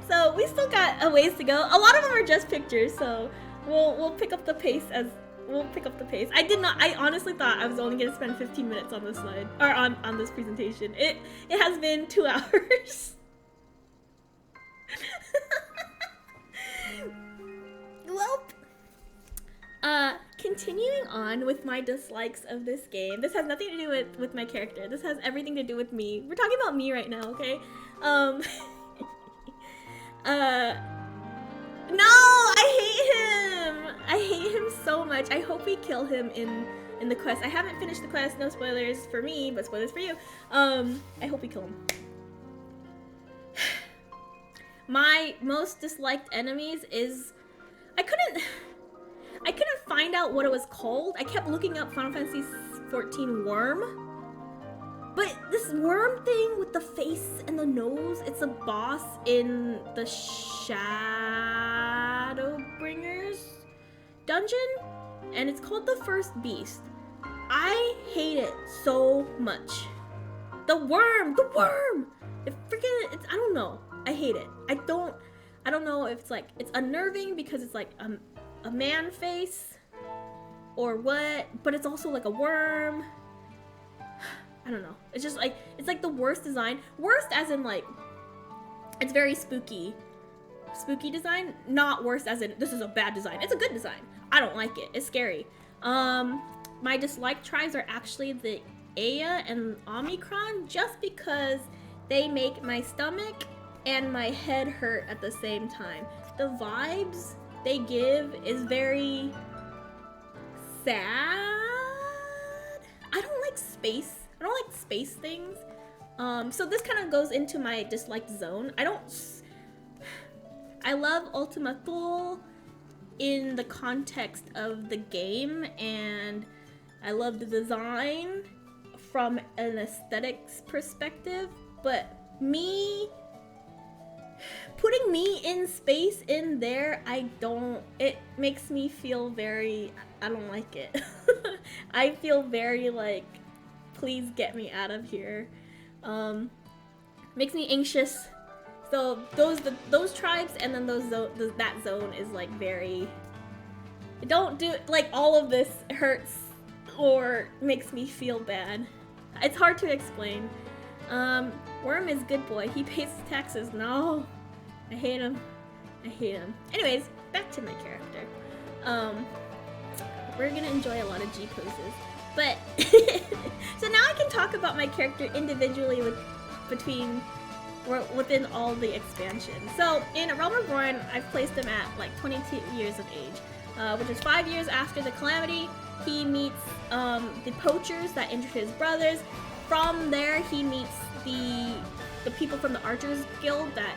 So we still got a ways to go. A lot of them are just pictures, so we'll pick up the pace as I honestly thought I was only gonna spend 15 minutes on this slide, or on this presentation. It has been 2 hours. Welp. Continuing on with my dislikes of this game. This has nothing to do with my character. This has everything to do with me. We're talking about me right now, okay? No, I hate him. I hate him so much. I hope we kill him in the quest. I haven't finished the quest. No spoilers for me, but spoilers for you. I hope we kill him. My most disliked enemies is I couldn't find out what it was called. I kept looking up Final Fantasy XIV Worm. But this worm thing with the face and the nose, it's a boss in the Shadowbringers dungeon, and it's called the First Beast. I hate it so much. The worm! I don't know. I hate it. I don't know if it's like, it's unnerving because it's like a man face or what, but it's also like a worm. I don't know. It's just like, it's like the worst design. Worst as in like, it's very spooky. Spooky design, not worst as in this is a bad design. It's a good design. I don't like it. It's scary. My dislike tribes are actually the Aya and Omicron, just because they make my stomach and my head hurt at the same time. The vibes they give is very sad. I don't like space. I don't like space things. So this kind of goes into my disliked zone. I love Ultima Thule in the context of the game, and I love the design from an aesthetics perspective, but putting me in space in there, it makes me feel very, I don't like it. I feel very like, please get me out of here. Makes me anxious. So those tribes and then that zone is like very, don't do it, like all of this hurts or makes me feel bad. It's hard to explain. Worm is good boy. He pays his taxes. No, I hate him. I hate him. Anyways, back to my character. We're gonna enjoy a lot of G poses, but so now I can talk about my character individually within all the expansions. So in A Realm Reborn, I've placed him at like 22 years of age, which is 5 years after the Calamity. He meets the poachers that injured his brothers. From there, he meets the people from the Archers Guild that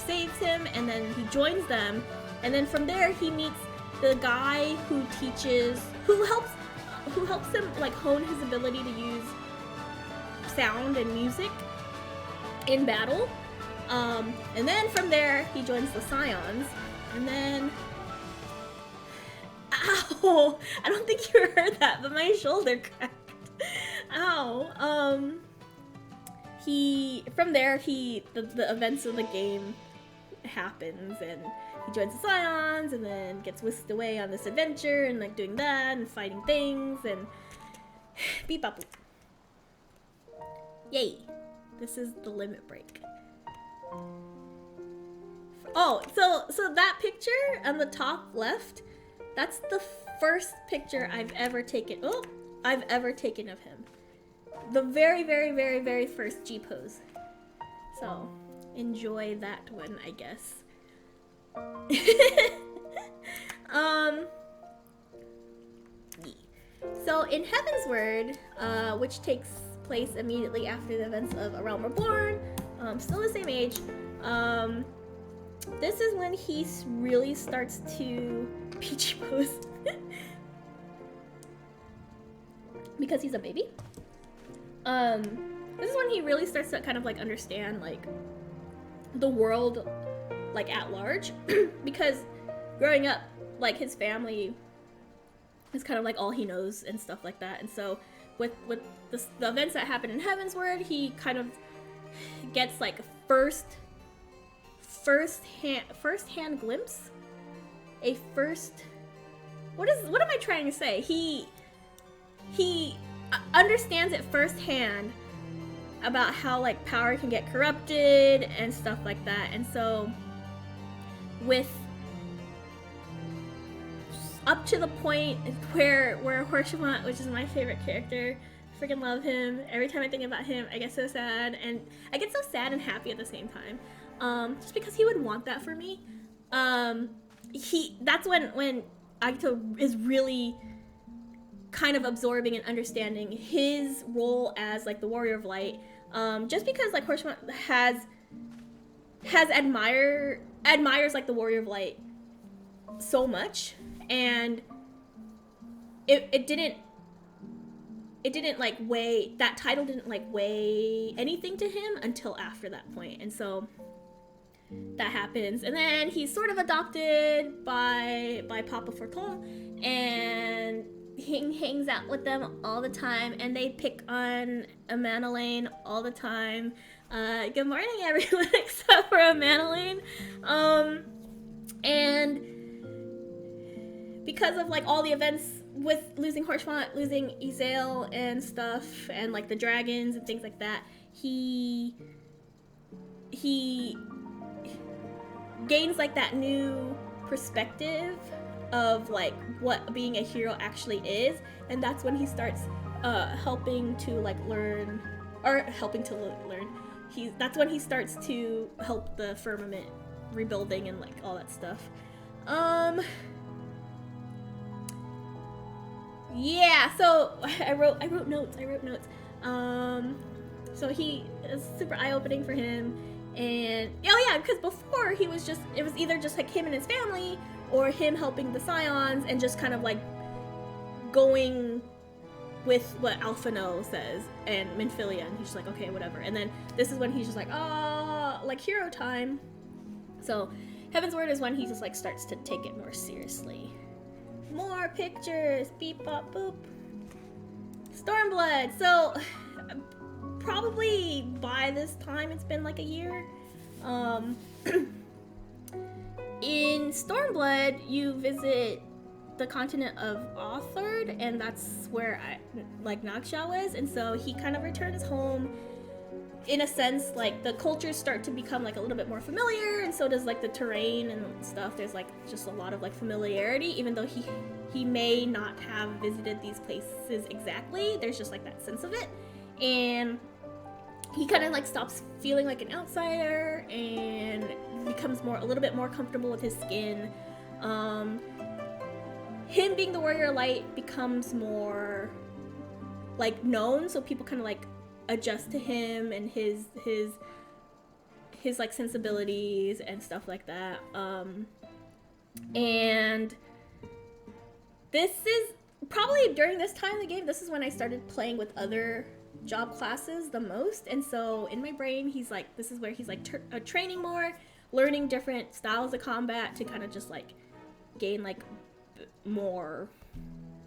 saves him, and then he joins them. And then from there, he meets the guy who helps him like hone his ability to use sound and music in battle. And then from there, he joins the Scions, and then ow! I don't think you heard that, but my shoulder cracked. Ow. From there, the events of the game happens, and he joins the Scions, and then gets whisked away on this adventure, and like doing that, and fighting things, and beep bop boop. Yay. This is the limit break. Oh, so that picture on the top left, that's the first picture I've ever taken of him. The very, very, very, very first G pose. So, enjoy that one, I guess. So in Heavensward, which takes place immediately after the events of A Realm Reborn, still the same age, this is when he really starts to peachy pose. Because he's a baby. This is when he really starts to kind of like understand like the world like at large. Because growing up, like his family is kind of like all he knows and stuff like that. And so with the events that happen in Heavensward, he kind of gets like a first-hand glimpse. What am I trying to say? He understands it firsthand about how like power can get corrupted and stuff like that. And so with up to the point where Horshima, which is my favorite character, I freaking love him. Every time I think about him, I get so sad, and I get so sad and happy at the same time. Just because he would want that for me. That's when Agito is really kind of absorbing and understanding his role as like the Warrior of Light. Just because like Horshima admires like the Warrior of Light so much, and it didn't like weigh, that title didn't like weigh anything to him until after that point. And so that happens, and then he's sort of adopted by Papa Forton, and he hangs out with them all the time, and they pick on Amanelaine all the time. Good morning, everyone, except for Amanelaine. And because of like all the events with losing Horshmont, losing Izael and stuff, and like the dragons and things like that, he gains like that new perspective of like what being a hero actually is, and that's when he starts helping to learn. That's when he starts to help the firmament rebuilding and like all that stuff. Yeah, so I wrote notes. So he is super eye-opening for him, and because before it was either just like him and his family, or him helping the Scions and just kind of like going with what Alphino says and Minfilia, and he's just like, okay, whatever. And then this is when he's just like, like hero time. So Heaven's Word is when he just like starts to take it more seriously. More pictures, beep bop boop. Stormblood. So probably by this time it's been like a year. In Stormblood, you visit the continent of Authard, and that's where Nagsha was, and so he kind of returns home. In a sense, like the cultures start to become like a little bit more familiar, and so does like the terrain and stuff. There's like just a lot of like familiarity, even though he may not have visited these places exactly. There's just like that sense of it, and he kind of like stops feeling like an outsider and becomes a little bit more comfortable with his skin. Him being the warrior light becomes more like known, so people kind of like adjust to him and his like sensibilities and stuff like that. And this is probably during this time in the game, this is when I started playing with other job classes the most, and so in my brain this is where he's like training more, learning different styles of combat to kind of just like gain like more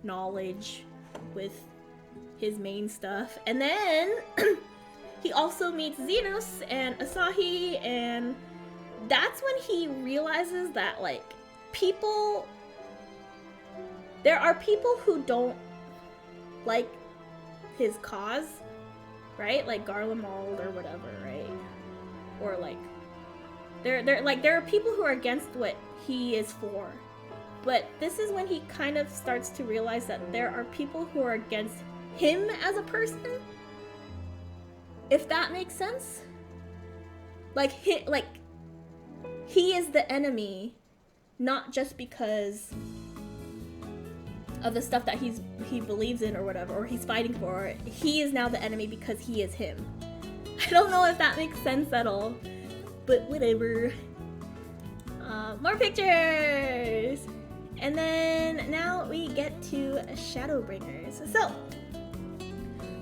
knowledge with his main stuff. And then he also meets Xenos and Asahi, and that's when he realizes that like there are people who don't like his cause, right? Like Garlemald or whatever, right? Or like there are people who are against what he is for. But this is when he kind of starts to realize that there are people who are against him as a person, if that makes sense. Like he is the enemy, not just because of the stuff that he believes in or whatever, or he's fighting for. He is now the enemy because he is him. I don't know if that makes sense at all, but whatever. More pictures! And then now we get to Shadowbringers. So,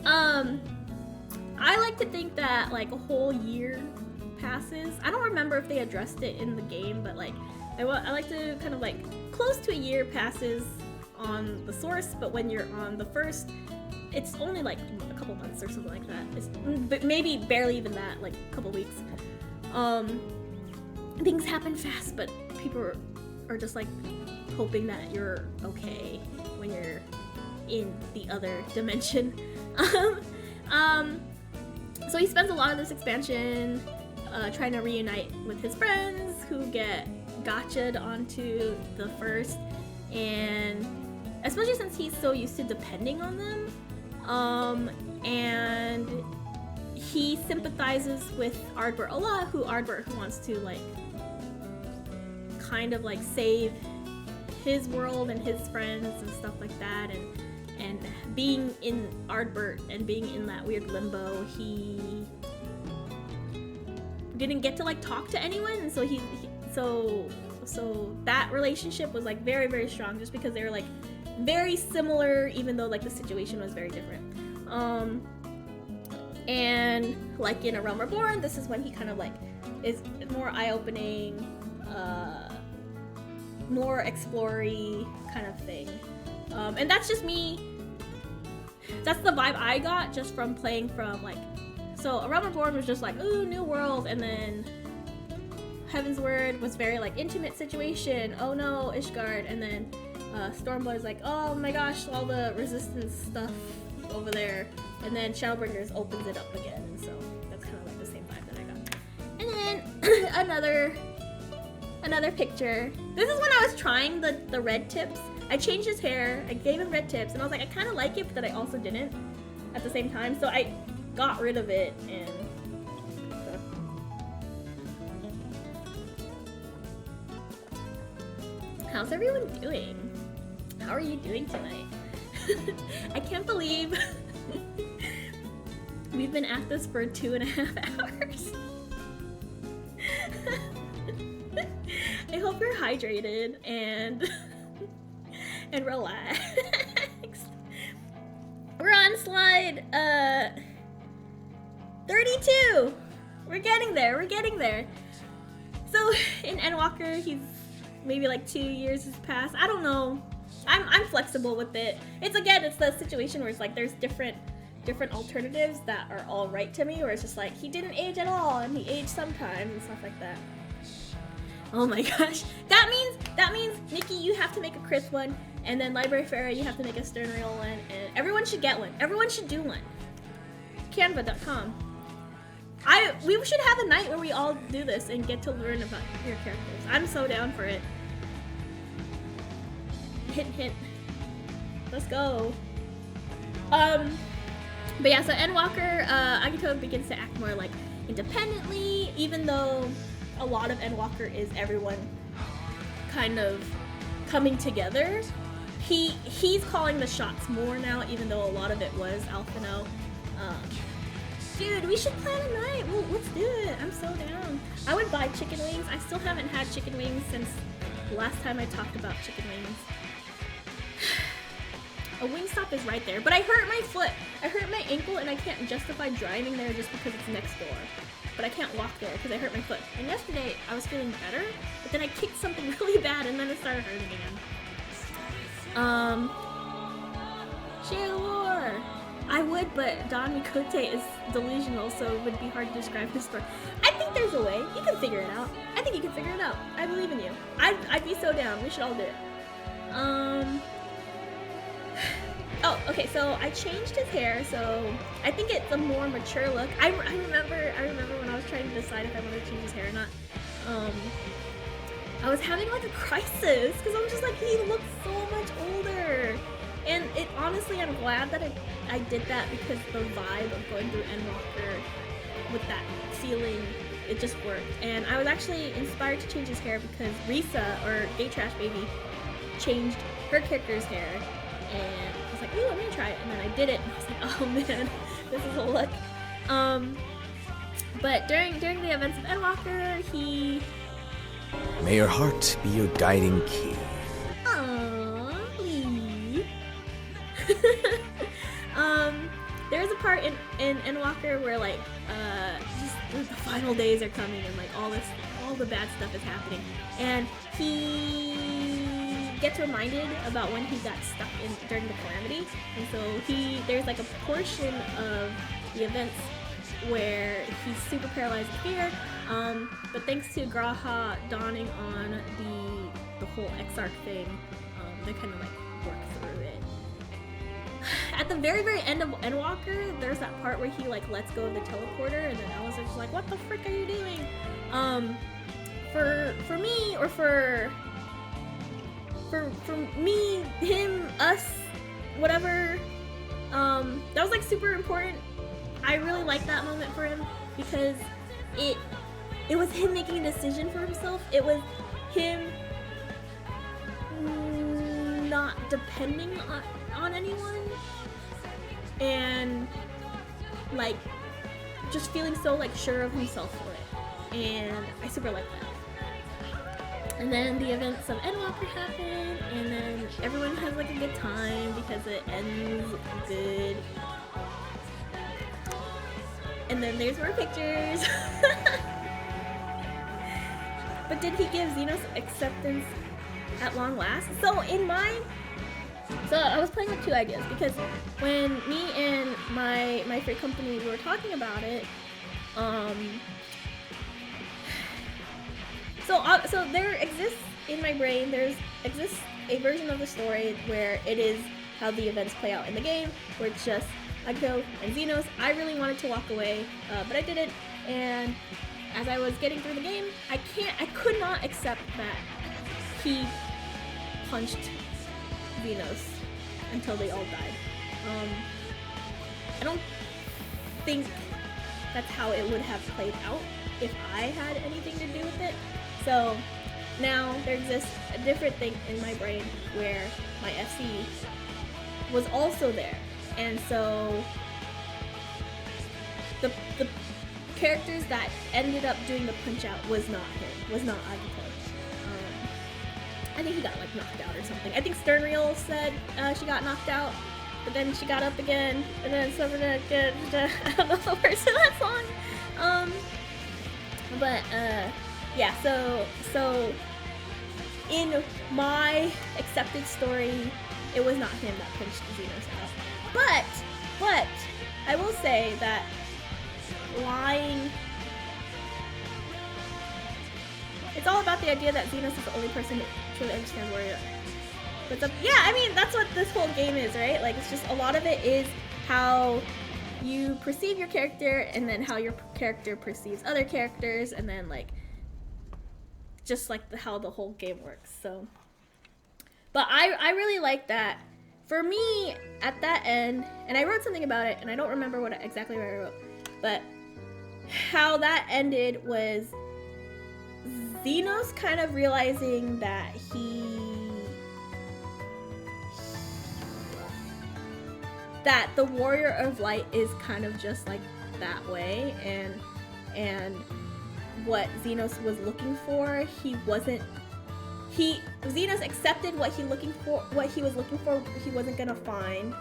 I like to think that like a whole year passes. I don't remember if they addressed it in the game, but like I like to kind of like close to a year passes on the source, but when you're on the first, it's only like a couple months or something like that. But maybe barely even that, like a couple weeks. Things happen fast, but people are just like hoping that you're okay when you're in the other dimension. So he spends a lot of this expansion trying to reunite with his friends who get gotcha'd onto the first, and especially since he's so used to depending on them, and he sympathizes with Ardbert Ola, who wants to like kind of like save his world and his friends and stuff like that, and being in Ardbert and being in that weird limbo, he didn't get to like talk to anyone, and so so that relationship was like very, very strong, just because they were like very similar, even though like the situation was very different. And like in A Realm Reborn, this is when he kind of like is more eye-opening, more explory kind of thing. And that's just me. That's the vibe I got just from playing from like, so A Realm Reborn was just like, ooh, new world, and then Heaven's Word was very like intimate situation, oh no, Ishgard, and then Stormboy's like, oh my gosh, all the resistance stuff over there, and then Shadowbringers opens it up again, so that's kind of like the same vibe that I got. And then another picture. This is when I was trying the red tips. I changed his hair, I gave him red tips, and I was like, I kind of like it, but then I also didn't at the same time, so I got rid of it, and how's everyone doing? How are you doing tonight? I can't believe we've been at this for 2.5 hours. I hope you're hydrated and relaxed. We're on slide 32. We're getting there. So in Endwalker, he's maybe like 2 years has passed. I don't know. I'm flexible with it. It's the situation where it's like there's different alternatives that are all right to me, where it's just like he didn't age at all and he aged sometimes and stuff like that. Oh my gosh. That means Nikki, you have to make a crisp one, and then Library Farah, you have to make a stern rail one, and everyone should get one. Everyone should do one. Canva.com. We should have a night where we all do this and get to learn about your characters. I'm so down for it. Hint. Let's go. But yeah, so Endwalker, Agito begins to act more like independently, even though a lot of Endwalker is everyone kind of coming together. He's calling the shots more now, even though a lot of it was Alphino. Dude, we should plan a night. Well, let's do it. I'm so down. I would buy chicken wings. I still haven't had chicken wings since the last time I talked about chicken wings. A Wingstop is right there, but I hurt my foot. I hurt my ankle, and I can't justify driving there just because it's next door. But I can't walk there because I hurt my foot. And yesterday, I was feeling better, but then I kicked something really bad, and then it started hurting again. Shalor! I would, but Don Mikote is delusional, so it would be hard to describe his story. I think there's a way. You can figure it out. I think you can figure it out. I believe in you. I'd be so down. We should all do it. Oh, okay, so I changed his hair, so I think it's a more mature look. I remember when I was trying to decide if I wanted to change his hair or not. I was having like a crisis, because I'm just like, he looks so much older. And honestly, I'm glad that I did that, because the vibe of going through Endwalker with that feeling, it just worked. And I was actually inspired to change his hair because Risa, or Gay Trash Baby, changed her character's hair. And I was like, ooh, I'm gonna try it. And then I did it, and I was like, oh man, this is a look. But during the events of Endwalker, he... May your heart be your guiding key. There's a part in Endwalker where like just the final days are coming, and like all the bad stuff is happening, and he gets reminded about when he got stuck during the calamity, and so there's like a portion of the events where he's super paralyzed with fear, but thanks to Graha dawning on the whole Exarch thing, they kind of like work through it. At the very, very end of Endwalker, there's that part where he like lets go of the teleporter, and then Alice is just like, "What the frick are you doing?" For me, or for me, him, us, whatever. That was like super important. I really like that moment for him, because it was him making a decision for himself. It was him not depending on anyone, and like just feeling so like sure of himself for it, and I super like that. And then the events of Endwalker happen, and then everyone has like a good time because it ends good. And then there's more pictures. But did he give Xenos acceptance at long last? So in mine, so I was playing with two ideas, because when me and my free company were talking about it, so there exists in in my brain, exists a version of the story where it is how the events play out in the game, where it's just Akiko and Xenos. I really wanted to walk away, but I didn't. And as I was getting through the game, I could not accept that he punched Xenos until they all died. I don't think that's how it would have played out if I had anything to do with it. So now there exists a different thing in my brain where my FC was also there. And so the characters that ended up doing the punch out was not him, was not Akiko. I think he got like knocked out or something. I think Sternreal said she got knocked out, but then she got up again, and then suffered again. I don't know the words to that song. Yeah. So in my accepted story, it was not him that punched Xenos out. But I will say that lying. It's all about the idea that Xenos is the only person who truly understands Warrior. But yeah, I mean, that's what this whole game is, right? Like, it's just a lot of it is how you perceive your character, and then how your character perceives other characters, and then like just like how the whole game works. So, but I really like that. For me, at that end, and I wrote something about it, and I don't remember exactly what I wrote, but how that ended was Xenos kind of realizing that that the Warrior of Light is kind of just like that way, and what Xenos was looking for, Xenos accepted what he was looking for, he wasn't gonna find.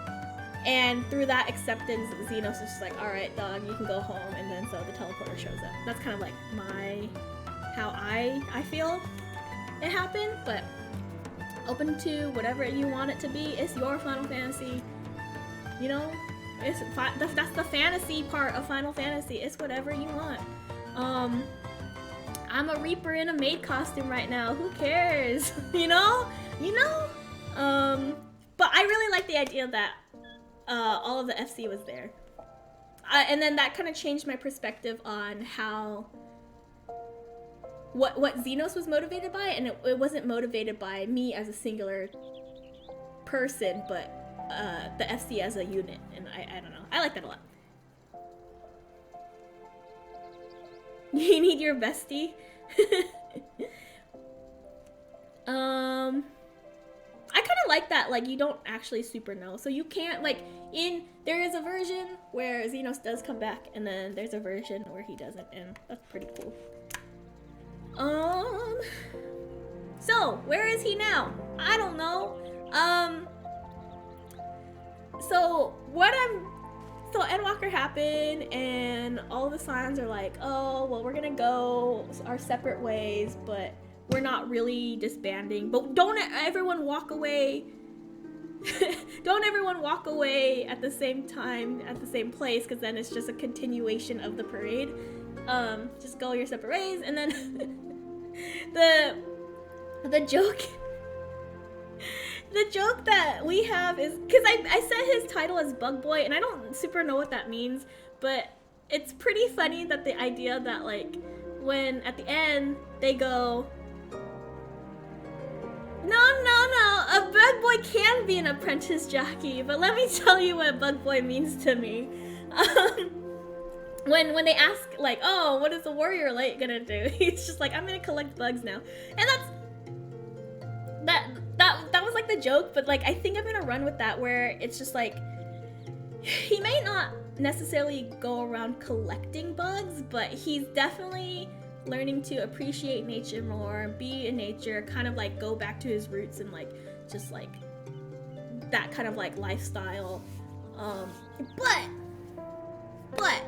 And through that acceptance, Xenos is just like, alright dog, you can go home, and then so the teleporter shows up. That's kind of like how I feel it happened, but open to whatever you want it to be. It's your Final Fantasy, you know? That's the fantasy part of Final Fantasy. It's whatever you want. I'm a Reaper in a maid costume right now. Who cares? you know? But I really like the idea that all of the FC was there. And then that kind of changed my perspective on how what Xenos was motivated by, and it wasn't motivated by me as a singular person, but the FC as a unit. And I don't know. I like that a lot. You need your bestie. I kind of like that, like, you don't actually super know. So you can't, like, there is a version where Xenos does come back, and then there's a version where he doesn't, and that's pretty cool. So, where is he now? I don't know. So Endwalker happened, and all the Scions are like, oh, well, we're gonna go our separate ways, but we're not really disbanding. But don't everyone walk away. Don't everyone walk away at the same time, at the same place, because then it's just a continuation of the parade. Just go your separate ways, and then the joke that we have is, because I set his title as Bug Boy, and I don't super know what that means, but it's pretty funny that the idea that, like, when at the end they go, no, a Bug Boy can be an apprentice jockey, but let me tell you what Bug Boy means to me. When they ask, like, oh, what is the Warrior Light gonna do? He's just like, I'm gonna collect bugs now. And that was like the joke, but like I think I'm gonna run with that, where it's just like, he may not necessarily go around collecting bugs, but he's definitely learning to appreciate nature more, be in nature, kind of like go back to his roots, and like just like that kind of like lifestyle. But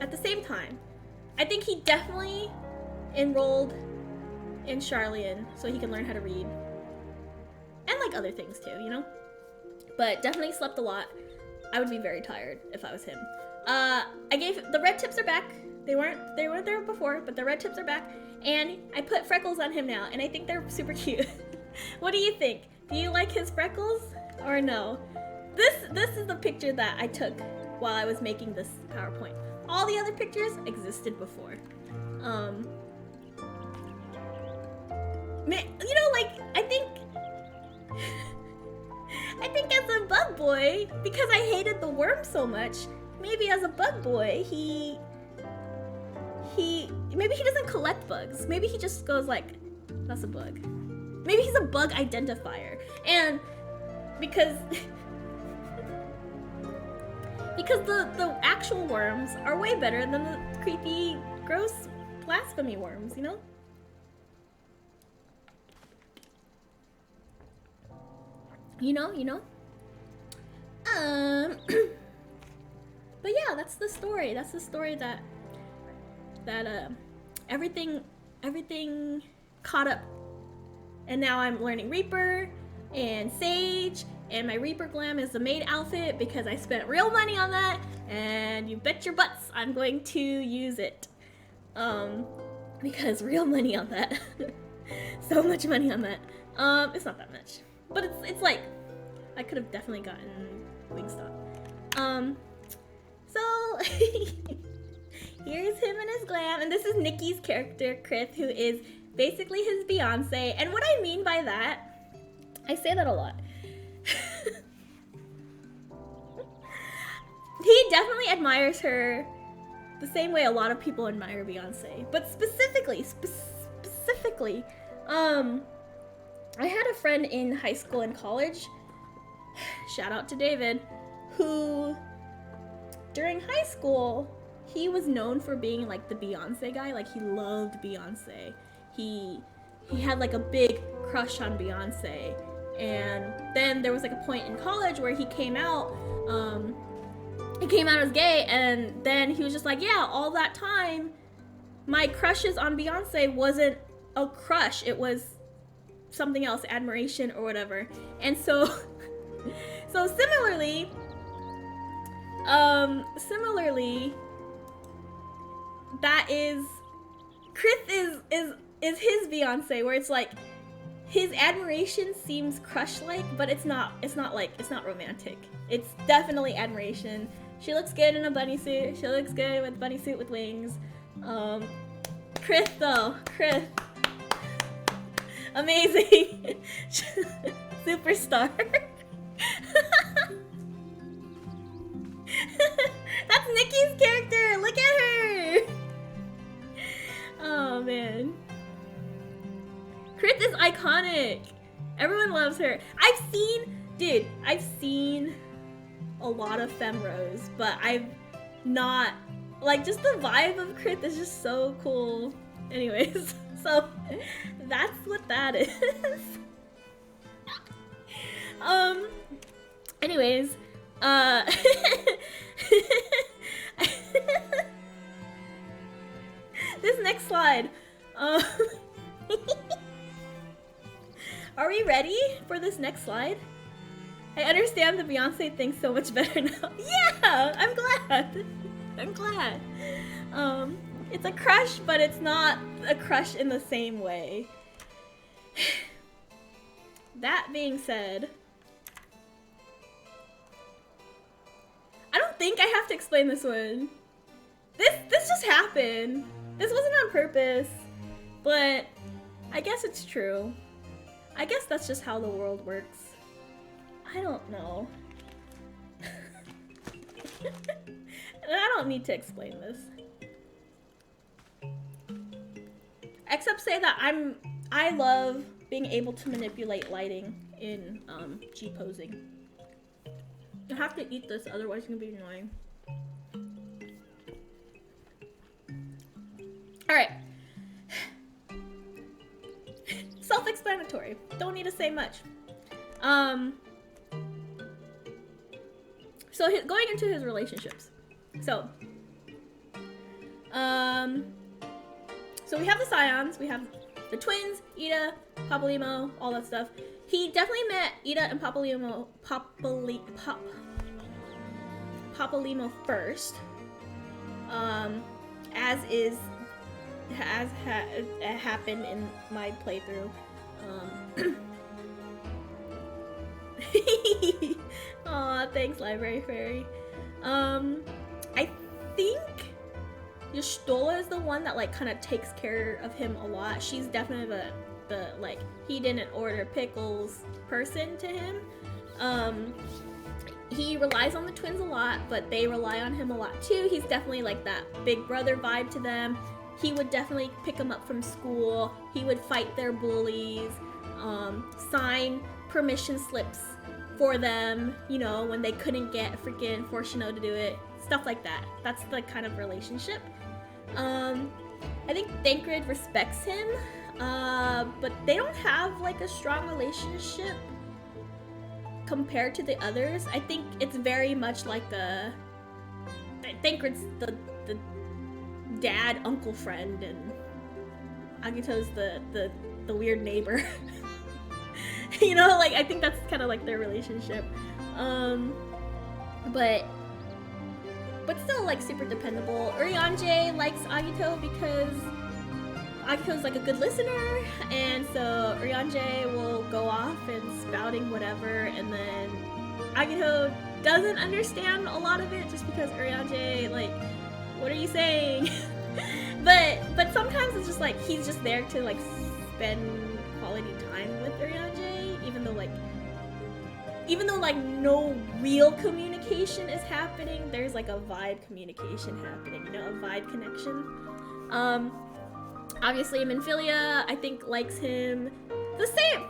at the same time, I think he definitely enrolled in Charlian so he can learn how to read. And like other things too, you know? But definitely slept a lot. I would be very tired if I was him. The red tips are back. They weren't there before, but the red tips are back. And I put freckles on him now, and I think they're super cute. What do you think? Do you like his freckles or no? This is the picture that I took while I was making this PowerPoint. All the other pictures existed before. Man, you know, like, I think as a bug boy, because I hated the worm so much, maybe as a bug boy, maybe he doesn't collect bugs. Maybe he just goes like, that's a bug. Maybe he's a bug identifier. And because the actual worms are way better than the creepy, gross blasphemy worms, you know? You know? But yeah, that's the story. That's the story that everything caught up. And now I'm learning Reaper and Sage, and my Reaper glam is the maid outfit because I spent real money on that, and you bet your butts I'm going to use it. Because real money on that. So much money on that. It's not that much. But it's like, I could have definitely gotten Wingstop. So, here's him in his glam, and this is Nikki's character, Chris, who is basically his Beyonce. And what I mean by that, I say that a lot. He definitely admires her the same way a lot of people admire Beyonce. But specifically, I had a friend in high school and college, shout out to David, who during high school, he was known for being like the Beyonce guy. Like, he loved Beyonce. He had like a big crush on Beyonce. And then there was like a point in college where he came out as gay, and then he was just like, yeah, all that time my crushes on Beyonce wasn't a crush, it was something else, admiration or whatever. And so similarly, that is, Chris is his Beyonce, where it's like his admiration seems crush-like, but it's not romantic. It's definitely admiration. She looks good in a bunny suit. She looks good with a bunny suit with wings. Chris though, amazing. Superstar. That's Nikki's character. Look at her. Oh man. Chris is iconic. Everyone loves her. I've seen a lot of femros, but I've not, like, just the vibe of Chris is just so cool. Anyways, so that's what that is. Anyways, this next slide. Are we ready for this next slide? I understand the Beyonce thing so much better now. Yeah, I'm glad. It's a crush, but it's not a crush in the same way. That being said, I don't think I have to explain this one. This just happened. This wasn't on purpose, but I guess it's true. I guess that's just how the world works. I don't know. I don't need to explain this. Except say that I love being able to manipulate lighting in G-posing. I have to eat this, otherwise it's gonna be annoying. Alright. Self-explanatory. Don't need to say much. So going into his relationships. So we have the Scions, we have the twins, Ida, Papalimo, all that stuff. He definitely met Ida and Papalimo first. happened in my playthrough. Aw, thanks, Library Fairy. I think Y'shtola is the one that like kind of takes care of him a lot. She's definitely the like he didn't order pickles person to him. He relies on the twins a lot, but they rely on him a lot too. He's definitely like that big brother vibe to them. He would definitely pick them up from school. He would fight their bullies, sign permission slips for them, you know, when they couldn't get freaking Fortuno to do it. Stuff like that. That's the kind of relationship. I think Thancred respects him, but they don't have like a strong relationship compared to the others. I think it's very much like Thancred's the dad uncle friend, and Agito's the weird neighbor. You know, like I think that's kind of like their relationship. But still like super dependable. Urianger likes Agito because Agito's like a good listener, and so Urianger will go off and spouting whatever, and then Agito doesn't understand a lot of it just because Urianger, like, what are you saying? but sometimes it's just like he's just there to like spend quality time with Urianger, even though like no real communication is happening, there's like a vibe communication happening, you know, a vibe connection. Obviously Minfilia, I think, likes him the same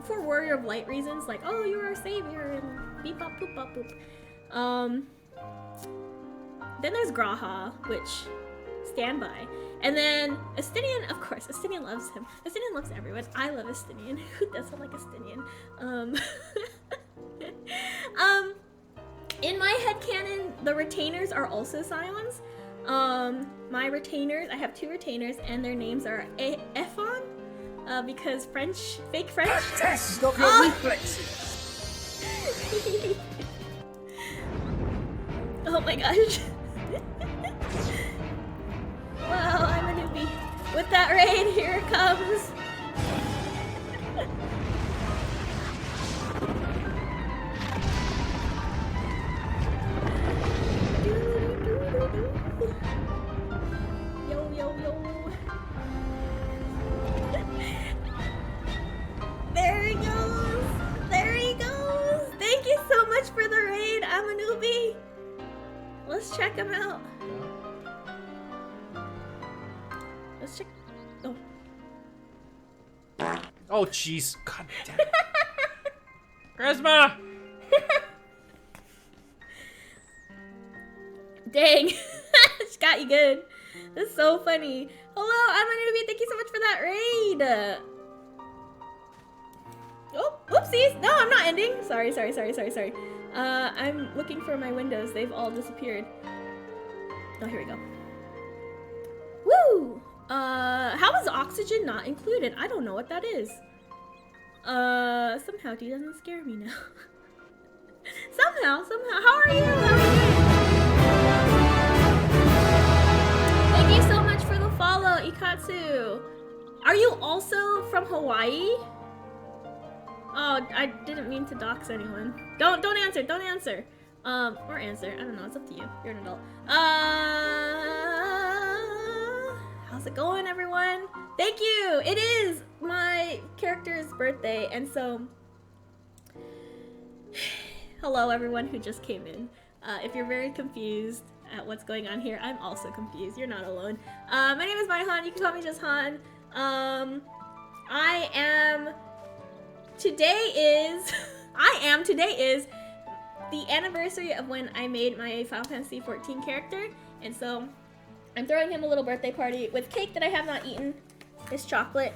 for Warrior of Light reasons, like, oh, you're our savior, and beep bop boop bop boop. Then there's Graha, which stand by. And then Estinian, of course, Estinian loves him. Estinian loves everyone. I love Estinian. Who doesn't like Estinian? In my headcanon, the retainers are also Scions. My retainers, I have 2 retainers, and their names are Ephon, because French, fake French. Stop your reflexes! Oh my gosh. Wow, I'm a newbie. With that raid, here it comes. Yo, yo, yo. There he goes. There he goes. Thank you so much for the raid. I'm a newbie. Let's check him out. Let's check. Oh. Oh, jeez. God damn it. Charisma! Dang. She got you good. That's so funny. Hello, I'm a newbie. Thank you so much for that raid. Oh, oopsies. No, I'm not ending. Sorry. I'm looking for my windows. They've all disappeared. Oh, here we go. Woo! How is oxygen not included? I don't know what that is. Somehow D doesn't scare me now. somehow. How are you? Thank you so much for the follow, Ikatsu. Are you also from Hawaii? Oh, I didn't mean to dox anyone. Don't answer. Or answer. I don't know. It's up to you. You're an adult. How's it going, everyone? Thank you. It is my character's birthday, and so hello, everyone who just came in. If you're very confused at what's going on here, I'm also confused. You're not alone. My name is Han. You can call me just Han. Today is the anniversary of when I made my Final Fantasy XIV character, and so I'm throwing him a little birthday party with cake that I have not eaten, this chocolate,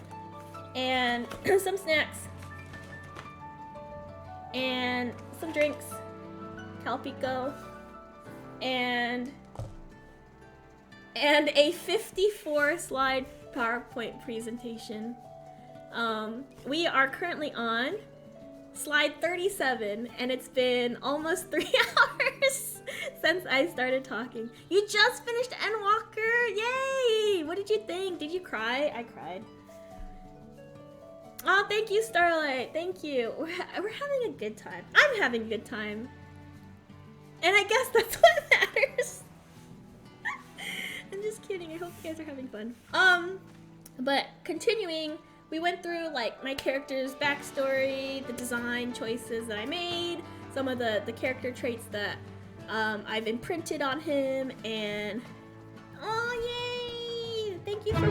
and some snacks, and some drinks, Calpico, and a 54 slide PowerPoint presentation. We are currently on slide 37, and it's been almost 3 hours since I started talking. You just finished Endwalker! Yay! What did you think? Did you cry? I cried. Oh, thank you, Starlight. Thank you. We're having a good time. I'm having a good time. And I guess that's what matters. I'm just kidding. I hope you guys are having fun. But continuing, we went through like my character's backstory, the design choices that I made, some of the character traits that I've imprinted on him, and oh yay! Thank you for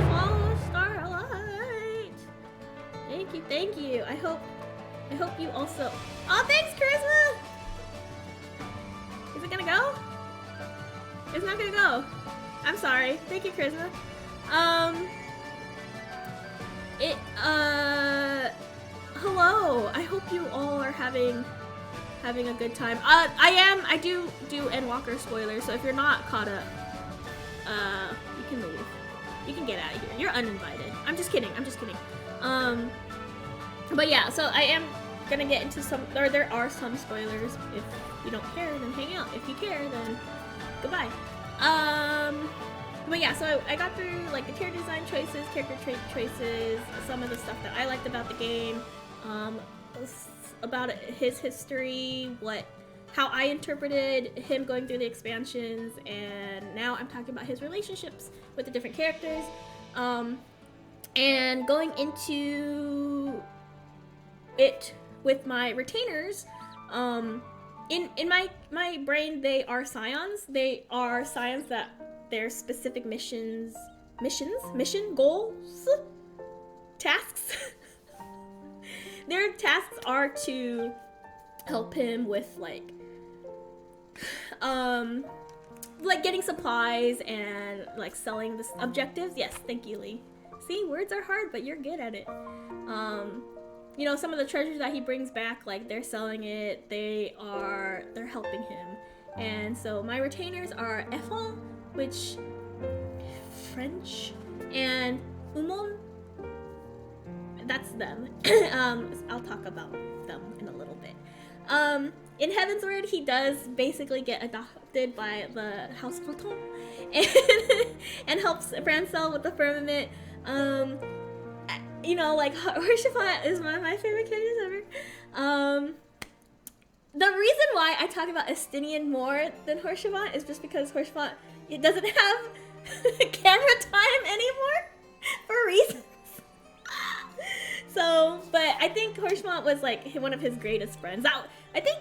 follow, Starlight. Thank you. I hope you also. Oh, thanks, Charisma. Is it gonna go? It's not gonna go. I'm sorry. Thank you, Charisma. Hello. I hope you all are having a good time. I do Endwalker spoilers, so if you're not caught up, you can leave. You can get out of here. You're uninvited. I'm just kidding. But yeah, so I am gonna get into some, or there are some spoilers. If you don't care, then hang out. If you care, then goodbye. But yeah, so I got through like the character design choices, character trait choices, some of the stuff that I liked about the game, about his history, how I interpreted him going through the expansions, and now I'm talking about his relationships with the different characters, and going into it with my retainers. In my brain, they are Scions. They are Scions that their specific mission goals, tasks. Their tasks are to help him with like getting supplies and like selling the objectives. Yes, thank you, Lee. See, words are hard, but you're good at it. You know, some of the treasures that he brings back, like they're selling it, they're helping him. And so my retainers are Effon, which French, and Umon. That's them. I'll talk about them in a little bit. In Heavensward, he does basically get adopted by the House Platon and helps Brancel with the firmament. You know, like, Horsefant is one of my favorite characters ever. The reason why I talk about Estinian more than Horsefant is just because Horsefant, it doesn't have camera time anymore for reasons. So, but I think Horsefant was like one of his greatest friends. I think,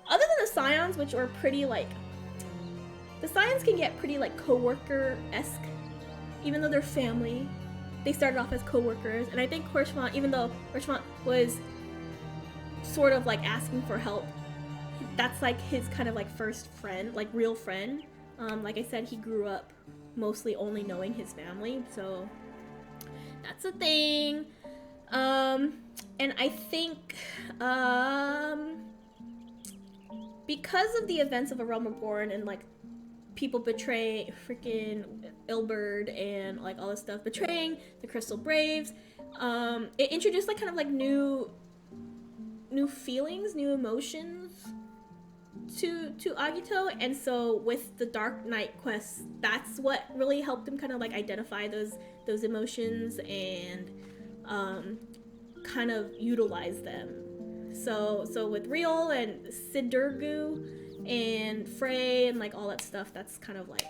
other than the Scions, which were pretty like, the Scions can get pretty like co-worker-esque, even though they're family. They started off as co-workers, and I think Horsefant, even though Horsefant was sort of like asking for help, that's like his kind of like first friend, like real friend. Like I said, he grew up mostly only knowing his family, so that's a thing. And I think, because of the events of A Realm Reborn and like people betray freaking Ilberd and like all this stuff, betraying the Crystal Braves, it introduced like kind of like new feelings, new emotions to Agito. And so with the Dark Knight quests, that's what really helped him kind of like identify those emotions and kind of utilize them. So with Riol and Sidurgu and Frey and like all that stuff, that's kind of like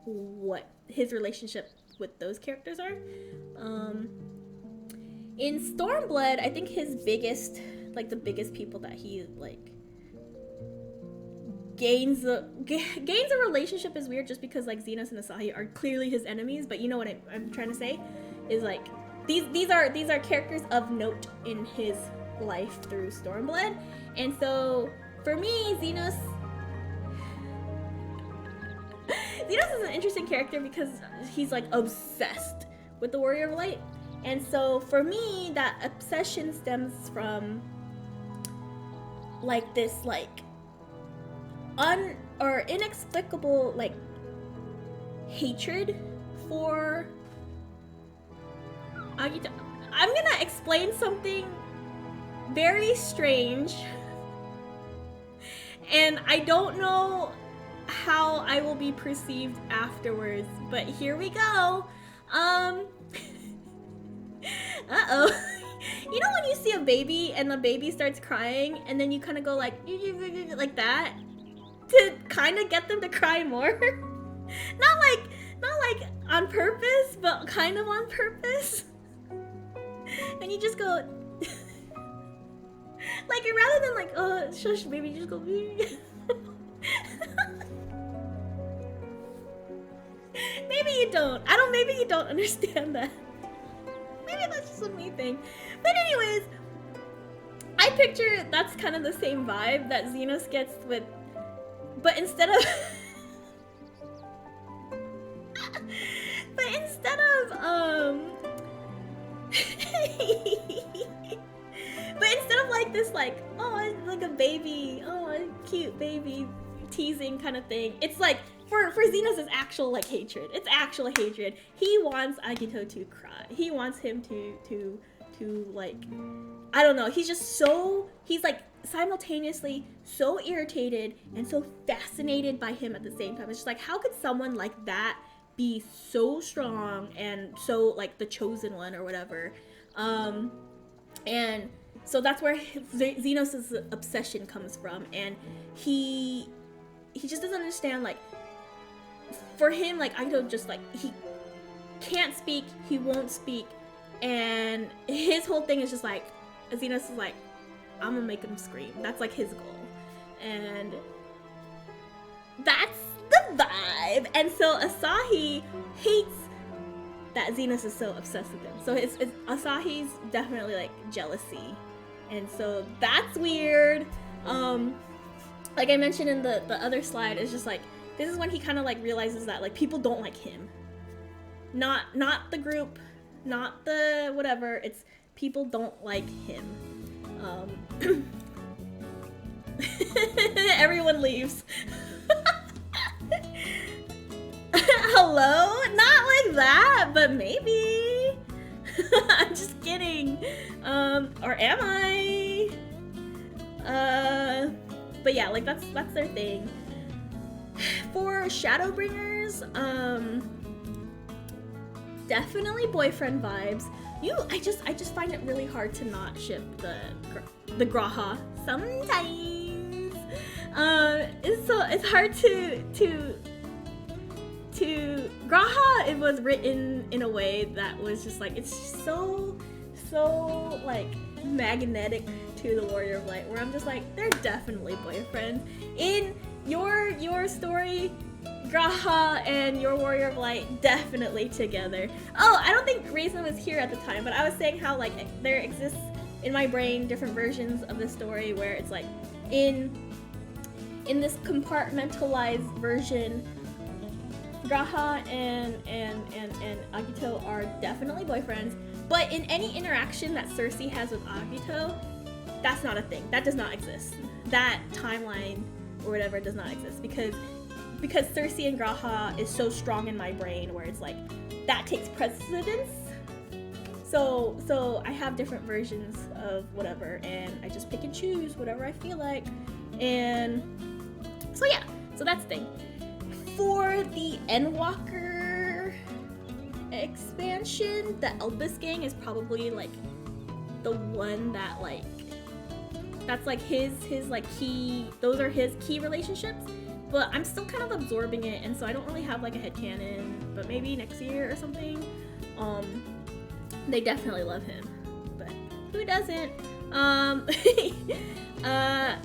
what his relationship with those characters are. In Stormblood, I think his biggest, like the biggest people that he like gains a relationship is weird, just because like Xenos and Asahi are clearly his enemies, but you know what I'm trying to say is like these are characters of note in his life through Stormblood. And so for me, Xenos is an interesting character because he's like obsessed with the Warrior of Light. And so for me, that obsession stems from like this like inexplicable like hatred for Agito. I'm gonna explain something very strange. And I don't know how I will be perceived afterwards, but here we go. Uh-oh. You know when you see a baby and the baby starts crying and then you kind of go like that to kind of get them to cry more? Not like on purpose, but kind of on purpose. And you just go like, rather than like, oh, shush baby, you just go maybe you don't. Maybe you don't understand that. Maybe that's just a me thing. But anyways, I picture that's kind of the same vibe that Xenos gets with, but instead of like this, like, oh, like a baby, oh, a cute baby teasing kind of thing, it's like for Xenos it's actual like hatred. It's actual hatred. He wants Agito to cry. He wants him to like, I don't know, he's like simultaneously so irritated and so fascinated by him at the same time. It's just like, how could someone like that be so strong and so like the chosen one or whatever? And so that's where Xenos' obsession comes from, and he just doesn't understand, like, for him, like, Agito just, like, he can't speak, he won't speak, and his whole thing is just, like, Xenos is like, I'm gonna make him scream. That's, like, his goal. And that's the vibe. And so Asahi hates that Xenos is so obsessed with him. So Asahi's definitely, like, jealousy. And so that's weird. Like I mentioned in the other slide, it's just like, this is when he kind of like realizes that like people don't like him. Not the group, not the whatever, it's people don't like him. Everyone leaves. Hello? Not like that, but maybe. I'm just kidding. Or am I? But yeah, like that's their thing. For Shadowbringers, definitely boyfriend vibes. I just find it really hard to not ship the Graha sometimes. It's hard to Graha, it was written in a way that was just like, it's so like magnetic to the Warrior of Light, where I'm just like, they're definitely boyfriends. In your story, Graha and your Warrior of Light definitely together. Oh, I don't think Reisna was here at the time, but I was saying how like there exists in my brain different versions of the story where it's like in this compartmentalized version, Graha and Agito are definitely boyfriends, but in any interaction that Cersei has with Agito, that's not a thing. That does not exist. That timeline or whatever does not exist because Cersei and Graha is so strong in my brain where it's like that takes precedence. So I have different versions of whatever, and I just pick and choose whatever I feel like. And so yeah, so that's the thing. For the Endwalker expansion, the Elbis gang is probably like the one that like, that's like his like key, those are his key relationships, but I'm still kind of absorbing it, and so I don't really have like a headcanon, but maybe next year or something. They definitely love him, but who doesn't? I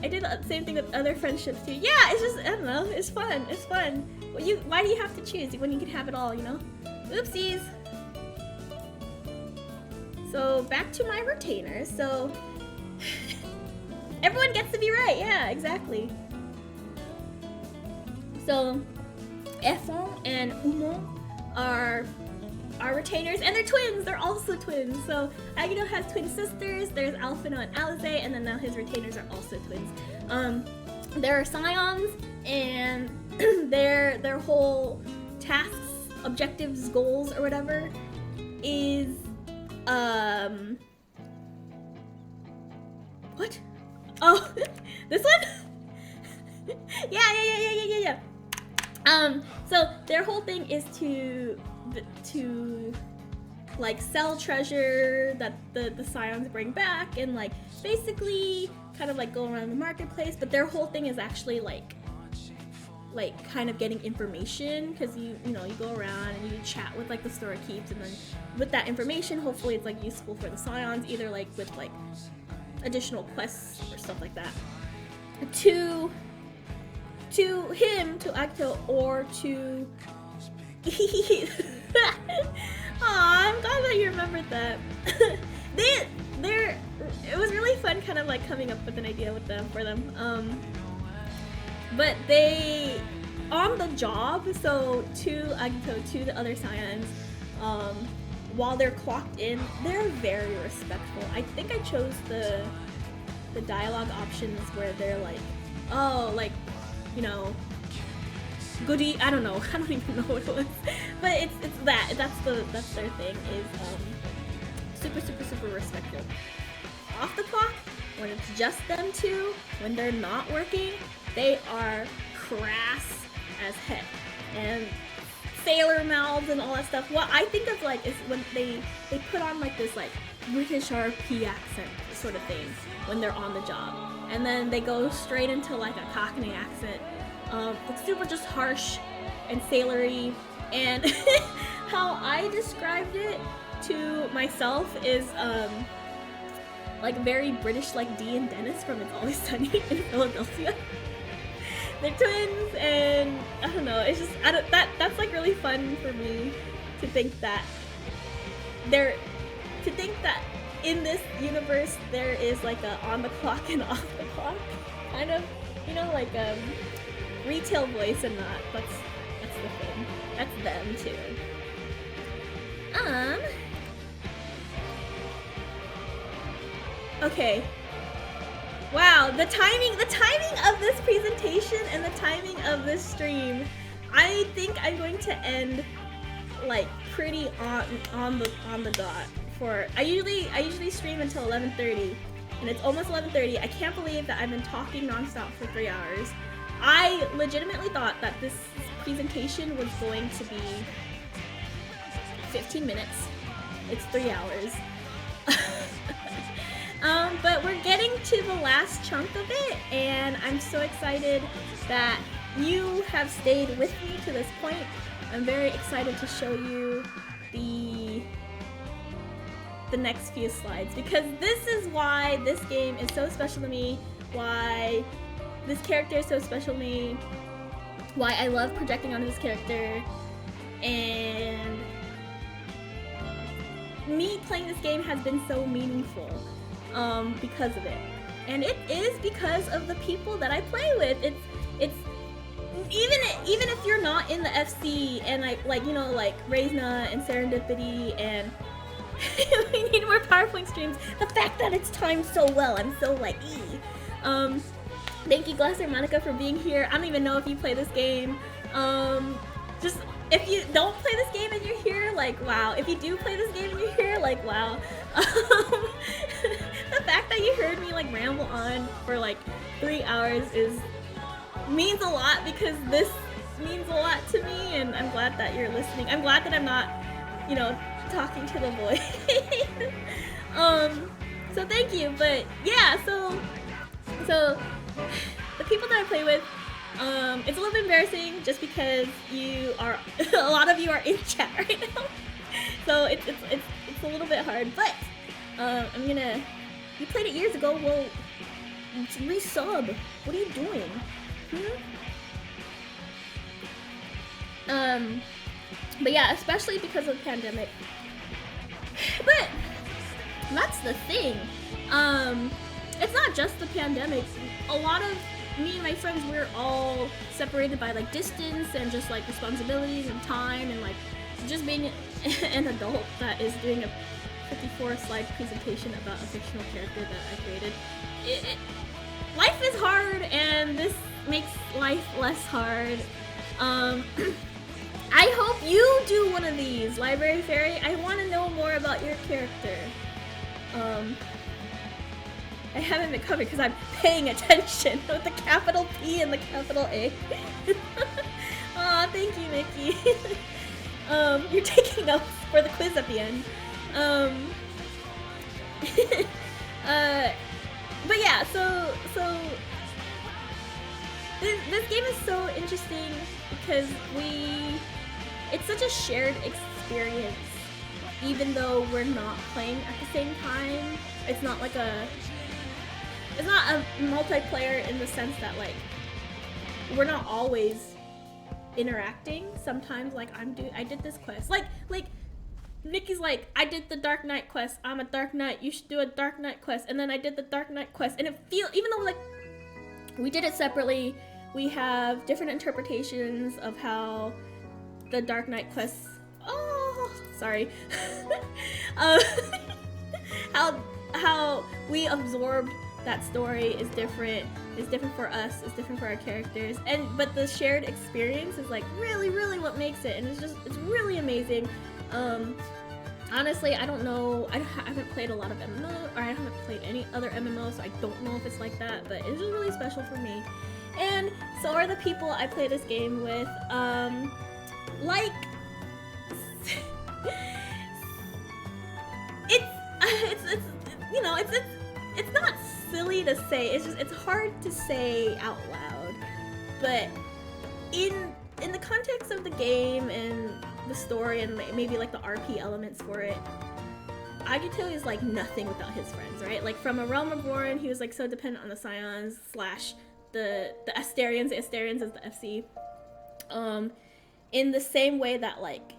did the same thing with other friendships too. Yeah, it's just, I don't know, it's fun. Why do you have to choose when you can have it all, you know? Oopsies. So back to my retainers. So everyone gets to be right. Yeah, exactly. So Effon and Umon are retainers, and they're twins. They're also twins. So Agito has twin sisters. There's Alphino and Alize, and then now his retainers are also twins. There are Scions, and their whole tasks, objectives, goals, or whatever What? Oh, this one? Yeah. So their whole thing is to like sell treasure that the Scions bring back, and like basically kind of like go around the marketplace. But their whole thing is actually like kind of getting information, because you know you go around and you chat with like the store keeps, and then with that information, hopefully it's like useful for the Scions, either like with like additional quests or stuff like that to him, to Akito, or to Aw, I'm glad that you remembered that. It was really fun kind of like coming up with an idea with them for them. But they, on the job, so to Agito, to the other Scions, while they're clocked in, they're very respectful. I think I chose the dialogue options where they're like, oh, like, you know, goody, I don't know, I don't even know what it was. But it's that's their thing, is super respectful. Off the clock, when it's just them two, when they're not working, they are crass as heck. And sailor mouths and all that stuff. What I think of like is when they put on like this like British RP accent sort of thing when they're on the job. And then they go straight into like a Cockney accent. It's super just harsh and sailory. And how I described it to myself is like very British, like Dee and Dennis from It's Always Sunny in Philadelphia. They're twins, and I don't know, it's just, that's like really fun for me to think that in this universe there is like a on the clock and off the clock kind of, you know, like retail voice, and not, that's the thing. That's them too. Okay. Wow, the timing of this presentation and the timing of this stream, I think I'm going to end like pretty on the dot. I usually stream until 11:30, and it's almost 11:30. I can't believe that I've been talking nonstop for 3 hours. I legitimately thought that this presentation was going to be 15 minutes. It's 3 hours. But we're getting to the last chunk of it, and I'm so excited that you have stayed with me to this point. I'm very excited to show you the next few slides, because this is why this game is so special to me, why this character is so special to me, why I love projecting onto this character, and me playing this game has been so meaningful because of it. And it is because of the people that I play with. It's even if you're not in the FC, and like you know, like Reisna and Serendipity, and we need more PowerPoint streams. The fact that it's timed so well, I'm so like, thank you, Glasser Monica, for being here. I don't even know if you play this game. Just if you don't play this game and you're here, like, wow. If you do play this game and you're here, like, wow. The fact that you heard me like ramble on for like 3 hours means a lot, because this means a lot to me, and I'm glad that you're listening. I'm glad that I'm not, you know, talking to the void. So thank you. But yeah, so the people that I play with, it's a little bit embarrassing just because a lot of you are in chat right now, so it's a little bit hard. But you played it years ago. Well, resub. What are you doing? But yeah, especially because of the pandemic. But that's the thing. It's not just the pandemic. A lot of me and my friends, we're all separated by like distance and just like responsibilities and time, and like just being an adult that is doing a 54-slide presentation about a fictional character that I created. Life is hard, and this makes life less hard. I hope you do one of these, Library Fairy. I want to know more about your character. I haven't been covered because I'm paying attention with the capital P and the capital A. Aw, thank you, Nikki. You're taking notes for the quiz at the end. But yeah, so this game is so interesting because it's such a shared experience, even though we're not playing at the same time. It's not a multiplayer in the sense that like we're not always interacting. Sometimes like I did this quest, like Nikki's like, I did the Dark Knight quest, I'm a Dark Knight, you should do a Dark Knight quest, and then I did the Dark Knight quest, and even though like we did it separately, we have different interpretations of how the Dark Knight quests, how we absorbed that story is different. It's different for us, it's different for our characters, but the shared experience is like really what makes it, and it's really amazing. Honestly, I don't know, I haven't played a lot of MMO, or I haven't played any other MMO, so I don't know if it's like that, but it's just really special for me. And so are the people I play this game with. Like, it's you know, it's not silly to say, it's hard to say out loud, but in the context of the game and the story and maybe like the RP elements for it, I could tell he's like nothing without his friends, right? Like from A Realm Reborn, he was like so dependent on the Scions / the Asterians. The Asterians is the FC. In the same way that like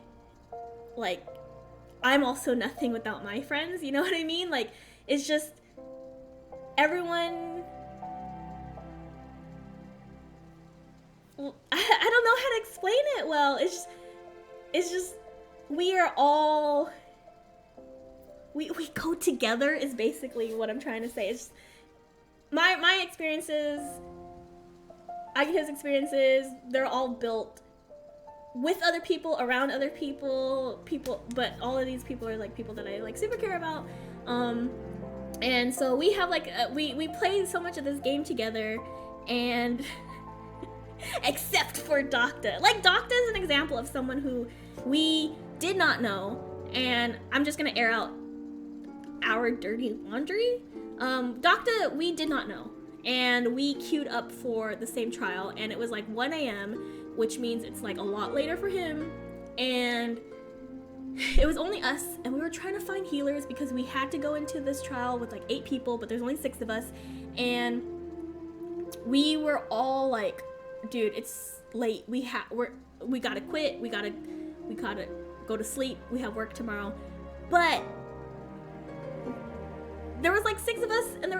I'm also nothing without my friends, you know what I mean? Like it's just everyone. I don't know how to explain it well. It's just we are all we go together is basically what I'm trying to say. It's just, my experiences, Agita's experiences, they're all built with other people, around other people, but all of these people are like people that I like super care about. And so we have like we played so much of this game together, and except for Docta. Like Docta is an example of someone who we did not know, and I'm just gonna air out our dirty laundry. Docta we did not know, and we queued up for the same trial, and it was like 1 a.m., which means it's like a lot later for him, and it was only us, and we were trying to find healers because we had to go into this trial with like 8 people, but there's only 6 of us, and we were all like, dude, it's late, we gotta quit, we gotta go to sleep, we have work tomorrow. But there was like 6 of us, and there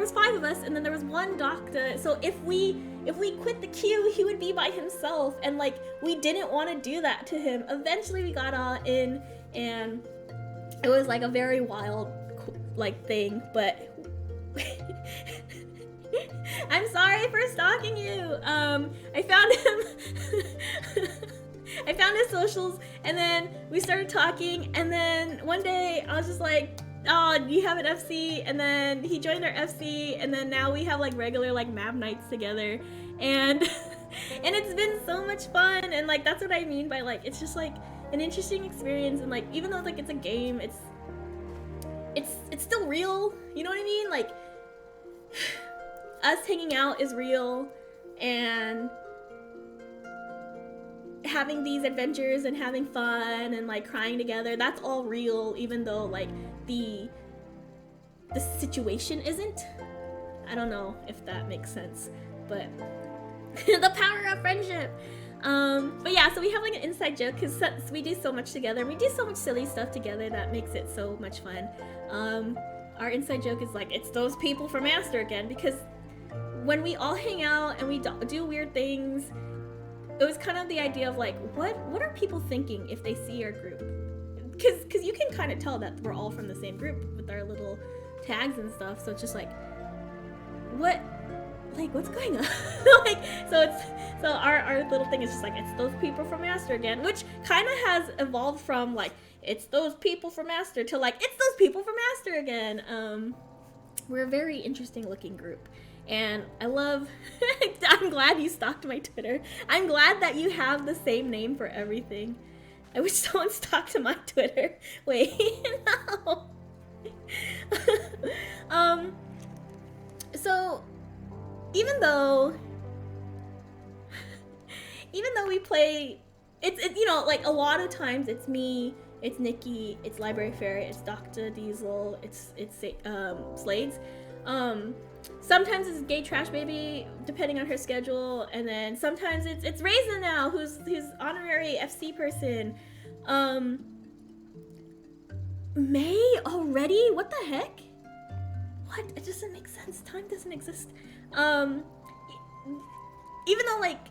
was 5 of us, and then there was one Docta. So if we quit the queue, he would be by himself, and like we didn't want to do that to him. Eventually we got in, and it was like a very wild like thing, but I'm sorry for stalking you. I found him. I found his socials, and then we started talking, and then one day I was just like, oh, you have an FC, and then he joined our FC, and then now we have like regular like map nights together, and and it's been so much fun, and like that's what I mean by like it's just like an interesting experience, and like even though like it's a game, it's still real, you know what I mean? Like us hanging out is real, and having these adventures and having fun and like crying together, that's all real, even though like the situation isn't. I don't know if that makes sense, but the power of friendship. But yeah, so we have like an inside joke because we do so much together, and we do so much silly stuff together that makes it so much fun. Our inside joke is like, it's those people from Master again, because when we all hang out and we do weird things, it was kind of the idea of like, what are people thinking if they see our group? Because you can kind of tell that we're all from the same group with our little tags and stuff. So it's just like, what's going on? Like, so our little thing is just like, it's those people from Master again, which kind of has evolved from like, it's those people from Master to like, it's those people from Master again. we're a very interesting looking group. And I love, I'm glad you stalked my Twitter. I'm glad that you have the same name for everything. I wish someone stalked my Twitter. Wait, no. So even though we play, it's you know, like a lot of times it's me, it's Nikki, it's Library Fairy, it's Dr. Diesel, it's Slades. Sometimes it's Gay Trash Baby, depending on her schedule, and then sometimes it's Raisin now, who's honorary FC person. May already? What the heck? What? It doesn't make sense. Time doesn't exist. Even though like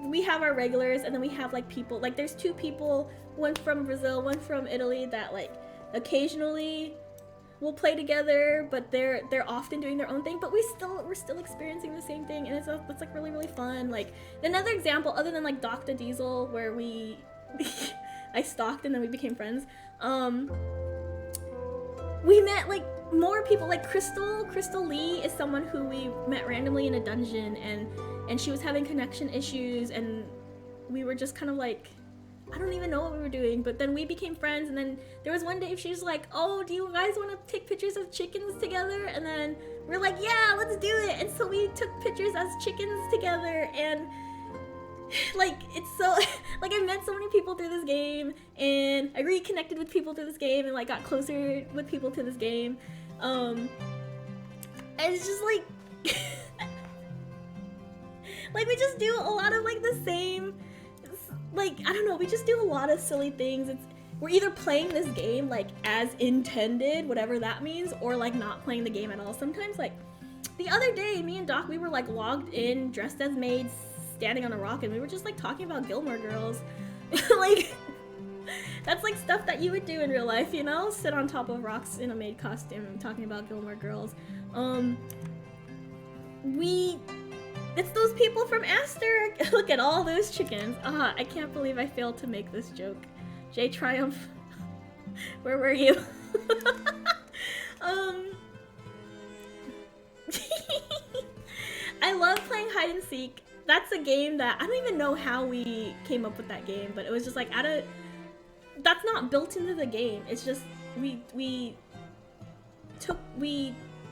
we have our regulars and then we have like people, like there's 2 people, one from Brazil, one from Italy, that like occasionally we'll play together, but they're often doing their own thing, but we're still experiencing the same thing, and it's like really fun. Like another example, other than like Dr. Diesel, where we I stalked and then we became friends, we met like more people, like Crystal Lee is someone who we met randomly in a dungeon, and she was having connection issues, and we were just kind of like, I don't even know what we were doing, but then we became friends. And then there was one day she was like, oh, do you guys want to take pictures of chickens together? And then we're like, yeah, let's do it. And so we took pictures as chickens together, and like it's so like I met so many people through this game, and I reconnected with people through this game, and like got closer with people to this game. And it's just like like we just do a lot of like the same, like I don't know, we just do a lot of silly things. We're either playing this game like as intended, whatever that means, or like not playing the game at all. Sometimes, like the other day, me and Doc, we were like logged in, dressed as maids, standing on a rock, and we were just like talking about Gilmore Girls. Like that's like stuff that you would do in real life, you know? Sit on top of rocks in a maid costume and talking about Gilmore Girls. It's those people from Aster. Look at all those chickens. I can't believe I failed to make this joke. J Triumph, where were you? I love playing hide and seek. That's a game that I don't even know how we came up with that game, but it was just like that's not built into the game. It's just we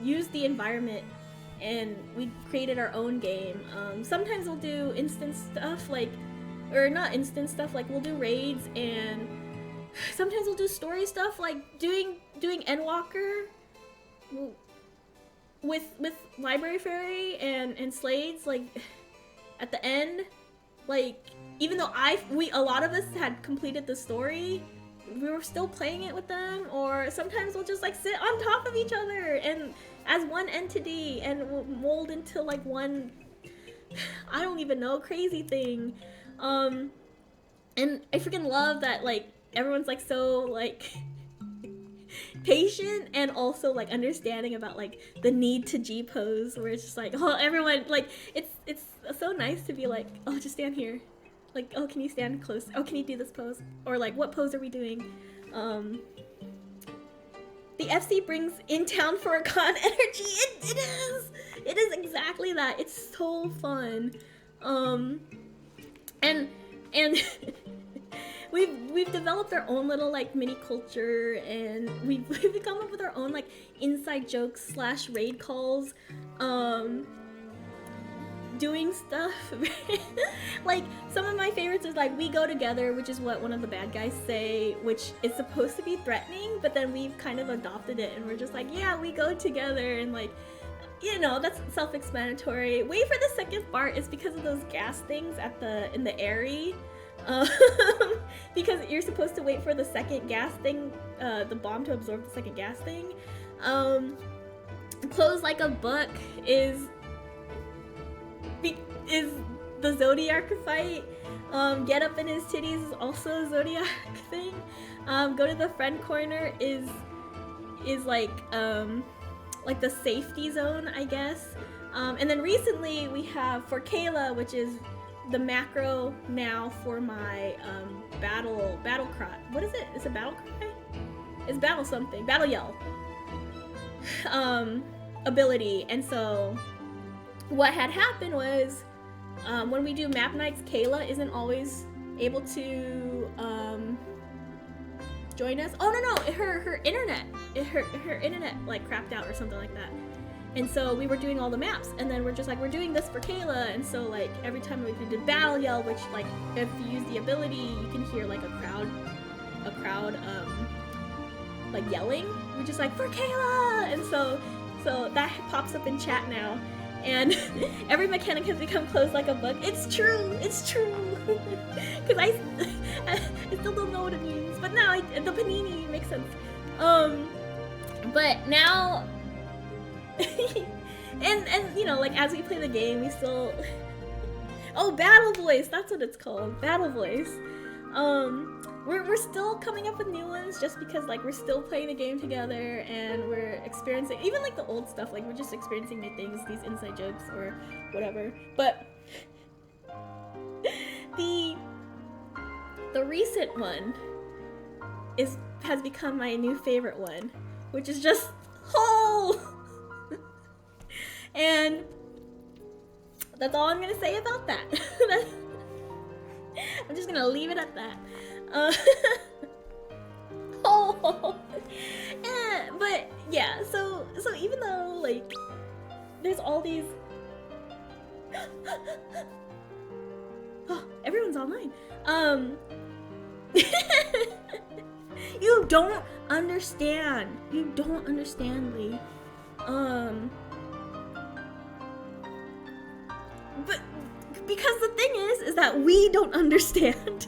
used the environment and we created our own game. Sometimes we'll do instant stuff, or not instant stuff, like we'll do raids, and sometimes we'll do story stuff, like doing Endwalker with Library Fairy and Slades, like at the end, like even though a lot of us had completed the story, we were still playing it with them. Or sometimes we'll just like sit on top of each other and as one entity, and we'll mold into like one, I don't even know, crazy thing. And I freaking love that like everyone's like so like patient and also like understanding about like the need to G pose, where it's just like, oh, everyone, like it's so nice to be like, oh, just stand here, like, oh, can you stand close, oh, can you do this pose, or like what pose are we doing. The FC brings in town for a con energy. It is exactly that. It's so fun. And we've developed our own little like mini culture, and we've come up with our own like inside jokes / raid calls, doing stuff. Like some of my favorites is like, we go together, which is what one of the bad guys say, which is supposed to be threatening, but then we've kind of adopted it and we're just like, yeah, we go together, and like, you know, that's self-explanatory. Wait for the second part is because of those gas things in the airy. Because you're supposed to wait for the second gas thing, the bomb to absorb the second gas thing. Close like a book is the Zodiac fight. Get up in his titties is also a Zodiac thing. Go to the friend corner is like the safety zone, I guess. And then recently we have for Kayla, which is the macro now for my battle cry. What is it? Is it battle cry? It's battle something. Battle yell. ability. And so what had happened was when we do map nights, Kayla isn't always able to join us. Oh no, her internet like crapped out or something like that. And so we were doing all the maps, and then we're just like, we're doing this for Kayla, and so like every time we did battle yell, which like if you use the ability, you can hear like a crowd like yelling. We're just like, for Kayla, and so that pops up in chat now, and every mechanic has become closed like a book. It's true, because I still don't know what it means, but now the panini makes sense. But now. and you know, like as we play the game, we still battle voice, that's what it's called, battle voice. We're still coming up with new ones just because like we're still playing the game together and we're experiencing even like the old stuff, like we're just experiencing new things, these inside jokes or whatever. But the recent one has become my new favorite one, which is just and that's all I'm gonna say about that. I'm just gonna leave it at that. But yeah, so even though like there's all these everyone's online. You don't understand, Lee. But because the thing is that we don't understand.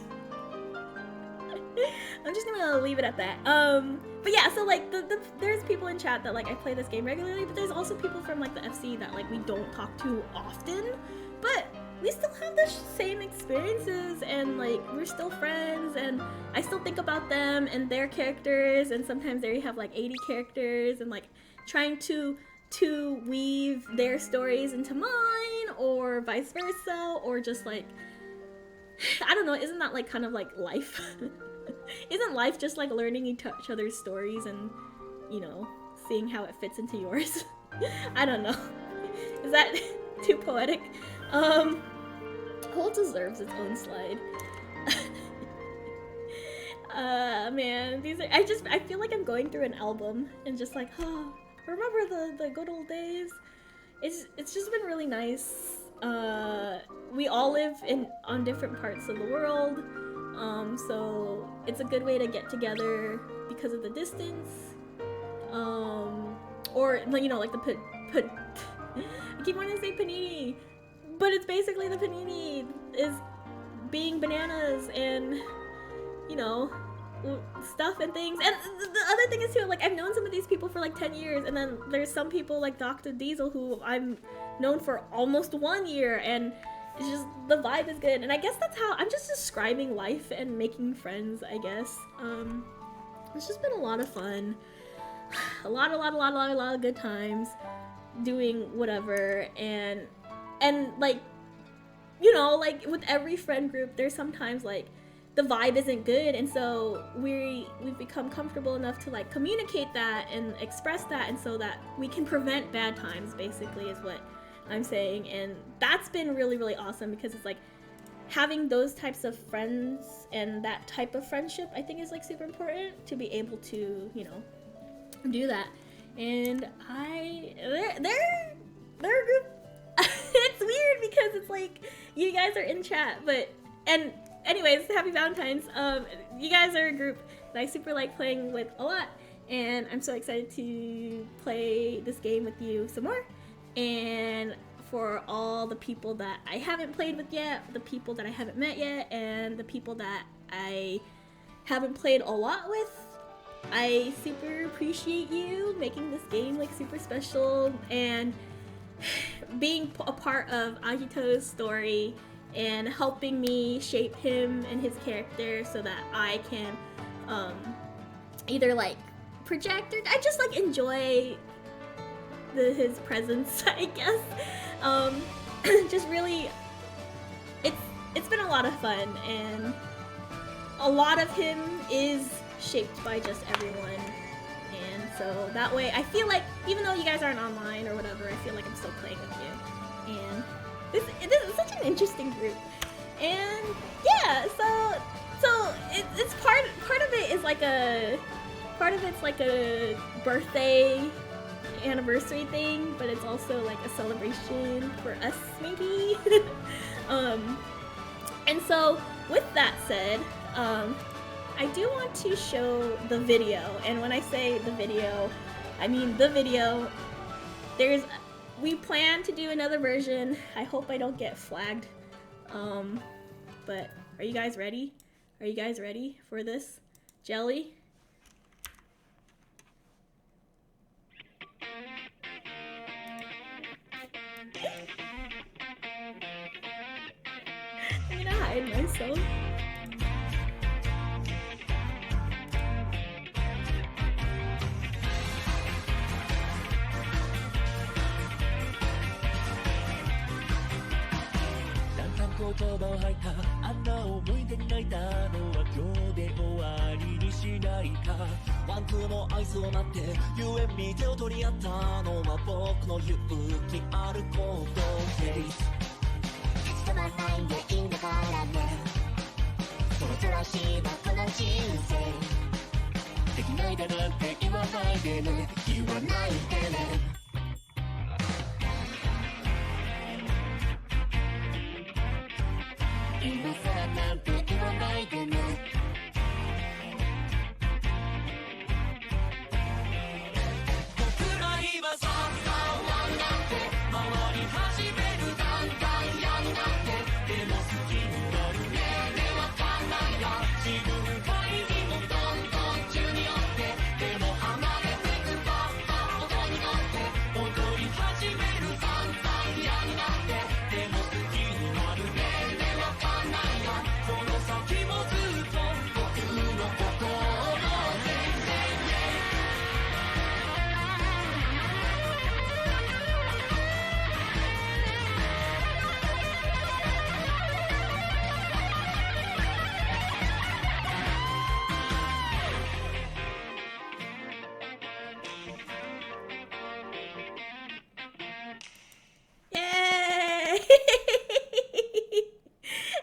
I'm just gonna leave it at that. But yeah, so like there's people in chat that like I play this game regularly, but there's also people from like the FC that like we don't talk to often, but we still have the same experiences and like we're still friends, and I still think about them and their characters, and sometimes they have like 80 characters, and like trying to weave their stories into mine or vice versa, or just like, I don't know, isn't that like kind of like life? Isn't life just like learning each other's stories and, you know, seeing how it fits into yours? I don't know. Is that too poetic? Colt deserves its own slide. Man, these are, I feel like I'm going through an album and just like, remember the good old days? It's just been really nice. We all live on different parts of the world, so it's a good way to get together because of the distance. Or you know, like the I keep wanting to say panini, but it's basically the panini is being bananas and, you know, stuff and things. And the other thing is too, like I've known some of these people for like 10 years, and then there's some people like Dr. Diesel who I'm known for almost 1 year, and it's just, the vibe is good. And I guess that's how I'm just describing life and making friends, I guess. It's just been a lot of fun, a lot of good times doing whatever. And like, you know, like with every friend group, there's sometimes like the vibe isn't good, and so we've become comfortable enough to like communicate that and express that, and so that we can prevent bad times, basically, is what I'm saying. And that's been really, really awesome, because it's like having those types of friends and that type of friendship, I think, is like super important to be able to, you know, do that. And they're a group. It's weird because it's like you guys are in chat, but anyways, happy Valentine's. You guys are a group that I super like playing with a lot, and I'm so excited to play this game with you some more. And for all the people that I haven't played with yet, the people that I haven't met yet, and the people that I haven't played a lot with, I super appreciate you making this game like super special and being a part of Agito's story and helping me shape him and his character so that I can either like project or I just like enjoy his presence, I guess. Just really, it's been a lot of fun, and a lot of him is shaped by just everyone, And so that way, I feel like, even though you guys aren't online or whatever, I feel like I'm still playing with you. And this is such an interesting group. And yeah, so it's part of it is like a birthday anniversary thing, but it's also like a celebration for us maybe. And so with that said, I do want to show the video, and when I say the video, I mean the video. We plan to do another version. I hope I don't get flagged. But are you guys ready? Are you guys ready for this? Jelly? I'm gonna hide myself.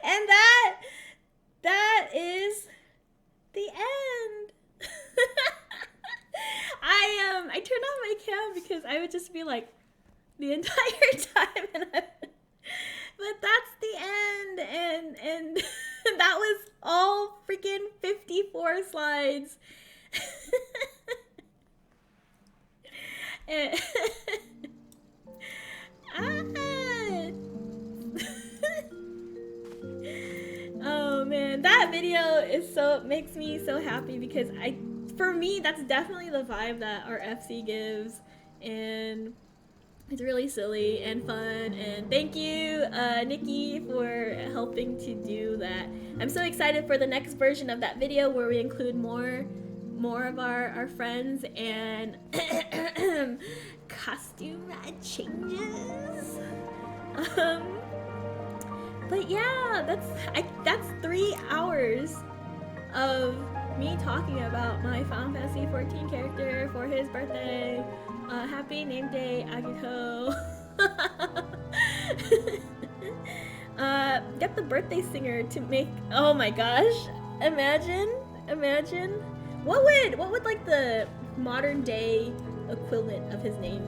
And that is the end. I turned on my cam because I would just be like the entire time, but that's the end, and that was all freaking 54 slides. And oh man, that video makes me so happy because for me, that's definitely the vibe that our FC gives, and it's really silly and fun. And thank you, Nikki, for helping to do that. I'm so excited for the next version of that video where we include more of our friends and costume changes. But yeah, that's 3 hours of me talking about my Final Fantasy XIV character for his birthday. Happy name day, Agito. Get the birthday singer to make. Oh my gosh! Imagine. What would like the modern day equivalent of his name?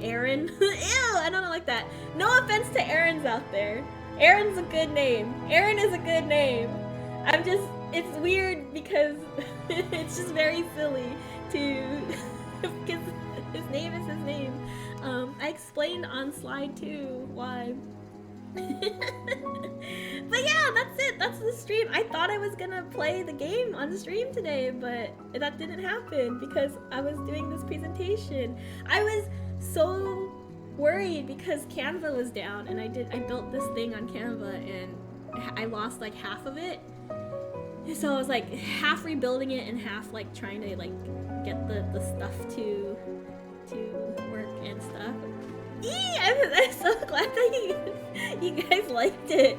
Aaron? Ew! I don't like that. No offense to Aarons out there. Aaron's a good name. Aaron is a good name. It's weird because it's just very silly to, because his name is his name. I explained on slide 2 why. But yeah, that's it. That's the stream. I thought I was gonna play the game on stream today, but that didn't happen because I was doing this presentation. I was so worried because Canva was down, and I built this thing on Canva and I lost like half of it. So I was like half rebuilding it and half like trying to like get the stuff to work and stuff. I'm so glad that you guys liked it.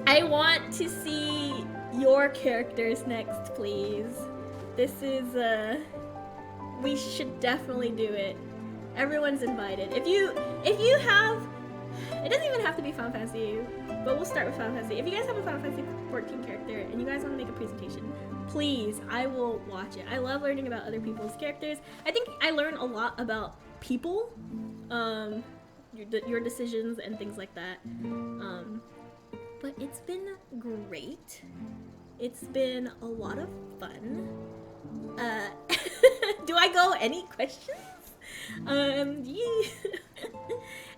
I want to see your characters next, please. This is, we should definitely do it. Everyone's invited. If you have, it doesn't even have to be Final Fantasy, but we'll start with Final Fantasy. If you guys have a Final Fantasy 14 character and you guys want to make a presentation, please, I will watch it. I love learning about other people's characters. I think I learn a lot about people, your decisions and things like that. But it's been great. It's been a lot of fun. Do I go any questions? Yeah.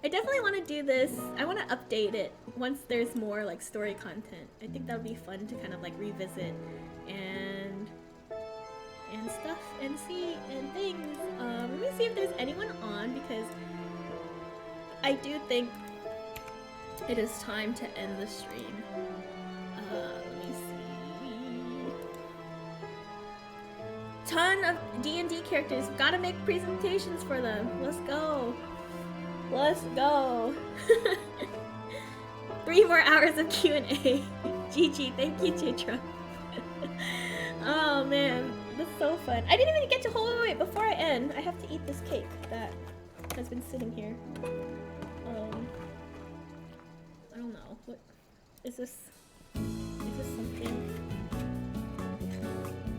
I definitely want to do this. I want to update it once there's more like story content. I think that would be fun to kind of like revisit and stuff and see and things. Let me see if there's anyone on, because I do think it is time to end the stream. Let me see. Ton of D&D characters. Gotta make presentations for them. Let's go. Let's go. 3 more hours of Q&A. GG. Thank you, Chitra. Oh man, that's so fun. I didn't even get to wait, before I end, I have to eat this cake that has been sitting here. I don't know. What is this? Is this something?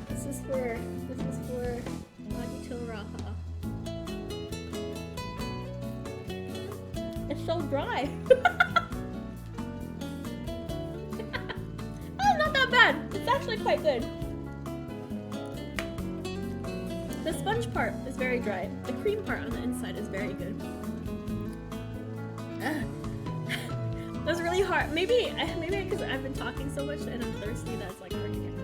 This is for Agitil Raha. It's so dry. Oh, not that bad. It's actually quite good. The sponge part is very dry. The cream part on the inside is very good. That was really hard. Maybe because I've been talking so much and I'm thirsty, that's like hard to get through.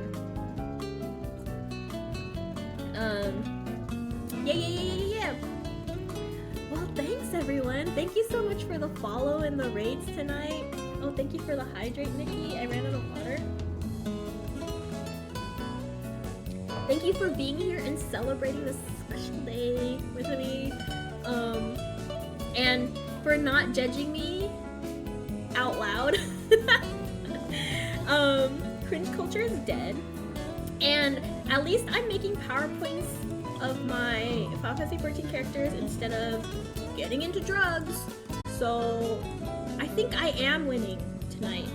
Yeah. Well, thanks everyone. Thank you so much for the follow and the raids tonight. Oh, thank you for the hydrate, Nikki. I ran out of water. Thank you for being here and celebrating this special day with me. And for not judging me out loud. Cringe culture is dead. And at least I'm making PowerPoints of my Final Fantasy 14 characters instead of getting into drugs. So I think I am winning tonight.